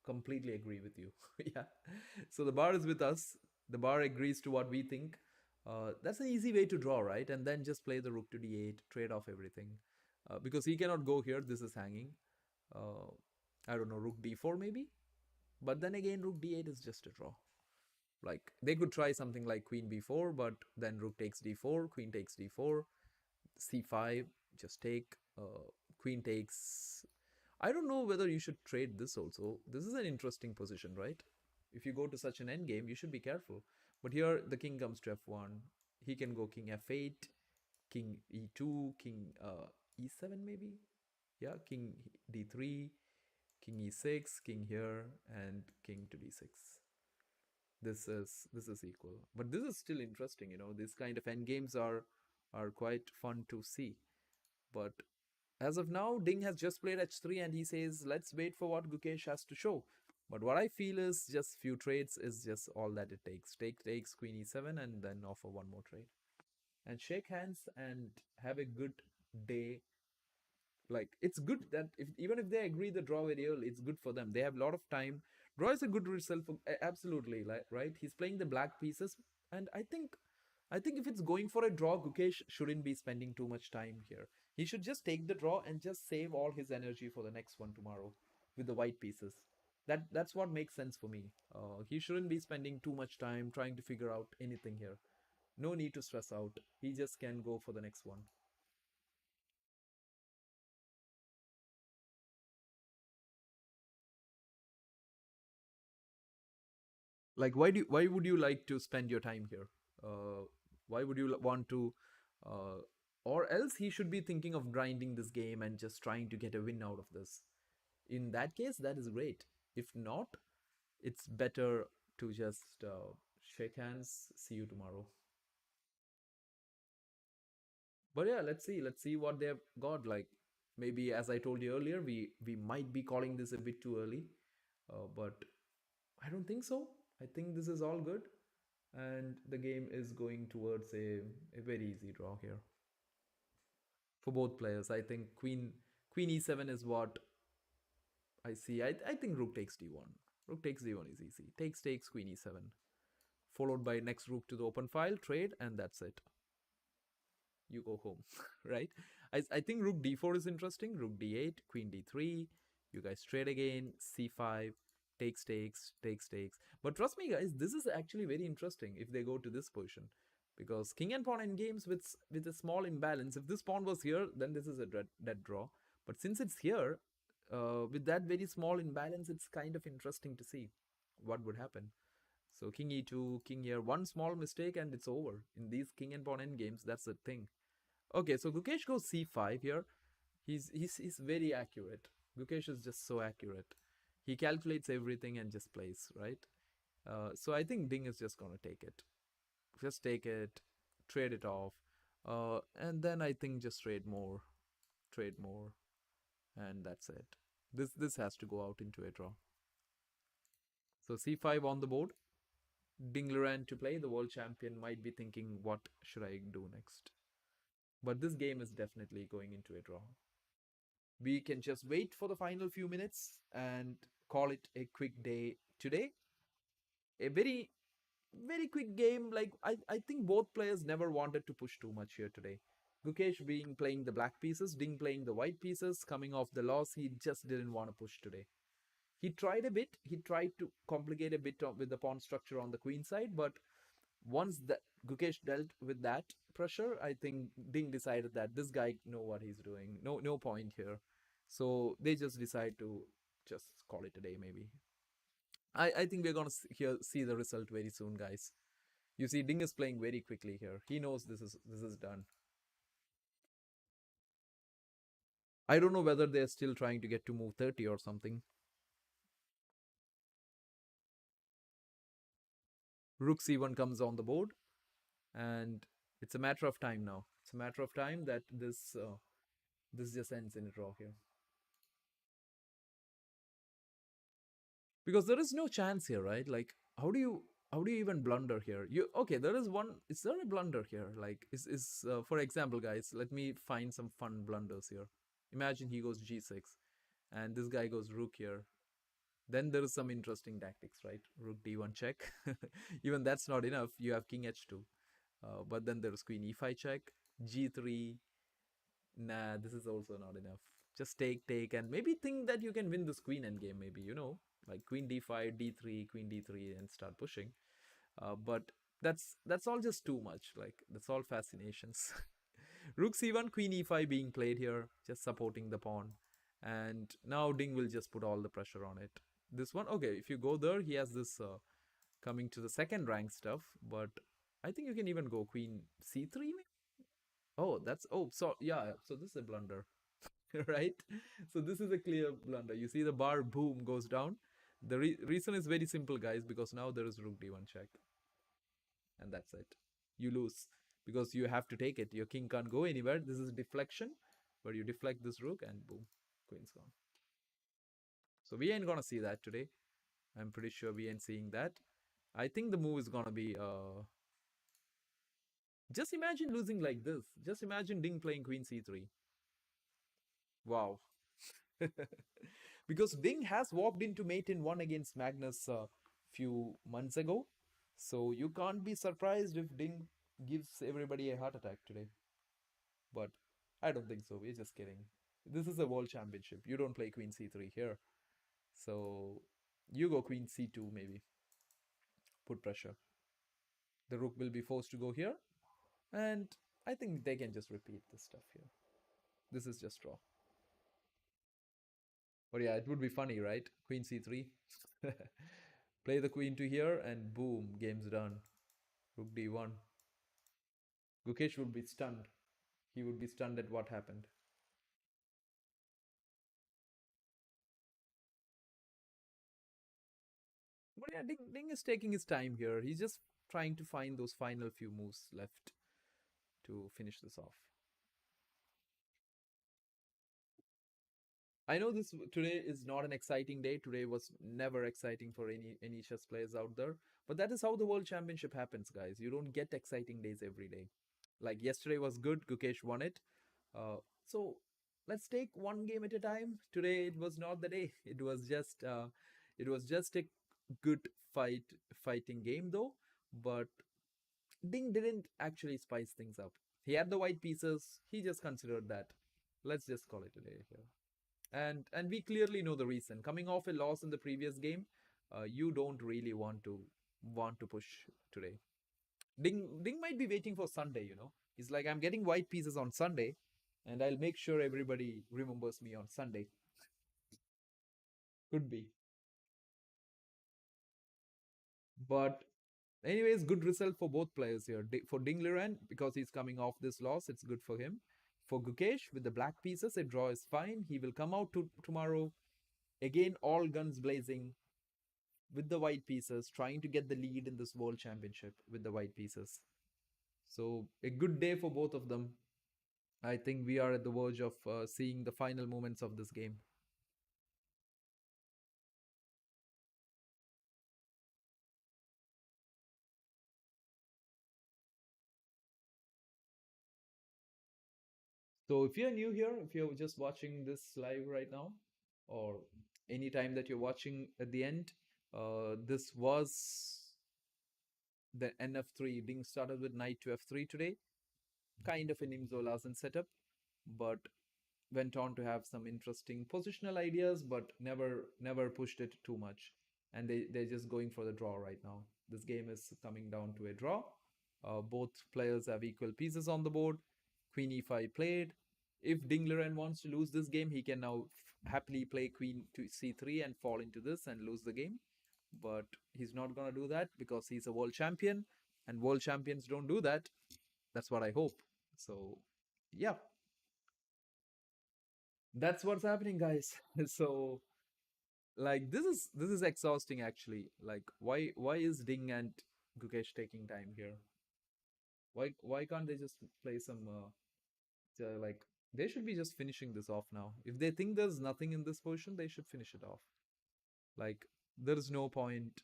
completely agree with you. Yeah. So the bar is with us. The bar agrees to what we think. That's an easy way to draw, right? And then just play the rook to d8, trade off everything. Because he cannot go here. This is hanging. Uh, I don't know, rook d4 maybe? But then again, rook d8 is just a draw. Like they could try something like queen b4, but then rook takes d4, queen takes d4, c5, just take, queen takes. I don't know whether you should trade this also. This is an interesting position, right? If you go to such an endgame, you should be careful. But here the king comes to f1. He can go king f8, king e2, king e7 maybe. Yeah, king d3, king e6, king here, and king to d6. This is equal, but this is still interesting. These kind of endgames are quite fun to see. But as of now, Ding has just played h3 and he says let's wait for what Gukesh has to show. But what I feel is just few trades is just all that it takes. Takes queen e7 and then offer one more trade and shake hands and have a good day. Like it's good that if even if they agree the draw very early, it's good for them. They have a lot of time. Draw is a good result for absolutely, like, right. He's playing the black pieces, and I think if it's going for a draw, Gukesh shouldn't be spending too much time here. He should just take the draw and just save all his energy for the next one tomorrow with the white pieces. That's what makes sense for me. He shouldn't be spending too much time trying to figure out anything here. No need to stress out. He just can go for the next one. Like why would you like to spend your time here? Why would you want to uh, or else he should be thinking of grinding this game and just trying to get a win out of this. In that case, that is great. If not, it's better to just shake hands. See you tomorrow. But yeah, let's see what they've got. Like maybe as I told you earlier, we might be calling this a bit too early, but I don't think so. I think this is all good, and the game is going towards a very easy draw here for both players. I think queen e7 is what I see. I think rook takes d1. Rook takes d1 is easy. Takes queen e7, followed by next rook to the open file, trade, and that's it. You go home, right? I think rook d4 is interesting. Rook d8, queen d3. You guys trade again. c5, takes. But trust me, guys, this is actually very interesting if they go to this position, because king and pawn endgames with a small imbalance. If this pawn was here, then this is a dead draw. But since it's here, with that very small imbalance, it's kind of interesting to see what would happen. So king e2, king here, one small mistake and it's over. In these king and pawn endgames, that's the thing. Okay, so Gukesh goes c5 here. He's very accurate. Gukesh is just so accurate. He calculates everything and just plays, right? So I think Ding is just gonna take it. Just take it, trade it off, and then I think just trade more, and that's it. This has to go out into a draw. So c5 on the board. Ding Liren to play. The world champion might be thinking, what should I do next? But this game is definitely going into a draw. We can just wait for the final few minutes and call it a quick day today. A very quick game. Like I think both players never wanted to push too much here today. Gukesh being playing the black pieces, Ding playing the white pieces, coming off the loss, he just didn't want to push today. He tried a bit. He tried to complicate a bit with the pawn structure on the queen side, but once that Gukesh dealt with that pressure, I think Ding decided that this guy know what he's doing. No point here. So they just decide to just call it a day. Maybe I think we're gonna see the result very soon, guys. You see, Ding is playing very quickly here. He knows this is done. I don't know whether they're still trying to get to move 30 or something. Rook c1 comes on the board, and it's a matter of time now. It's a matter of time that this just ends in a draw here. Because there is no chance here, right? Like how do you even blunder here? You okay? There is one. Is there a blunder here? Like is for example, guys, let me find some fun blunders here. Imagine he goes g6, and this guy goes rook here. Then there is some interesting tactics, right? Rook d1 check. Even that's not enough. You have king h2, but then there is queen e5 check, g3. Nah, this is also not enough. Just take, and maybe think that you can win this queen endgame. Maybe like queen d5, d3, queen d3, and start pushing. But that's all just too much. Like that's all fascinations. Rook c1, queen e5 being played here, just supporting the pawn, and now Ding will just put all the pressure on it. This one, okay. If you go there, he has this coming to the second rank stuff, but I think you can even go queen c3. Oh, so yeah. So this is a blunder, right? So this is a clear blunder. You see the bar, boom, goes down. The reason is very simple, guys, because now there is rook d1 check, and that's it. You lose because you have to take it. Your king can't go anywhere. This is deflection, where you deflect this rook, and boom, queen's gone. So we ain't gonna see that today. I'm pretty sure we ain't seeing that. I think the move is gonna be just imagine losing like this. Just imagine Ding playing queen c3. Wow. Because Ding has walked into mate in one against Magnus a few months ago. So you can't be surprised if Ding gives everybody a heart attack today. But I don't think so. We're just kidding. This is a world championship. You don't play queen c3 here. So you go queen c2 maybe. Put pressure. The rook will be forced to go here. And I think they can just repeat this stuff here. This is just draw. But yeah, it would be funny, right? Queen c3. Play the queen to here and boom, game's done. Rook d1. Gukesh would be stunned. He would be stunned at what happened. But yeah, Ding is taking his time here. He's just trying to find those final few moves left to finish this off. I know this today is not an exciting day. Today was never exciting for any chess players out there. But that is how the World Championship happens, guys. You don't get exciting days every day. Like yesterday was good. Gukesh won it. So let's take one game at a time. Today it was not the day. It was just a good fighting game though. But Ding didn't actually spice things up. He had the white pieces. He just considered that. Let's just call it a day here. And we clearly know the reason. Coming off a loss in the previous game, you don't really want to push today. Ding might be waiting for Sunday. He's like, I'm getting white pieces on Sunday, and I'll make sure everybody remembers me on Sunday. Could be, but anyways, good result for both players here. For Ding Liren, because he's coming off this loss, it's good for him. For Gukesh, with the black pieces, a draw is fine. He will come out tomorrow. Again, all guns blazing with the white pieces, trying to get the lead in this world championship with the white pieces. So, a good day for both of them. I think we are at the verge of seeing the final moments of this game. So if you're new here, if you're just watching this live right now, or any time that you're watching at the end, this was the NF3 being started with knight to F3 today. Kind of an Imzolazin setup, but went on to have some interesting positional ideas, but never pushed it too much. And they're just going for the draw right now. This game is coming down to a draw. Both players have equal pieces on the board. Queen e5 played. If Ding Liren wants to lose this game, he can now happily play queen to c3 and fall into this and lose the game. But he's not going to do that because he's a world champion, and world champions don't do that. That's what I hope. So, yeah, that's what's happening, guys. So, like, this is exhausting actually. Like, why is Ding and Gukesh taking time here? Why can't they just play some like, they should be just finishing this off now. If they think there's nothing in this position, they should finish it off. Like, there is no point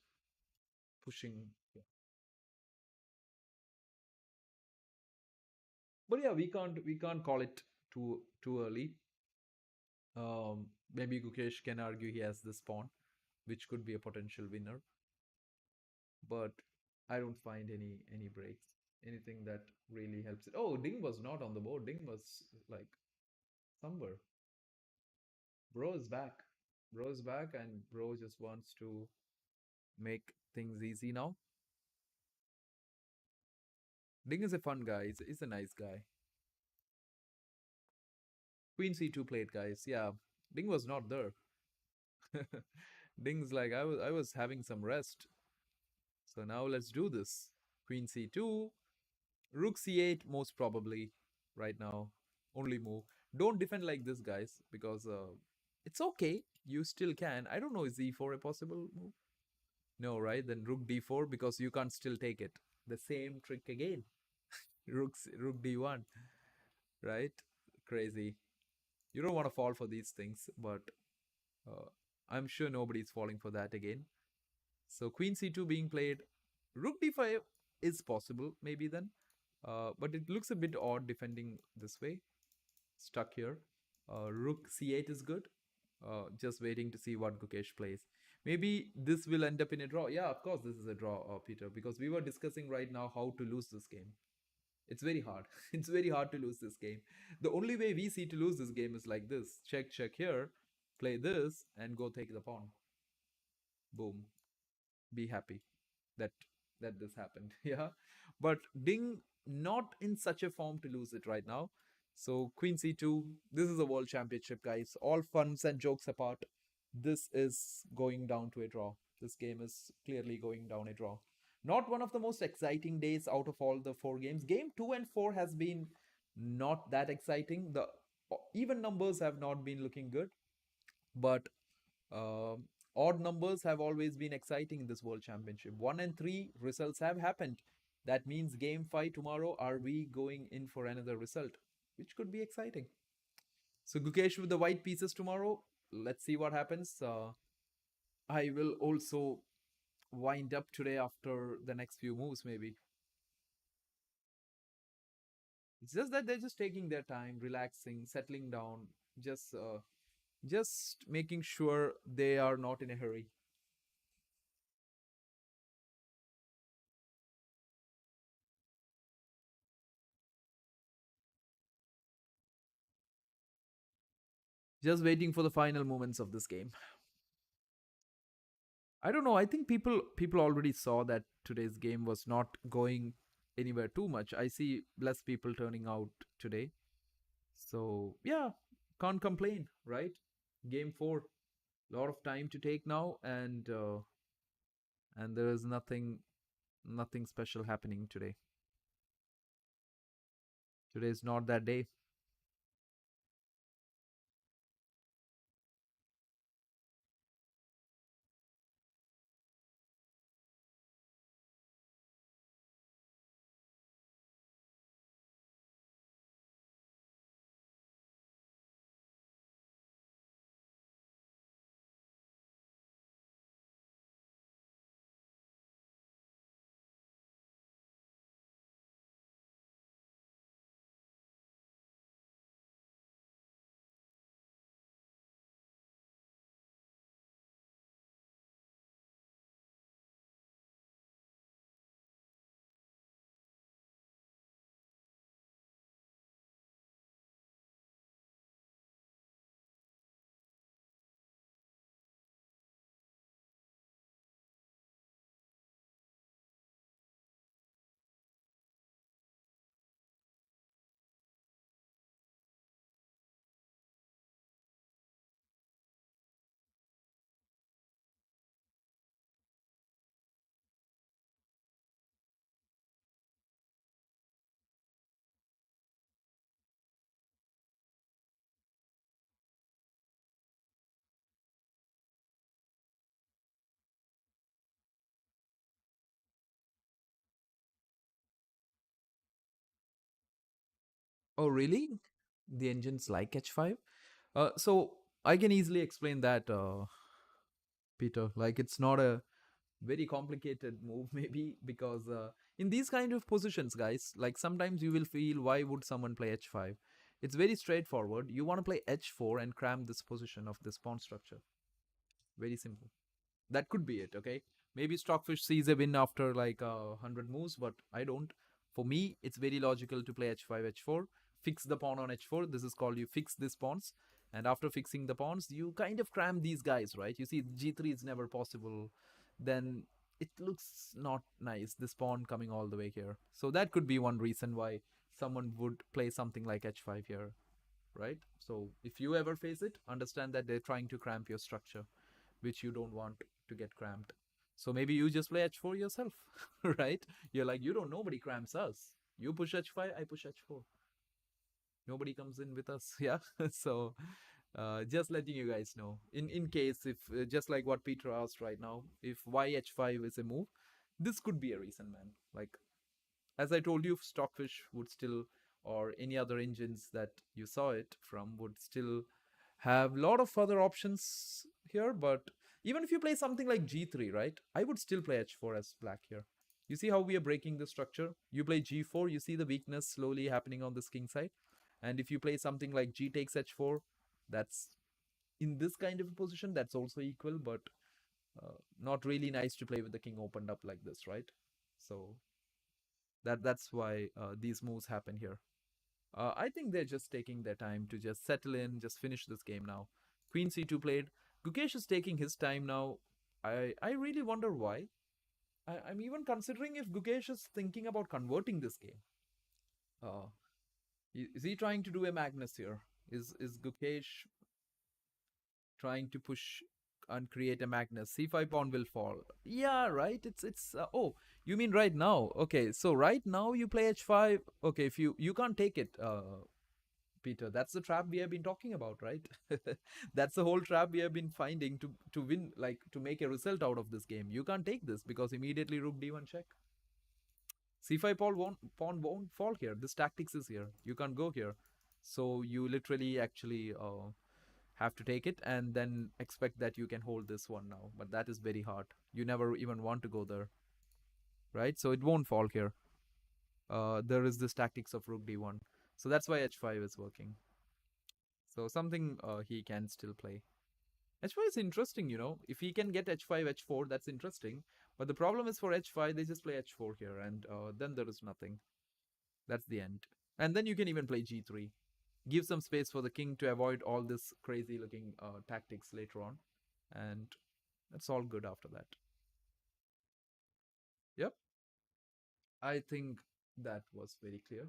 pushing. But yeah, we can't call it too early. Maybe Gukesh can argue he has this pawn, which could be a potential winner. But I don't find any breaks, anything that really helps it. Oh, Ding was not on the board. Ding was like somewhere. Bro is back. Bro is back, and bro just wants to make things easy now. Ding is a fun guy. He's a nice guy. Queen c2 played, guys. Yeah, Ding was not there. Ding's like, I was having some rest. So now let's do this. Queen c2, rook c8 most probably right now. Only move. Don't defend like this, guys, because it's okay. You still can. I don't know, is e4 a possible move? No, right? Then rook d4 because you can't still take it. The same trick again. Rook d1, right? Crazy. You don't want to fall for these things, but uh, I'm sure nobody's falling for that again. So queen c2 being played. Rook d5 is possible, maybe then. But it looks a bit odd defending this way. Stuck here. Rook c8 is good. Just waiting to see what Gukesh plays. Maybe this will end up in a draw. Yeah, of course this is a draw, Peter, because we were discussing right now how to lose this game. It's very hard. It's very hard to lose this game. The only way we see to lose this game is like this. Check here, play this, and go take the pawn. Boom. Be happy that this happened. Yeah. But Ding not in such a form to lose it right now. So Queen c2, this is a world championship, guys. All funs and jokes apart, this is going down to a draw. This game is clearly going down a draw. Not one of the most exciting days out of all the four games. Game 2 and 4 has been not that exciting. The even numbers have not been looking good. But Odd numbers have always been exciting in this World Championship. 1 and 3 results have happened. That means game 5 tomorrow. Are we going in for another result? Which could be exciting. So Gukesh with the white pieces tomorrow. Let's see what happens. I will also wind up today after the next few moves, maybe. It's just that they're just taking their time, relaxing, settling down, just uh, just making sure they are not in a hurry. Just waiting for the final moments of this game. I don't know. I think people already saw that today's game was not going anywhere too much. I see less people turning out today. So yeah, can't complain, right? Game 4, lot of time to take now, and there is nothing special happening today. Today is not that day. Oh, really? The engines like H5? So I can easily explain that, Peter. Like it's not a very complicated move, maybe because in these kind of positions, guys, like sometimes you will feel why would someone play H5? It's very straightforward. You want to play H4 and cram this position of this pawn structure. Very simple. That could be it. Okay, maybe Stockfish sees a win after like 100 moves, but I don't. For me, it's very logical to play h5 h4, fix the pawn on h4. This is called you fix these pawns, and after fixing the pawns you kind of cram these guys, right? You see g3 is never possible, then it looks not nice, this pawn coming all the way here. So that could be one reason why someone would play something like h5 here, right? So if you ever face it, understand that they're trying to cramp your structure, which you don't want to get cramped. So maybe you just play h4 yourself, right? You're like, you don't, nobody cramps us. You push h5, I push h4. Nobody comes in with us. Yeah. So just letting you guys know. In case if just like what Peter asked right now, if why h5 is a move, this could be a reason, man. Like as I told you, Stockfish would still, or any other engines that you saw it from, would still have a lot of other options here. But even if you play something like g3, right, I would still play h4 as black here. You see how we are breaking the structure? You play g4, you see the weakness slowly happening on this king side. And if you play something like g takes h4, that's in this kind of a position, that's also equal, but not really nice to play with the king opened up like this, right? So that's why these moves happen here. I think they're just taking their time to just settle in, just finish this game now. Queen c2 played. Gukesh is taking his time now. I really wonder why. I'm even considering if Gukesh is thinking about converting this game. Uh, is he trying to do a Magnus here? Is Gukesh trying to push and create a Magnus? C5 pawn will fall. Yeah, right. It's. Oh, you mean right now? Okay, so right now you play h5. Okay, if you can't take it. Peter, that's the trap we have been talking about, right? That's the whole trap we have been finding to win, like to make a result out of this game. You can't take this because immediately rook d1 check. C5 pawn won't fall here. This tactics is here. You can't go here. So you literally actually have to take it and then expect that you can hold this one now. But that is very hard. You never even want to go there, right? So it won't fall here. There is this tactics of rook d1. So that's why h5 is working. So something he can still play. h5 is interesting, you know. If he can get h5, h4, that's interesting. But the problem is for h5, they just play h4 here, and then there is nothing. That's the end. And then you can even play g3. Give some space for the king to avoid all this crazy looking tactics later on. And that's all good after that. Yep. I think that was very clear.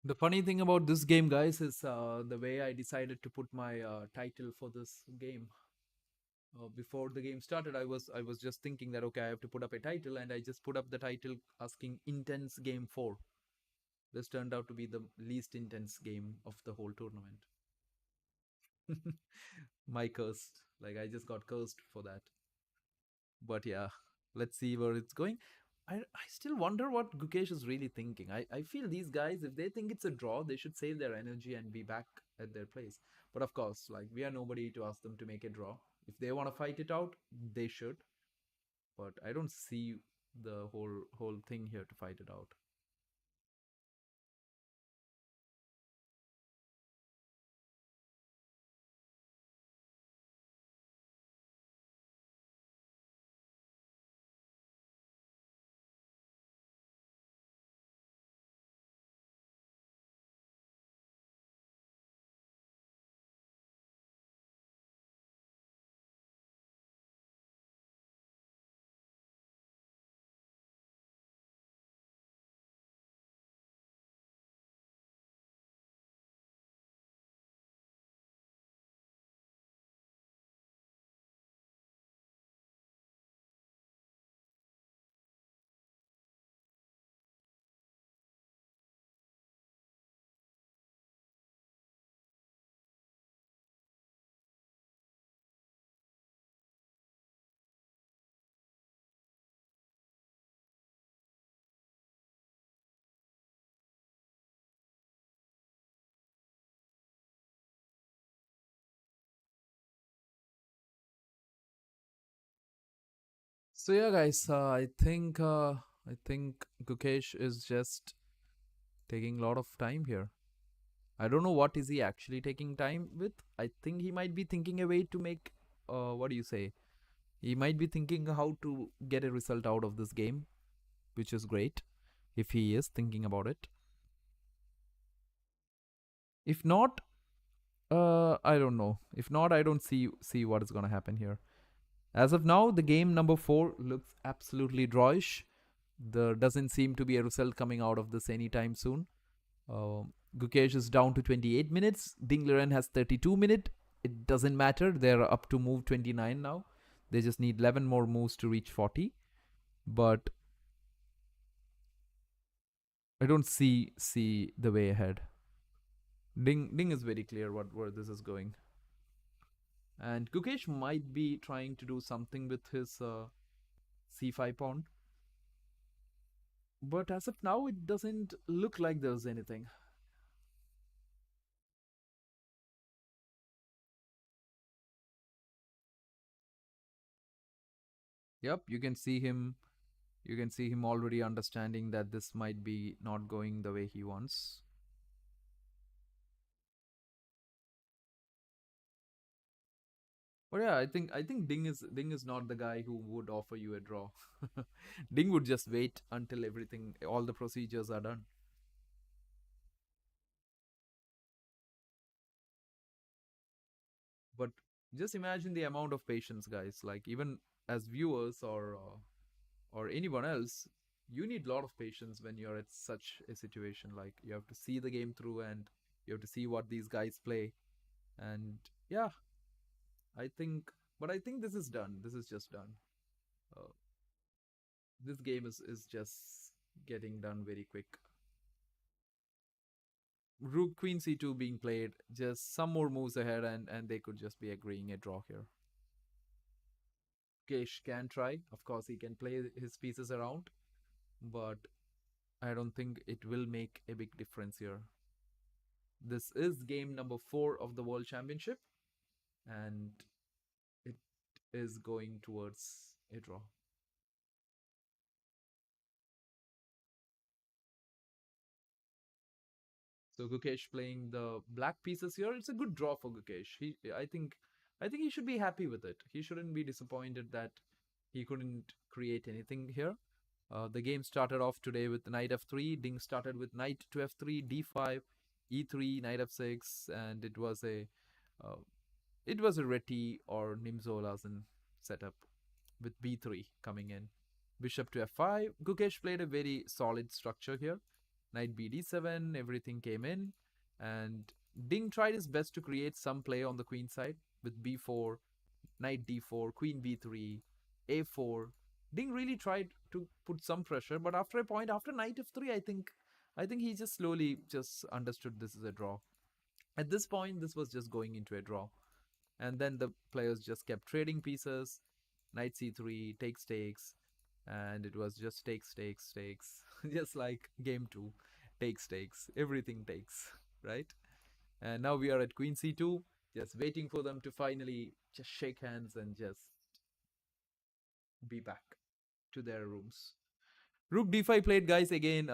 The funny thing about this game, guys, is the way I decided to put my title for this game. Before the game started, I was just thinking that okay, I have to put up a title, and I just put up the title asking "Intense Game 4." This turned out to be the least intense game of the whole tournament. My cursed, like I just got cursed for that. But yeah, let's see where it's going. I still wonder what Gukesh is really thinking. I feel these guys, if they think it's a draw, they should save their energy and be back at their place. But of course, like we are nobody to ask them to make a draw. If they want to fight it out, they should. But I don't see the whole thing here to fight it out. So yeah, guys, I think Gukesh is just taking a lot of time here. I don't know what is he actually taking time with. I think he might be thinking a way to make what do you say? He might be thinking how to get a result out of this game, which is great if he is thinking about it. If not, I don't know. If not, I don't see what is going to happen here. As of now, the game number 4 looks absolutely drawish. There doesn't seem to be a result coming out of this anytime soon. Uh, Gukesh is down to 28 minutes. Liren has 32 minutes. It doesn't matter. They're up to move 29 now. They just need 11 more moves to reach 40. But I don't see the way ahead. Ding is very clear what where this is going, and Gukesh might be trying to do something with his c5 pawn, but as of now, it doesn't look like there's anything. Yep, you can see him. You can see him already understanding that this might be not going the way he wants. But yeah, I think Ding is not the guy who would offer you a draw. Ding would just wait until everything, all the procedures are done. But just imagine the amount of patience, guys. Like even as viewers or anyone else, you need a lot of patience when you're at such a situation. Like you have to see the game through and you have to see what these guys play. And yeah, I think, but I think this is done. This is just done. Uh, this game is just getting done very quick. Rook Queen C2 being played, just some more moves ahead, and they could just be agreeing a draw here. Kesh can try. Of course, he can play his pieces around, but I don't think it will make a big difference here. This is game number 4 of the World Championship, and it is going towards a draw. So Gukesh playing the black pieces here. It's a good draw for Gukesh. I think he should be happy with it. He shouldn't be disappointed that he couldn't create anything here. The game started off today with knight f3. Ding started with knight to f3, d5, e3, knight f6, and uh, it was a Reti or Nimzola's setup with b3 coming in. Bishop to f5. Gukesh played a very solid structure here. Knight b d7, everything came in, and Ding tried his best to create some play on the queen side with b4, knight d4, queen b3, a4. Ding really tried to put some pressure, but after a point, after knight f3, I think he just slowly just understood this is a draw. At this point, this was just going into a draw. And then the players just kept trading pieces. Knight c3, takes, and it was just takes, just like game 2. Takes, everything takes, right? And now we are at queen c2, just waiting for them to finally just shake hands and just be back to their rooms. Rook d5 played, guys, again.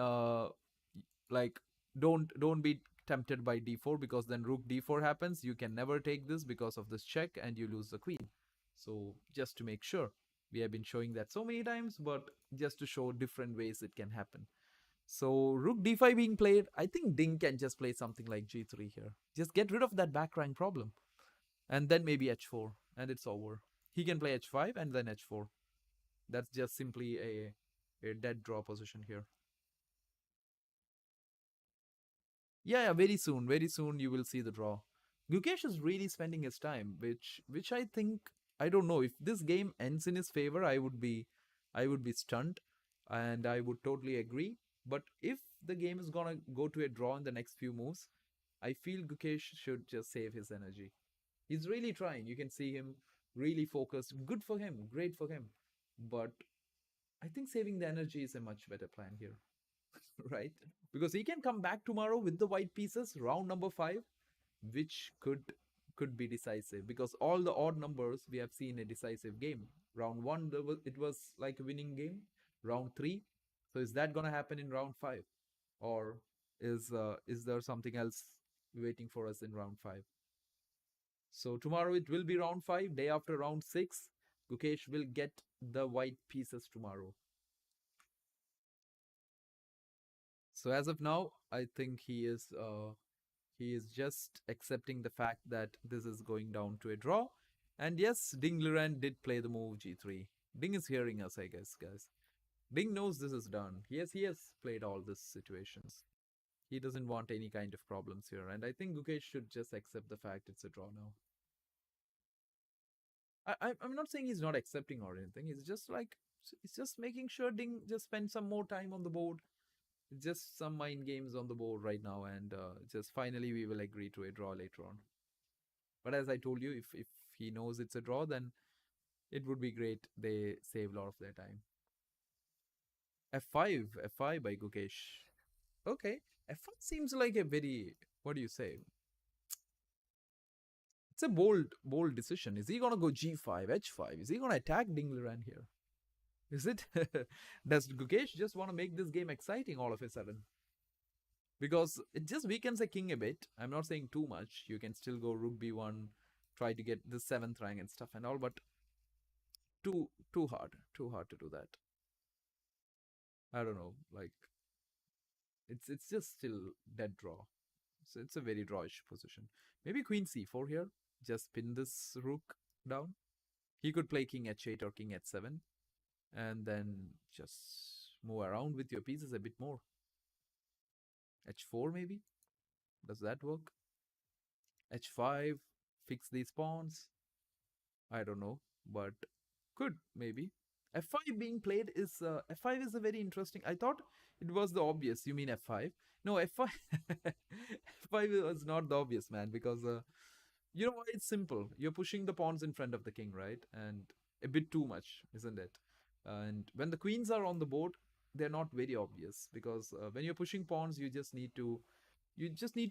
Like don't be tempted by d4, because then rook d4 happens. You can never take this because of this check, and you lose the queen. So just to make sure, we have been showing that so many times, but just to show different ways it can happen. So rook d5 being played, I think Ding can just play something like g3 here. Just get rid of that back rank problem, and then maybe h4, and it's over. He can play h5 and then h4. That's just simply a dead draw position here. Yeah, very soon you will see the draw. Gukesh is really spending his time, which I think, I don't know if this game ends in his favor. I would be stunned, and I would totally agree. But if the game is gonna go to a draw in the next few moves, I feel Gukesh should just save his energy. He's really trying. You can see him really focused. Good for him. Great for him. But I think saving the energy is a much better plan here. Right? Because he can come back tomorrow with the white pieces, round number 5, which could be decisive, because all the odd numbers we have seen a decisive game. Round 1, it was like a winning game. Round 3, so is that going to happen in round 5, or is there something else waiting for us in round 5? So tomorrow it will be round 5. Day after, round 6. Gukesh will get the white pieces tomorrow. So as of now, I think he is just accepting the fact that this is going down to a draw. And yes, Ding Liren did play the move g3. Ding is hearing us, I guess, guys. Ding knows this is done. He has played all these situations. He doesn't want any kind of problems here, and I think Gukesh should just accept the fact it's a draw now. I'm not saying he's not accepting or anything. It's just like, it's just making sure Ding just spends some more time on the board, Just some mind games on the board right now, and just finally we will agree to a draw later on. But as I told you, if he knows it's a draw, then it would be great. They save a lot of their time. F5 by Gukesh. Okay, F1 seems like a very, what do you say? It's a bold decision. Is he gonna go G5, H5? Is he gonna attack Ding Liren here? Is it? Does Gukesh just want to make this game exciting all of a sudden? Because it just weakens a king a bit. I'm not saying too much. You can still go Rook B1, try to get the seventh rank and stuff and all, but too hard to do that. I don't know. Like it's just still dead draw. So it's a very drawish position. Maybe Queen C4 here. Just pin this rook down. He could play King H8 or King H7, and then just move around with your pieces a bit more. H4 maybe? Does that work? H5, fix these pawns. I don't know, but could maybe. F5 being played is F5 is a very interesting. I thought it was the obvious. You mean F5? No, F5 F5 was not the obvious, man, because you know why? It's simple. You're pushing the pawns in front of the king, right? And a bit too much, isn't it? And when the queens are on the board, they're not very obvious, because when you're pushing pawns, you just need to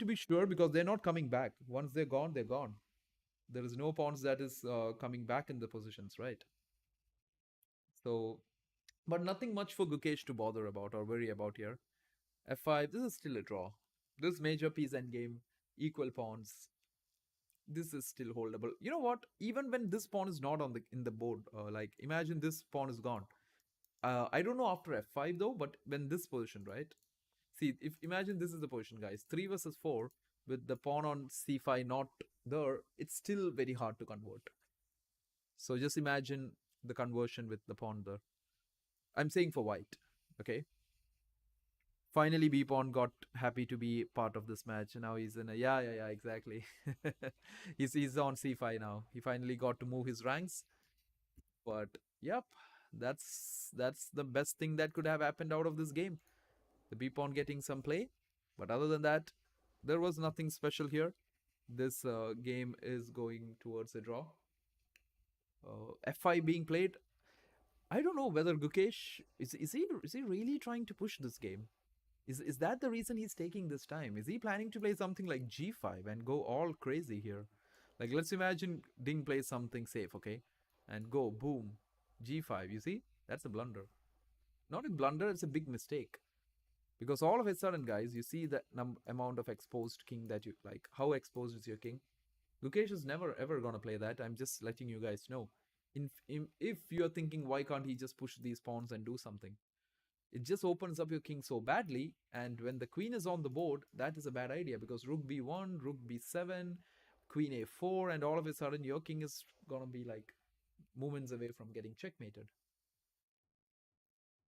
be sure, because they're not coming back. Once they're gone, they're gone. There is no pawns that is coming back in the positions, right? So, but nothing much for Gukesh to bother about or worry about here. F5, this is still a draw. This major piece endgame, equal pawns. This is still holdable. You know what? Even when this pawn is not on the in the board, like imagine this pawn is gone. I don't know after F5 though, but when this position, right? See, if imagine this is the position, guys. 3 versus 4 with the pawn on C5 not there, it's still very hard to convert. So just imagine the conversion with the pawn there. I'm saying for white, okay? Finally, B pawn got happy to be part of this match. And now he's in a yeah, exactly. He's on C5 now. He finally got to move his ranks. But yep, that's the best thing that could have happened out of this game. The B pawn getting some play. But other than that, there was nothing special here. This game is going towards a draw. F5 being played. I don't know whether Gukesh is he really trying to push this game? Is that the reason he's taking this time? Is he planning to play something like G5 and go all crazy here? Like let's imagine Ding plays something safe, okay? And go boom, G5, you see? That's a blunder. Not a blunder, it's a big mistake. Because all of a sudden, guys, you see the amount of exposed king that you like. How exposed is your king? Gukesh is never ever gonna play that. I'm just letting you guys know. If you're thinking, why can't he just push these pawns and do something? It just opens up your king so badly, and when the queen is on the board, that is a bad idea, because rook b1, rook b7, queen a4, and all of a sudden your king is gonna be like moments away from getting checkmated.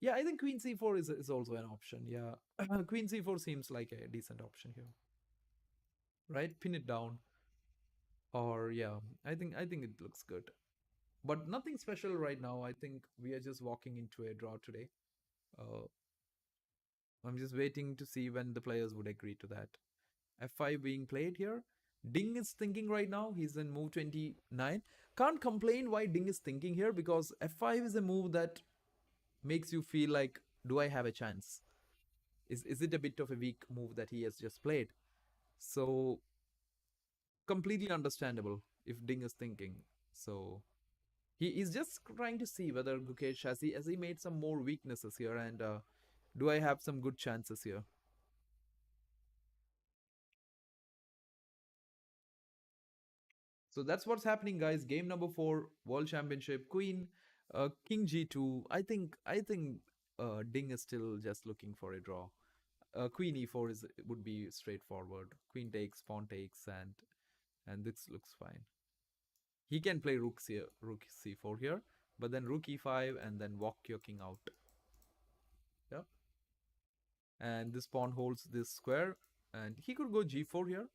Yeah, I think queen c4 is also an option. Yeah, queen c4 seems like a decent option here, right? Pin it down, or yeah, I think it looks good, but nothing special right now. I think we are just walking into a draw today. uh, I'm just waiting to see when the players would agree to that. F5 being played here. Ding is thinking right now. He's in move 29. Can't complain why Ding is thinking here, because F5 is a move that makes you feel like, do I have a chance? Is it a bit of a weak move that he has just played? So completely understandable if Ding is thinking. So he is just trying to see whether Gukesh has he made some more weaknesses here, and do I have some good chances here? So that's what's happening, guys. Game number 4, World Championship, Queen, King G2. I think Ding is still just looking for a draw. Queen E4 is would be straightforward. Queen takes, pawn takes, and this looks fine. He can play Rook C4 here, but then Rook E5 and then walk your king out. Yeah, and this pawn holds this square, and he could go G4 here,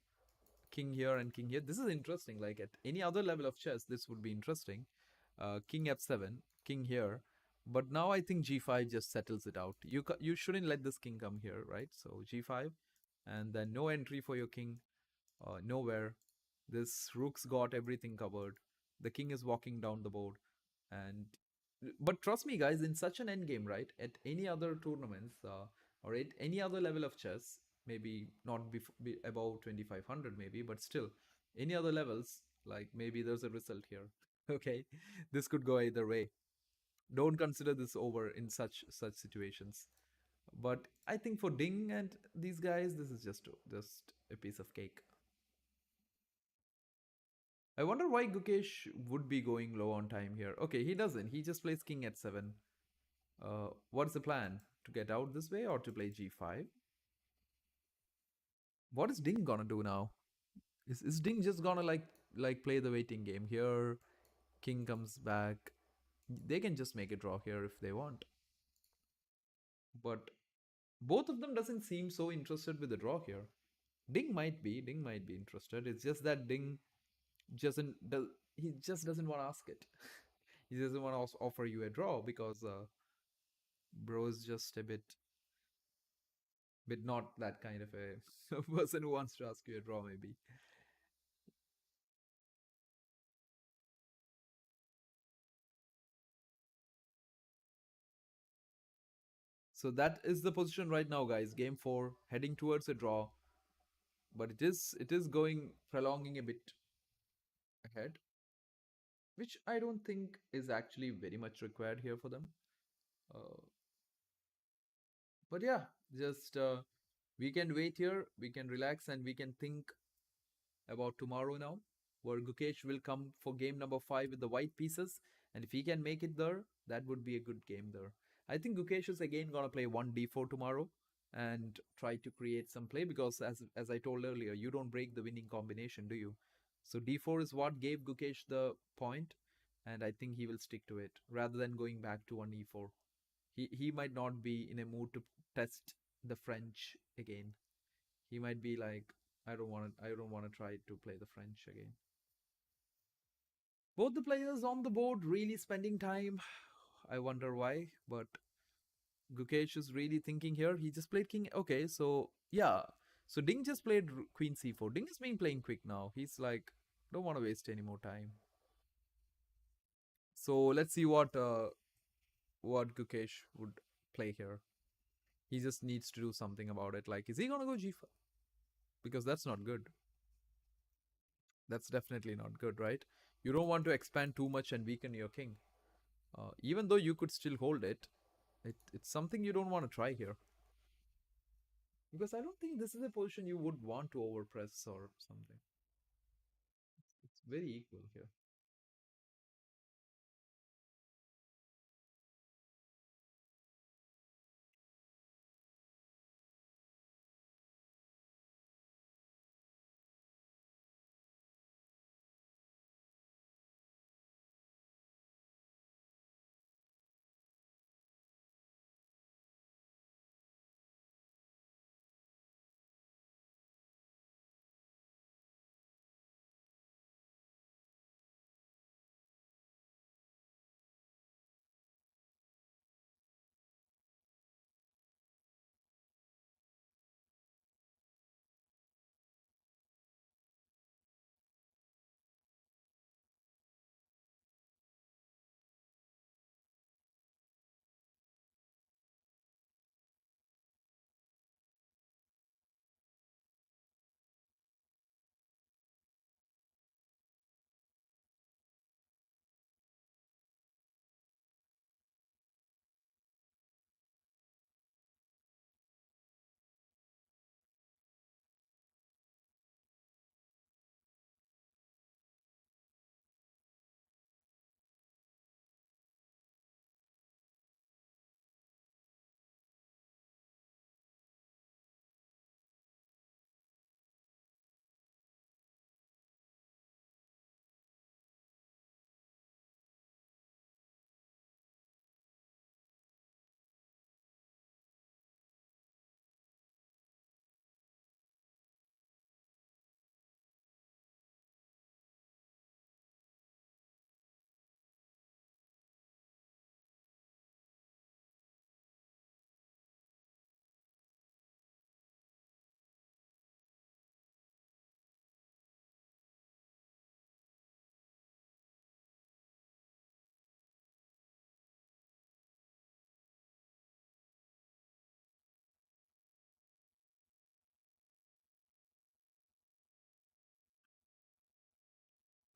king here and king here. This is interesting. Like at any other level of chess, this would be interesting. King F7, king here. But now I think g5 just settles it out. You shouldn't let this king come here, right? So g5, and then no entry for your king, nowhere. This rook's got everything covered. The king is walking down the board, and but trust me, guys, in such an end game, right? At any other tournaments, or at any other level of chess, maybe not above 2500, maybe, but still, any other levels, like maybe there's a result here. Okay, this could go either way. Don't consider this over in such situations. But I think for Ding and these guys, this is just a piece of cake. I wonder why Gukesh would be going low on time here. Okay, he doesn't. He just plays king at 7. What's the plan? To get out this way or to play g5? What is Ding gonna do now? Is Ding just gonna like play the waiting game here? King comes back. They can just make a draw here if they want. But both of them doesn't seem so interested with the draw here. Ding might be interested. It's just that Ding doesn't does he just doesn't want to ask it. He doesn't want to offer you a draw because bro is just a bit not that kind of a person who wants to ask you a draw maybe. So that is the position right now, guys. Game 4 heading towards a draw, but it is going prolonging a bit ahead, which I don't think is actually very much required here for them. Uh, but yeah, just we can wait here, we can relax, and we can think about tomorrow now, where Gukesh will come for game number 5 with the white pieces. And if he can make it there, that would be a good game there. I think Gukesh is again gonna play 1d4 tomorrow and try to create some play because as I told earlier, you don't break the winning combination, do you? So d4 is what gave Gukesh the point, and I think he will stick to it rather than going back to 1e4. He might not be in a mood to test the French again. He might be like, I don't want to try to play the French again. Both the players on the board really spending time. I wonder why, but Gukesh is really thinking here. He just played king. Okay, so yeah. So Ding just played queen c4. Ding has been playing quick now. He's like, don't want to waste any more time. So let's see what Gukesh would play here. He just needs to do something about it. Like, is he gonna go g5? Because that's not good. That's definitely not good, right? You don't want to expand too much and weaken your king. Even though you could still hold it, it's something you don't want to try here. Because I don't think this is a position you would want to overpress or something. It's very equal here.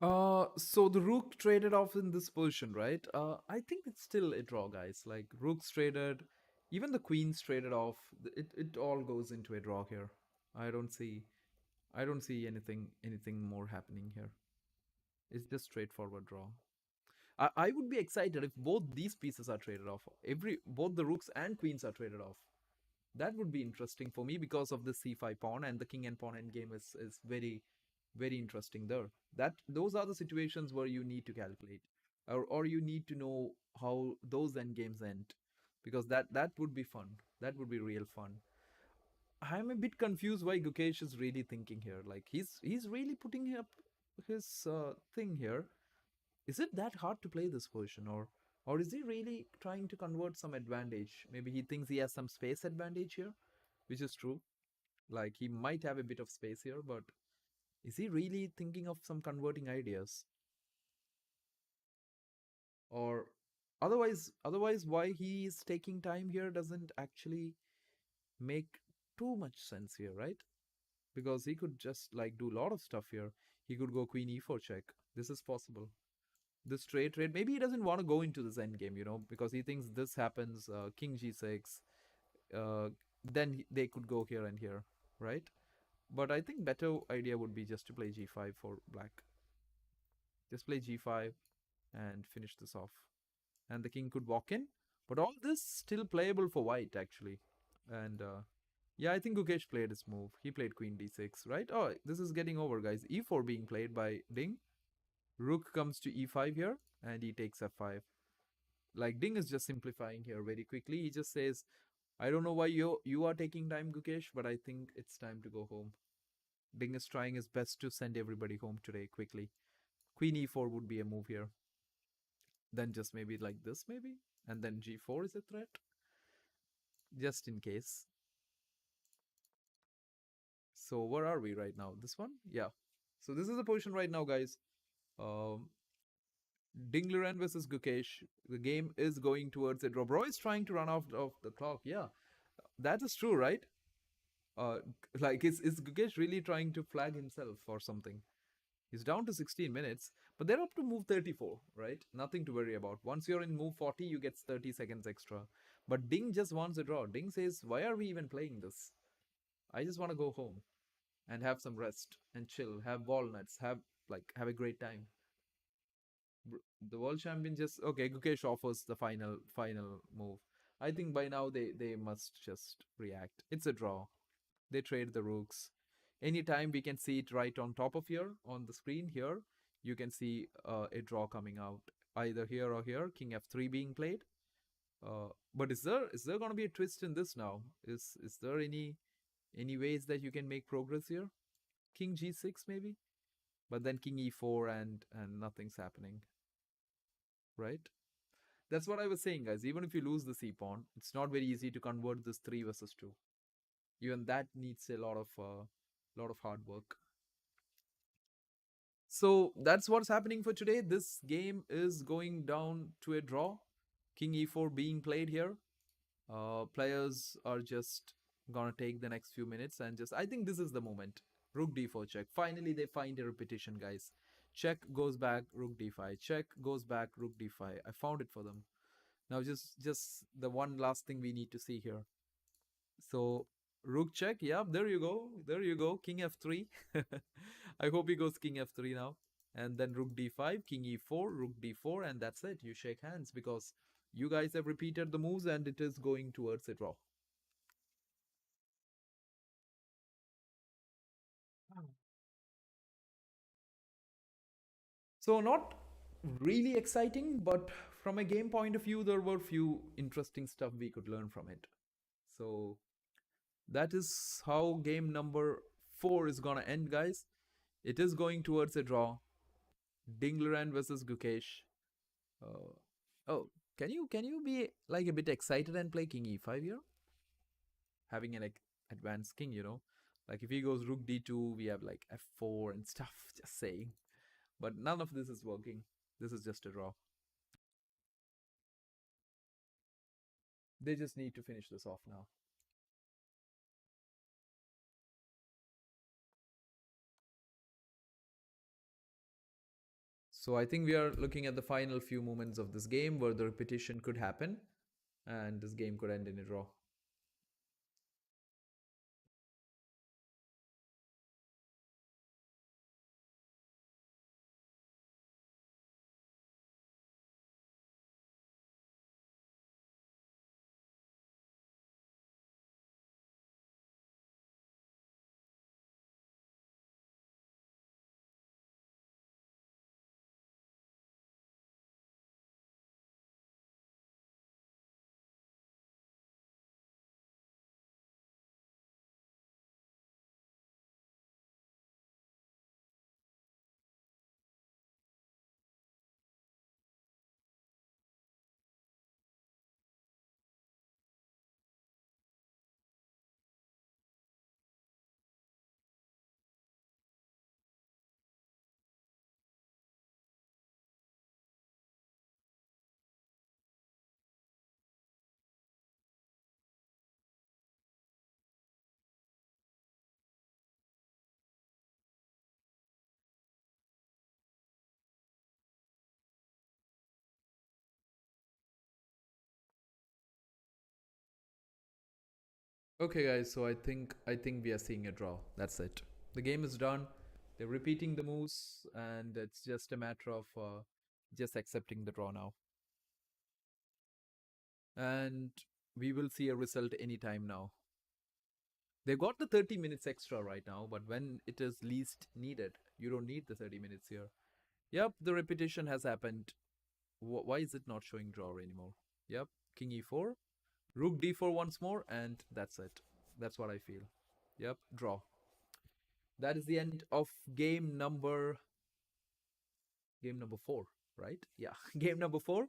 So the rook traded off in this position, right? I think it's still a draw, guys. Like rooks traded, even the queens traded off. It all goes into a draw here. I don't see, I don't see anything more happening here. It's just straightforward draw. I would be excited if both these pieces are traded off. Both the rooks and queens are traded off. That would be interesting for me because of the c5 pawn, and the king and pawn endgame is very interesting there. That those are the situations where you need to calculate, or you need to know how those endgames end, because that would be fun. That would be real fun. I'm a bit confused why Gukesh is really thinking here. Like he's really putting up his thing here. Is it that hard to play this version, or is he really trying to convert some advantage? Maybe he thinks he has some space advantage here, which is true. Like he might have a bit of space here, but is he really thinking of some converting ideas? Or otherwise why he is taking time here doesn't actually make too much sense here, right? Because he could just like do a lot of stuff here. He could go queen e4 check. This is possible. This straight trade. Maybe he doesn't want to go into this end game, because he thinks this happens. King g6. Uh, then they could go here and here, right? But I think better idea would be just to play g5 for black. Just play g5 and finish this off. And the king could walk in. But all this still playable for white actually. And yeah, I think Gukesh played his move. He played queen d6, right? Oh, this is getting over, guys. e4 being played by Ding. Rook comes to e5 here, and he takes f5. Like Ding is just simplifying here very quickly. He just says, I don't know why you are taking time, Gukesh, but I think it's time to go home. Ding is trying his best to send everybody home today quickly. Queen e4 would be a move here. Then just maybe like this, maybe? And then g4 is a threat, just in case. So where are we right now? This one? Yeah. So this is the position right now, guys. Um, Ding Liren versus Gukesh. The game is going towards a draw. Bro is trying to run off of the clock. Yeah, that is true, right? Uh, like is Gukesh really trying to flag himself or something? He's down to 16 minutes, but they're up to move 34, right? Nothing to worry about. Once you're in move 40, you get 30 seconds extra. But Ding just wants a draw. Ding says, why are we even playing this? I just want to go home and have some rest and chill, have walnuts, have a great time. The world champion just okay. Gukesh offers the final move. I think by now they must just react. It's a draw. They trade the rooks. Anytime we can see it right on top of here on the screen here, you can see a draw coming out either here or here. King f3 being played. But is there gonna be a twist in this now? Is there any ways that you can make progress here? King g6 maybe, but then king e4 and nothing's happening, right? That's what I was saying, guys. Even if you lose the c pawn, it's not very easy to convert this 3 versus 2. Even that needs a lot of hard work. So that's what's happening for today. This game is going down to a draw. King e4 being played here. Players are just gonna take the next few minutes and just. I think this is the moment. Rook d4 check. Finally, they find a repetition, guys. Check goes back, rook d5. Check goes back, rook d5. I found it for them. Now just the one last thing we need to see here. So rook check. Yeah, there you go. There you go. King f3. I hope he goes king f3 now. And then rook d5, king e4, rook d4, and that's it. You shake hands because you guys have repeated the moves and it is going towards a draw. So not really exciting, but from a game point of view, there were few interesting stuff we could learn from it. So that is how game number 4 is gonna end, guys. It is going towards a draw. Dingleran versus Gukesh. Uh, oh, can you be like a bit excited and play King E5 here? Having an like advanced king, like if he goes Rook D2, we have like F4 and stuff. Just saying, but none of this is working. This is just a draw. They just need to finish this off now. So I think we are looking at the final few moments of this game where the repetition could happen and this game could end in a draw. Okay, guys, so I think we are seeing a draw. That's it. The game is done. They're repeating the moves, and it's just a matter of just accepting the draw now. And we will see a result anytime now. They've got the 30 minutes extra right now, but when it is least needed, you don't need the 30 minutes here. Yep, the repetition has happened. Why is it not showing draw anymore? Yep, king e4, rook d4 once more, and that's it. That's what I feel. Yep, draw. That is the end of game number 4, right? Yeah, game number 4.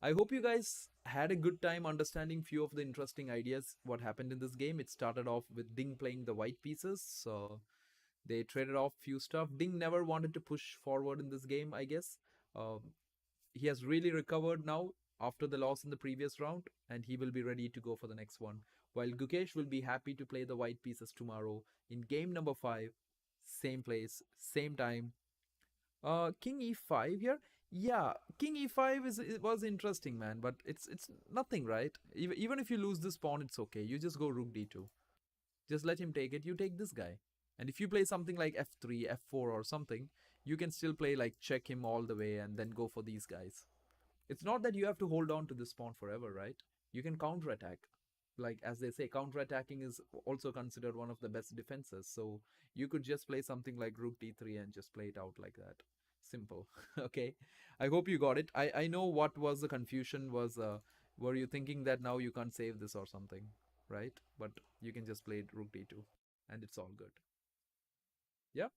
I hope you guys had a good time understanding few of the interesting ideas what happened in this game. It started off with Ding playing the white pieces, so they traded off few stuff. Ding never wanted to push forward in this game, I guess. He has really recovered now after the loss in the previous round, and he will be ready to go for the next one. While Gukesh will be happy to play the white pieces tomorrow in game number 5, same place, same time. King e5 here. Yeah, King e5 it was interesting, man, but it's nothing, right? Even if you lose this pawn, it's okay. You just go rook d2. Just let him take it. You take this guy. And if you play something like f3, f4 or something, you can still play like check him all the way and then go for these guys. It's not that you have to hold on to this pawn forever, right? You can counterattack. Like as they say, counterattacking is also considered one of the best defenses. So you could just play something like rook d3 and just play it out like that. Simple. Okay. I hope you got it. I know what was the confusion was were you thinking that now you can't save this or something, right? But you can just play rook d2 and it's all good. Yeah.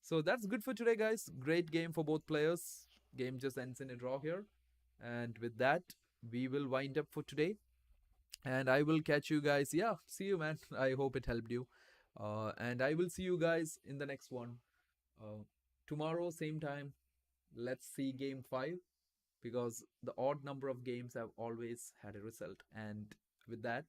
So that's good for today, guys. Great game for both players. Game just ends in a draw here. And with that, we will wind up for today. And I will catch you guys. Yeah, see you, man. I hope it helped you. And I will see you guys in the next one. Uh, Tomorrow, same time. Let's see game 5 because the odd number of games have always had a result. And with that,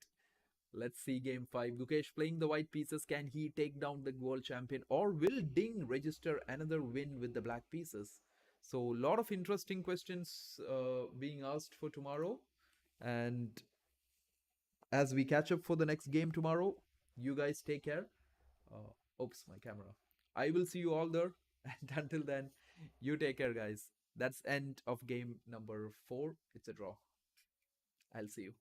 let's see game 5. Gukesh playing the white pieces. Can he take down the world champion or will Ding register another win with the black pieces? So, a lot of interesting questions being asked for tomorrow. And as we catch up for the next game tomorrow, you guys take care. Uh, Oops, my camera. I will see you all there. And until then, you take care, guys. That's end of game number 4. It's a draw. I'll see you.